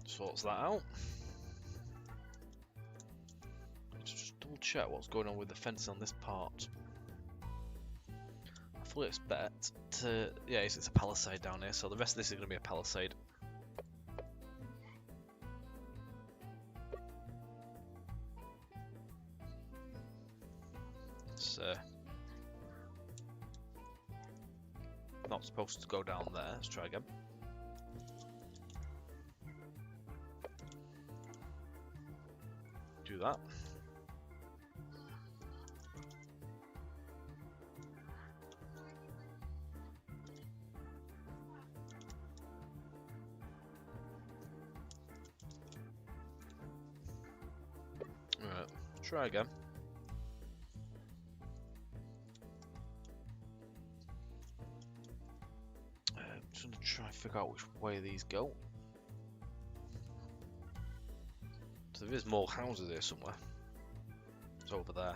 Sorts that out. Let's just double check what's going on with the fencing on this part. I fully expect to... Yeah, it's a palisade down here, so the rest of this is going to be a palisade. It's not supposed to go down there. Let's try again. do that. Right, try again. Just gonna try and figure out which way these go. So there is more houses here somewhere. It's over there.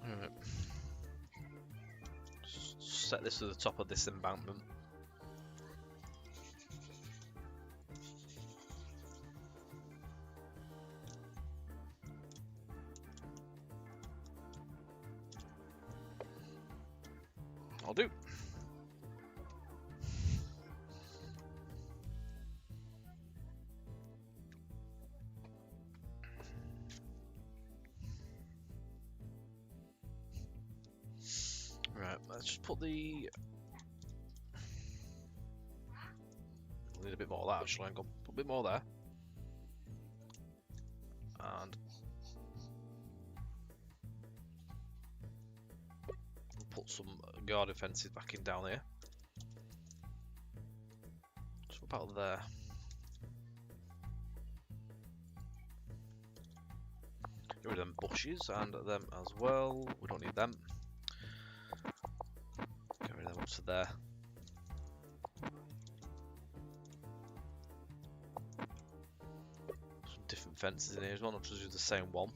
Alright. Set this to the top of this embankment. I'll do. Right, let's just put the... I need a bit more of that actually, I'm gonna put a bit more there. And we'll put some garden fences back in down here. So about there. Get rid of them bushes and them as well. We don't need them. Get rid of them up to there. Some different fences in here as well, not just use the same one.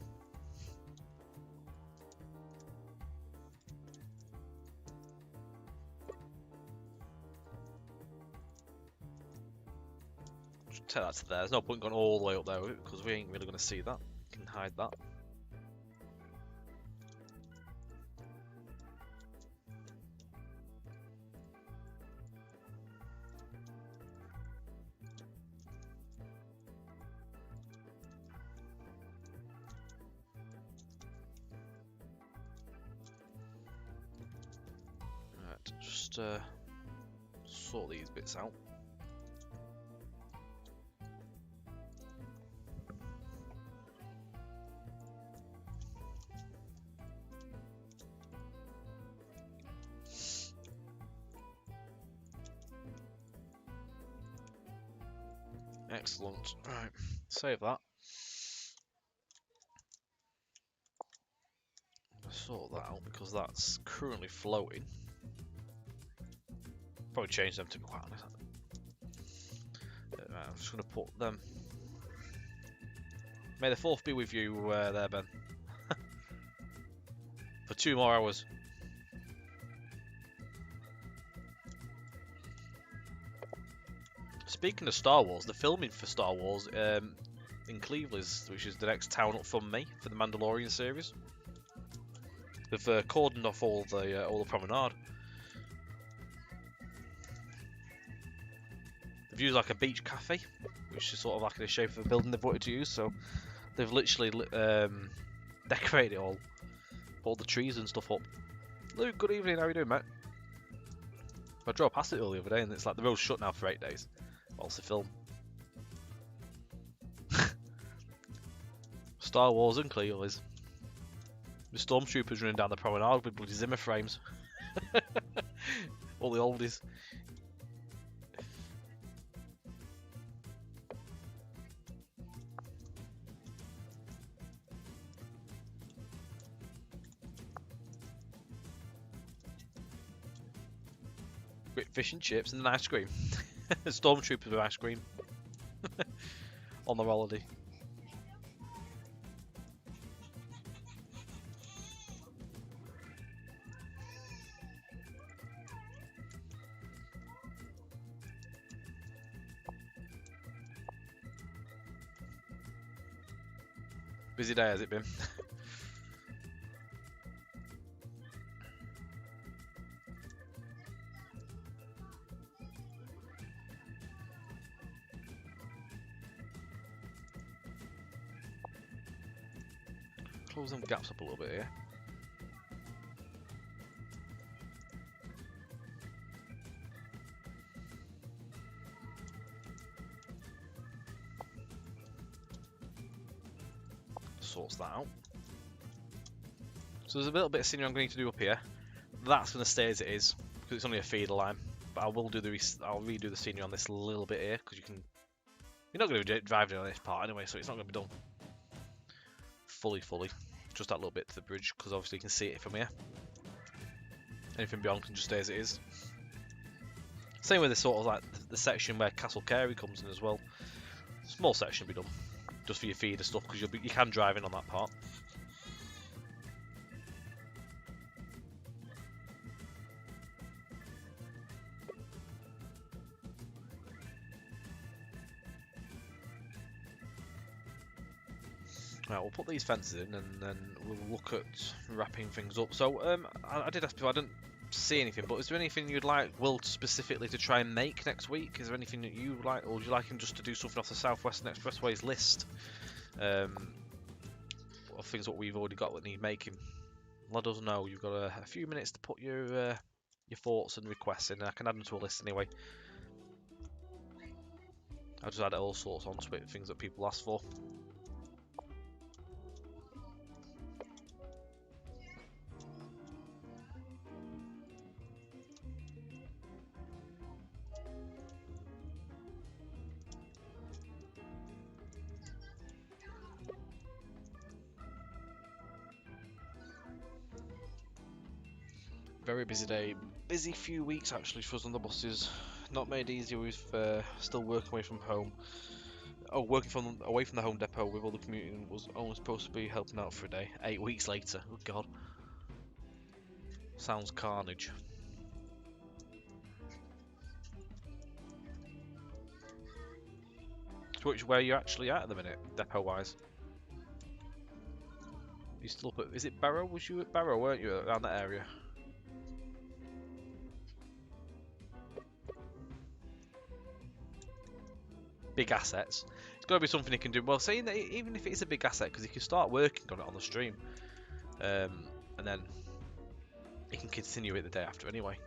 Just take that to there. There's no point going all the way up there because we ain't really going to see that. We can hide that. Just sort these bits out. Excellent. Right, save that. Sort that out because that's currently floating. Probably change them to be quite honest. Right, I'm just going to put them. May the 4th be with you there, Ben. For 2 more hours. Speaking of Star Wars, the filming for Star Wars in Cleveland, which is the next town up from me for the Mandalorian series, they've cordoned off all the promenade. They've used like a beach cafe, which is sort of like in the shape of a building they've wanted to use. So they've literally decorated it all, put all the trees and stuff up. Luke, good evening. How are you doing, mate? I drove past it all the other day, and it's like the road's shut now for 8 days. Whilst they film. Star Wars and Cleo's. The stormtroopers running down the promenade with bloody Zimmer frames. All the oldies. Great fish and chips and an ice cream. Stormtroopers with ice cream. On the holiday. Busy day, has it been? Close them gaps up a little bit here. Sorts that out. So there's a little bit of scenery I'm going to need to do up here. That's going to stay as it is because it's only a feeder line. But I will do I'll redo the scenery on this little bit here because you're not going to be driving on this part anyway, so it's not going to be done fully. Just that little bit to the bridge because obviously you can see it from here. Anything beyond can just stay as it is. Same with the sort of like the section where Castle Carey comes in as well. Small section will be done just for your feeder stuff because you can drive in on that part. Right, we'll put these fences in and then we'll look at wrapping things up. So I did ask before, I didn't see anything, but is there anything you'd like Will specifically to try and make next week? Is there anything that you like, or would you like him just to do something off the South Western Expressways list? Of things that we've already got that need making. Let us know. You've got a few minutes to put your thoughts and requests in. I can add them to a list anyway. I'll just add all sorts onto it, things that people ask for. Very busy day, busy few weeks actually for us on the buses. Not made easier with still working away from home. Oh, working away from the home depot with all the commuting was only supposed to be helping out for a day. 8 weeks later, oh god. Sounds carnage. So where are you actually at the minute, depot wise? You still up at, is it Barrow? Was you at Barrow, weren't you, around that area? Big assets. It's got to be something he can do. Well, saying that even if it is a big asset, because he can start working on it on the stream, and then he can continue it the day after anyway.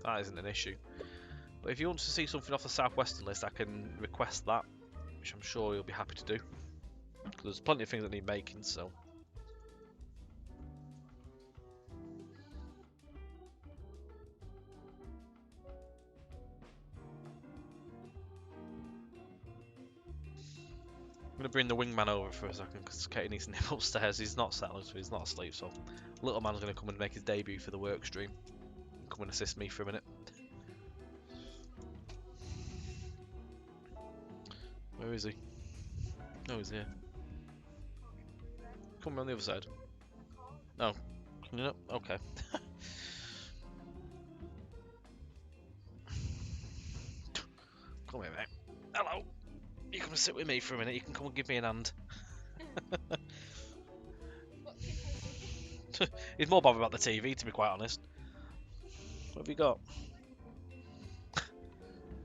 That isn't an issue. But if you want to see something off the Southwestern list, I can request that, which I'm sure you'll be happy to do. Because there's plenty of things that need making, so. I'm going to bring the wingman over for a second because Katie needs to nip upstairs. He's not settling, so he's not asleep. So, little man's going to come and make his debut for the work stream. Come and assist me for a minute. Where is he? Oh, he's here. Come on the other side. No. Can you not? Okay. Come here, mate. Hello. You come and sit with me for a minute. You can come and give me an hand. He's more bothered about the TV, to be quite honest. What have you got?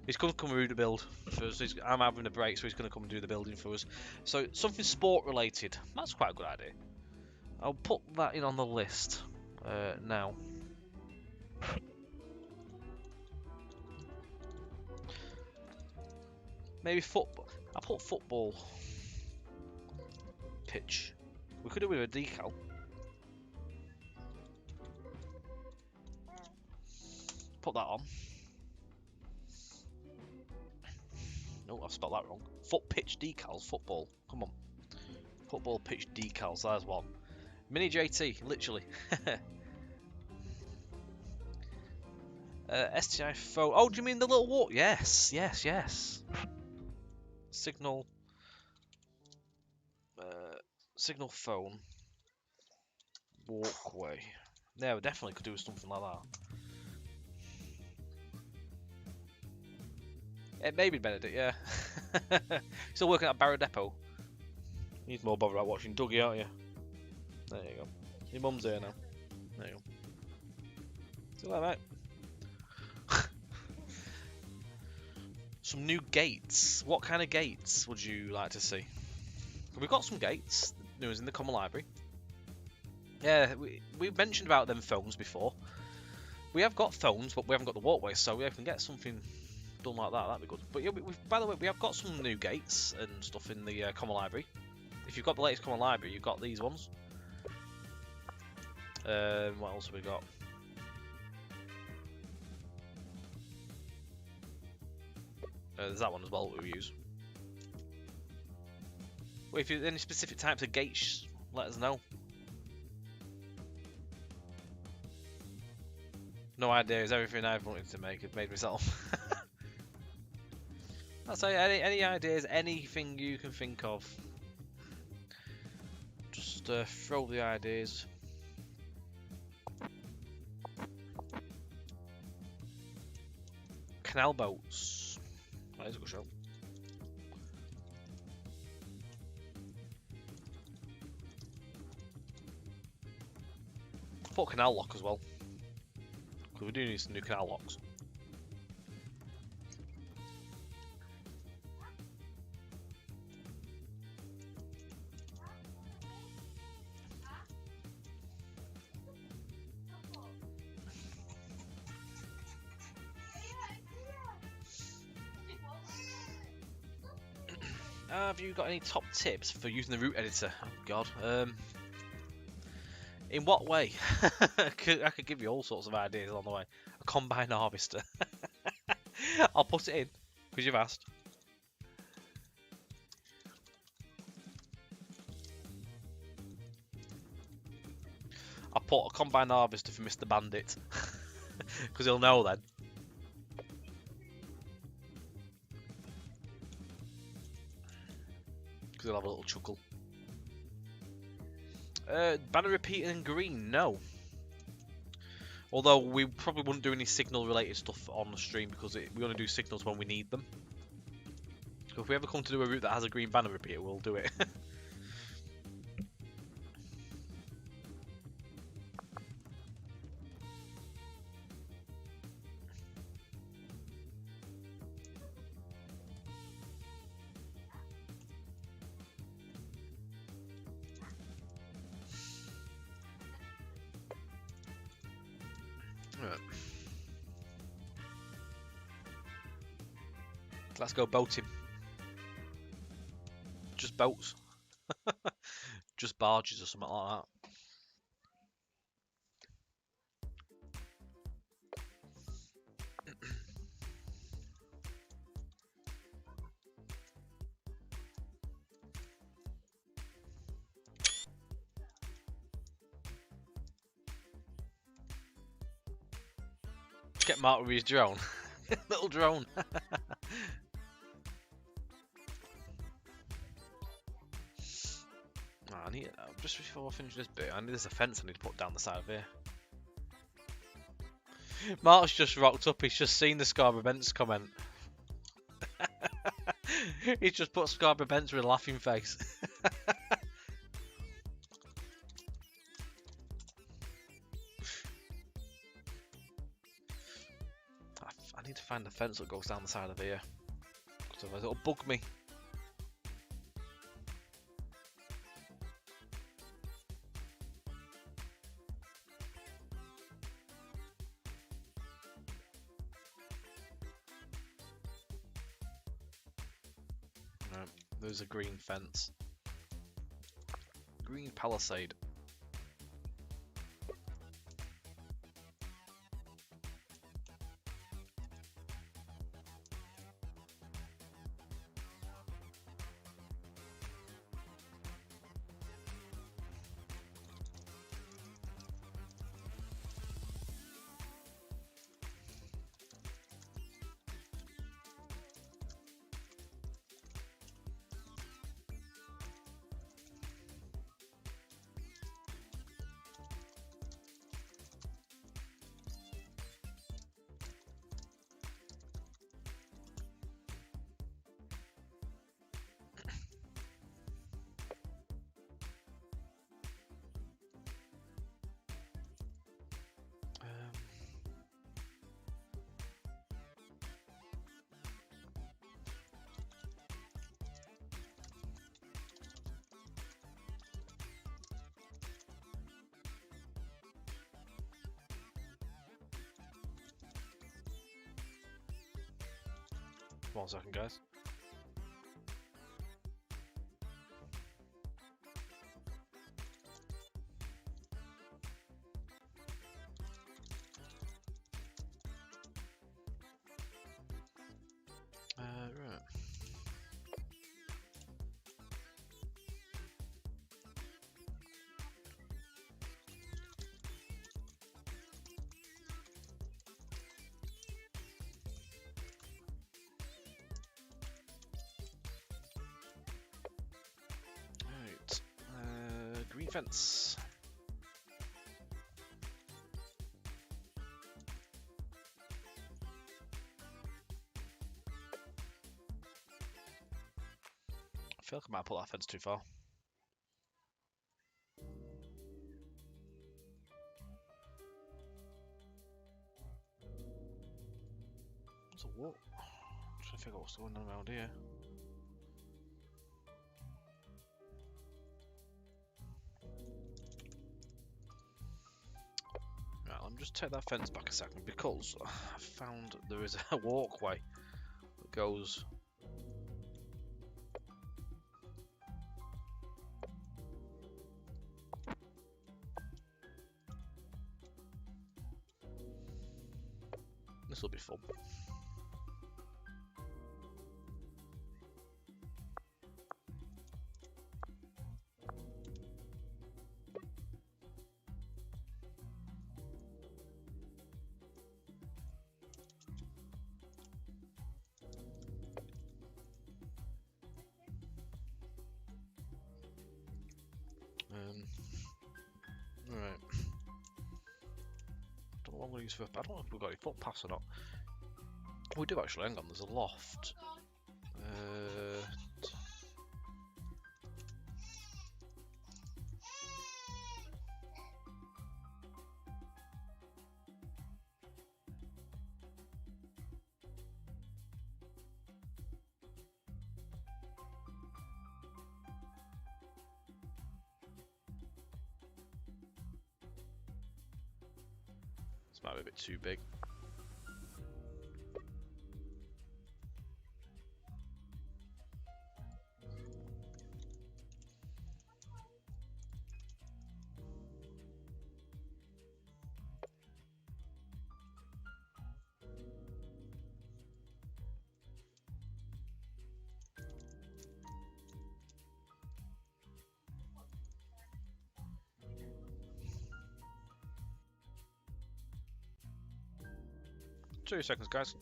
He's going to come and do the build for us. I'm having a break, so he's going to come and do the building for us. So, something sport related. That's quite a good idea. I'll put that in on the list now. Maybe football. I'll put football pitch. We could do it with a decal. Put that on. No, I've spelled that wrong. Foot pitch decals, football. Come on. Football pitch decals, there's one. Mini JT, literally. STI phone. Oh, do you mean the little walk? Yes, yes, yes. Signal. Signal phone. Walkway. Yeah, we definitely could do something like that. It may be Benedict, yeah. Still working at Barrow Depot. You're more bothered about watching Dougie, aren't you? There you go. Your mum's here now. There you go. See you later, mate. Some new gates. What kind of gates would you like to see? We've got some gates. New ones in the common library. Yeah, we've mentioned about them phones before. We have got phones, but we haven't got the walkways, so we can get something done like that. That'd be good. But yeah, by the way, we have got some new gates and stuff in the common library. If you've got the latest common library, you've got these ones. What else have we got? There's that one as well that we use. Well, if there's any specific types of gates, let us know. No ideas. Everything I've wanted to make, I've made myself. I'll say any ideas, anything you can think of. Just throw the ideas. Canal boats. That is a good show. I thought canal lock as well. Because we do need some new canal locks. Have you got any top tips for using the route editor? Oh god. In what way? I could give you all sorts of ideas along the way. A combine harvester. I'll put it in, because you've asked. I'll put a combine harvester for Mr. Bandit. Because he'll know then. Because he'll have a little chuckle. Banner repeating in green, no. Although we probably wouldn't do any signal related stuff on the stream because we only do signals when we need them. So if we ever come to do a route that has a green banner repeater, we'll do it. Right. Let's go boating. Just boats. Just barges or something like that. Get Mark with his drone. Little drone. I need just before I finish this bit, there's a fence I need to put down the side of here. Mark's just rocked up, he's just seen the Scarborough Bents comment. He's just put Scarborough Bents with a laughing face. I need to find the fence that goes down the side of here. Because otherwise it'll bug me. Right, there's a green fence. Green palisade. 1 second, guys. Right. Right. Green fence. I feel like I might put that fence too far. What's a what? I'm trying to figure out what's going on around here. Right, let me just take that fence back a second because I found there is a walkway that goes. This will be fun. Right. Don't know what I'm going to use for. I don't know if we've got any footpaths or not. We do actually. Hang on, there's a loft. This might be a bit too big. Two seconds, guys.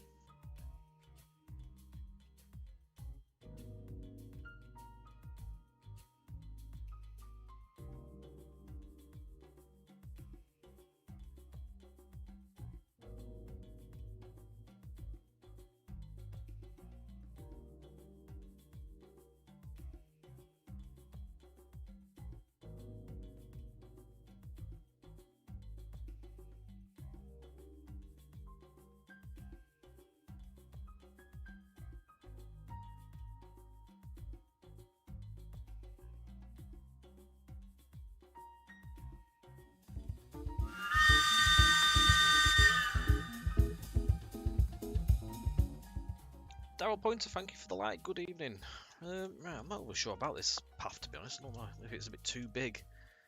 Daryl Pointer, thank you for the like. Good evening. Right, I'm not really sure about this path, to be honest. I don't know if it's a bit too big.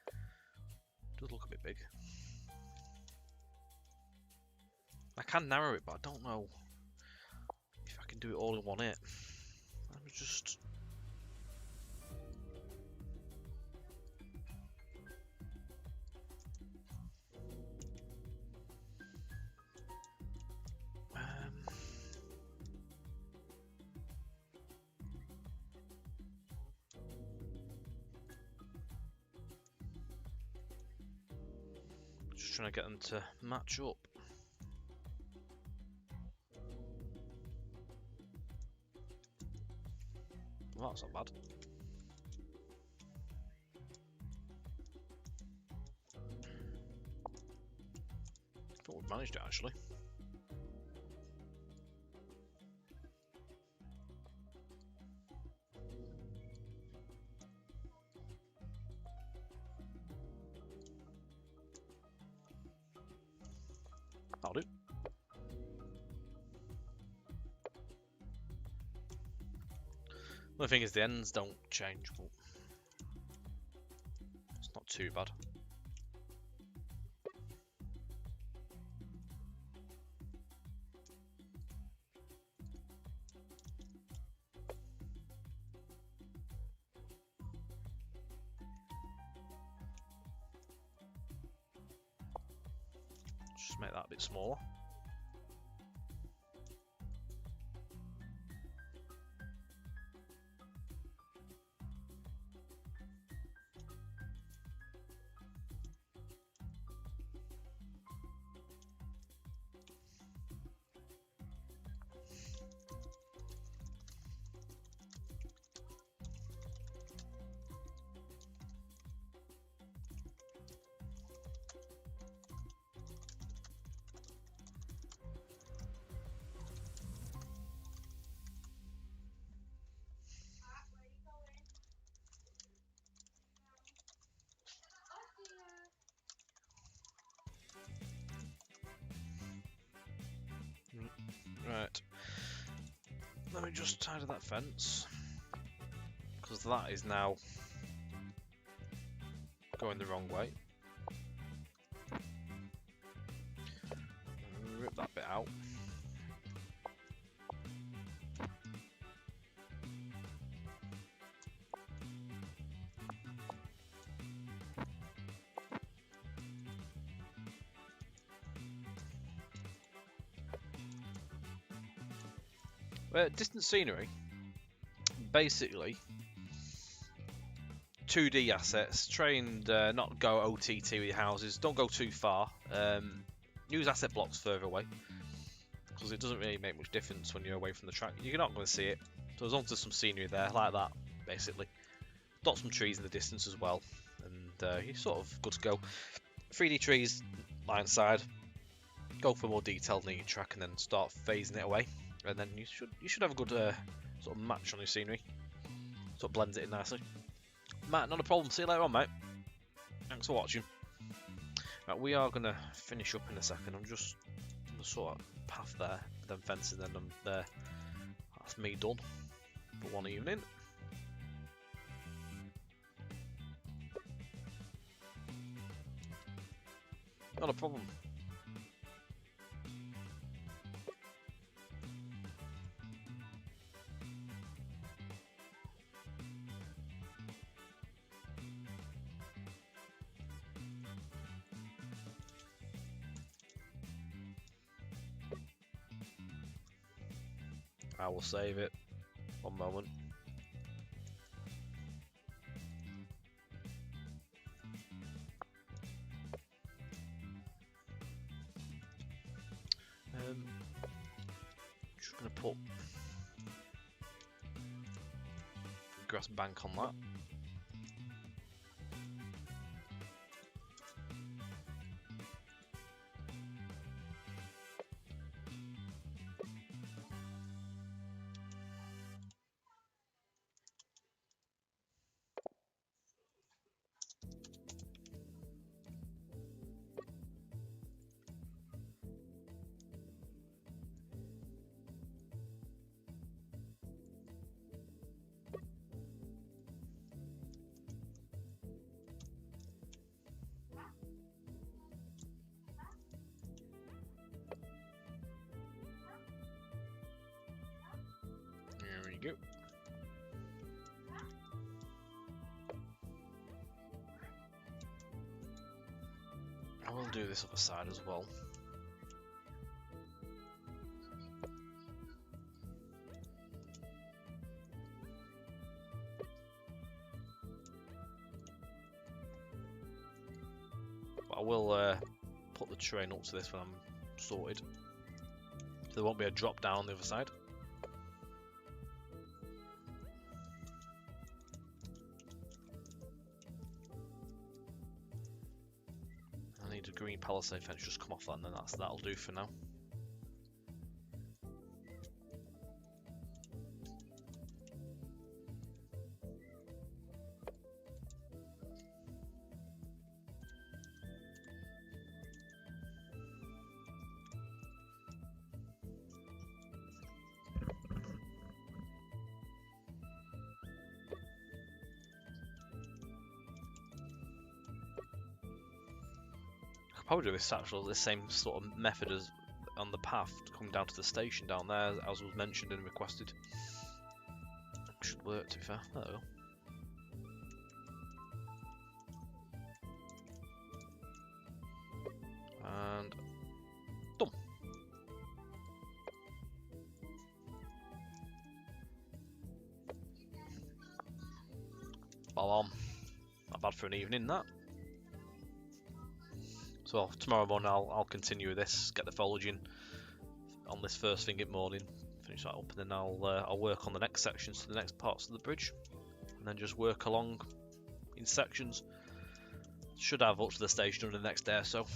It does look a bit big. I can narrow it, but I don't know if I can do it all in one hit. Let me just. Just trying to get them to match up. Well, that's not bad. I thought we'd managed it actually. That'll do. The thing is, the ends don't change, but it's not too bad. Just make that a bit smaller. Right. Let me just tidy that fence, because that is now going the wrong way. Rip that bit out. Distant scenery, basically 2D assets, trained not go OTT with your houses, don't go too far, use asset blocks further away, because it doesn't really make much difference when you're away from the track, you're not going to see it, so as long as there's some scenery there, like that, basically. Dot some trees in the distance as well, and you're sort of good to go. 3D trees, line side, go for more detailed neat track, and then start phasing it away. And then you should have a good sort of match on your scenery. Sort of blends it in nicely. Matt, not a problem. See you later on, mate. Thanks for watching. Right, we are going to finish up in a second. I'm just on the sort of path there, then fencing, then I'm there. That's me done for one evening. Not a problem. I will save it. One moment. Just gonna put grass bank on that. There we go. I will do this other side as well. But I will put the train up to this when I'm sorted. So there won't be a drop down on the other side. I need a green palisade fence just come off that, and then that'll do for now. probably do this same sort of method as on the path coming down to the station down there, as was mentioned and requested. Should work, to be fair. There we go. And done. Well, not bad for an evening, that. So tomorrow morning I'll continue with this, get the foliage in on this first thing in the morning, finish that up, and then I'll work on the next sections to the next parts of the bridge, and then just work along in sections. Should have up to the station on the next day or so.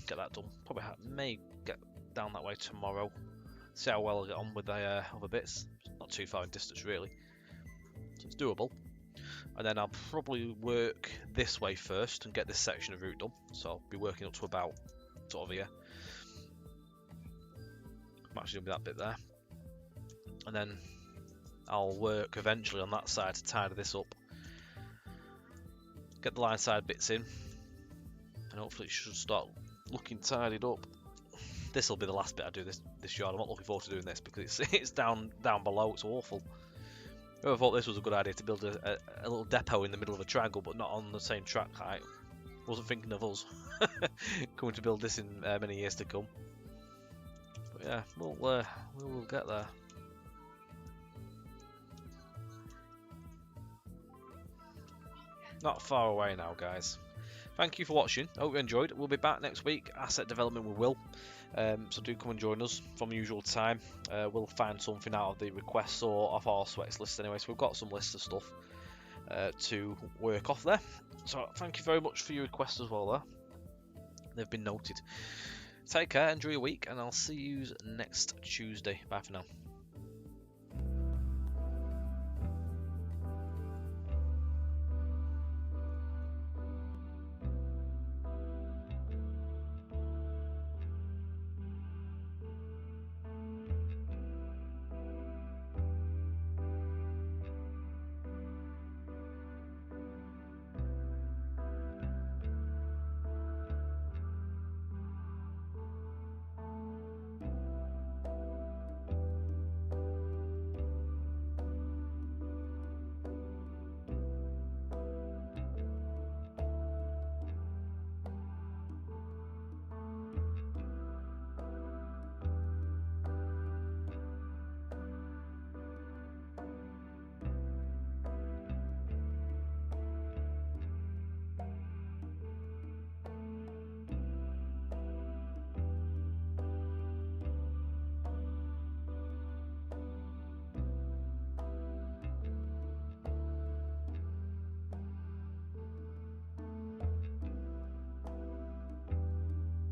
Get that done. Probably may get down that way tomorrow. See how well I get on with the other bits. Not too far in distance really, so it's doable. And then I'll probably work this way first and get this section of route done. So I'll be working up to about sort of here. I'm actually doing that bit there. And then I'll work eventually on that side to tidy this up. Get the line side bits in. And hopefully it should start looking tidied up. This will be the last bit I do this yard. I'm not looking forward to doing this because it's down below. It's awful. Whoever thought this was a good idea to build a little depot in the middle of a triangle, but not on the same track height. Wasn't thinking of us coming to build this in many years to come. But yeah, we will get there. Not far away now, guys. Thank you for watching. I hope you enjoyed. We'll be back next week. Asset development we will. So do come and join us from the usual time. We'll find something out of the requests or off our sweats list anyway. So we've got some lists of stuff to work off there. So thank you very much for your requests as well there. They've been noted. Take care, enjoy your week, and I'll see you next Tuesday. Bye for now.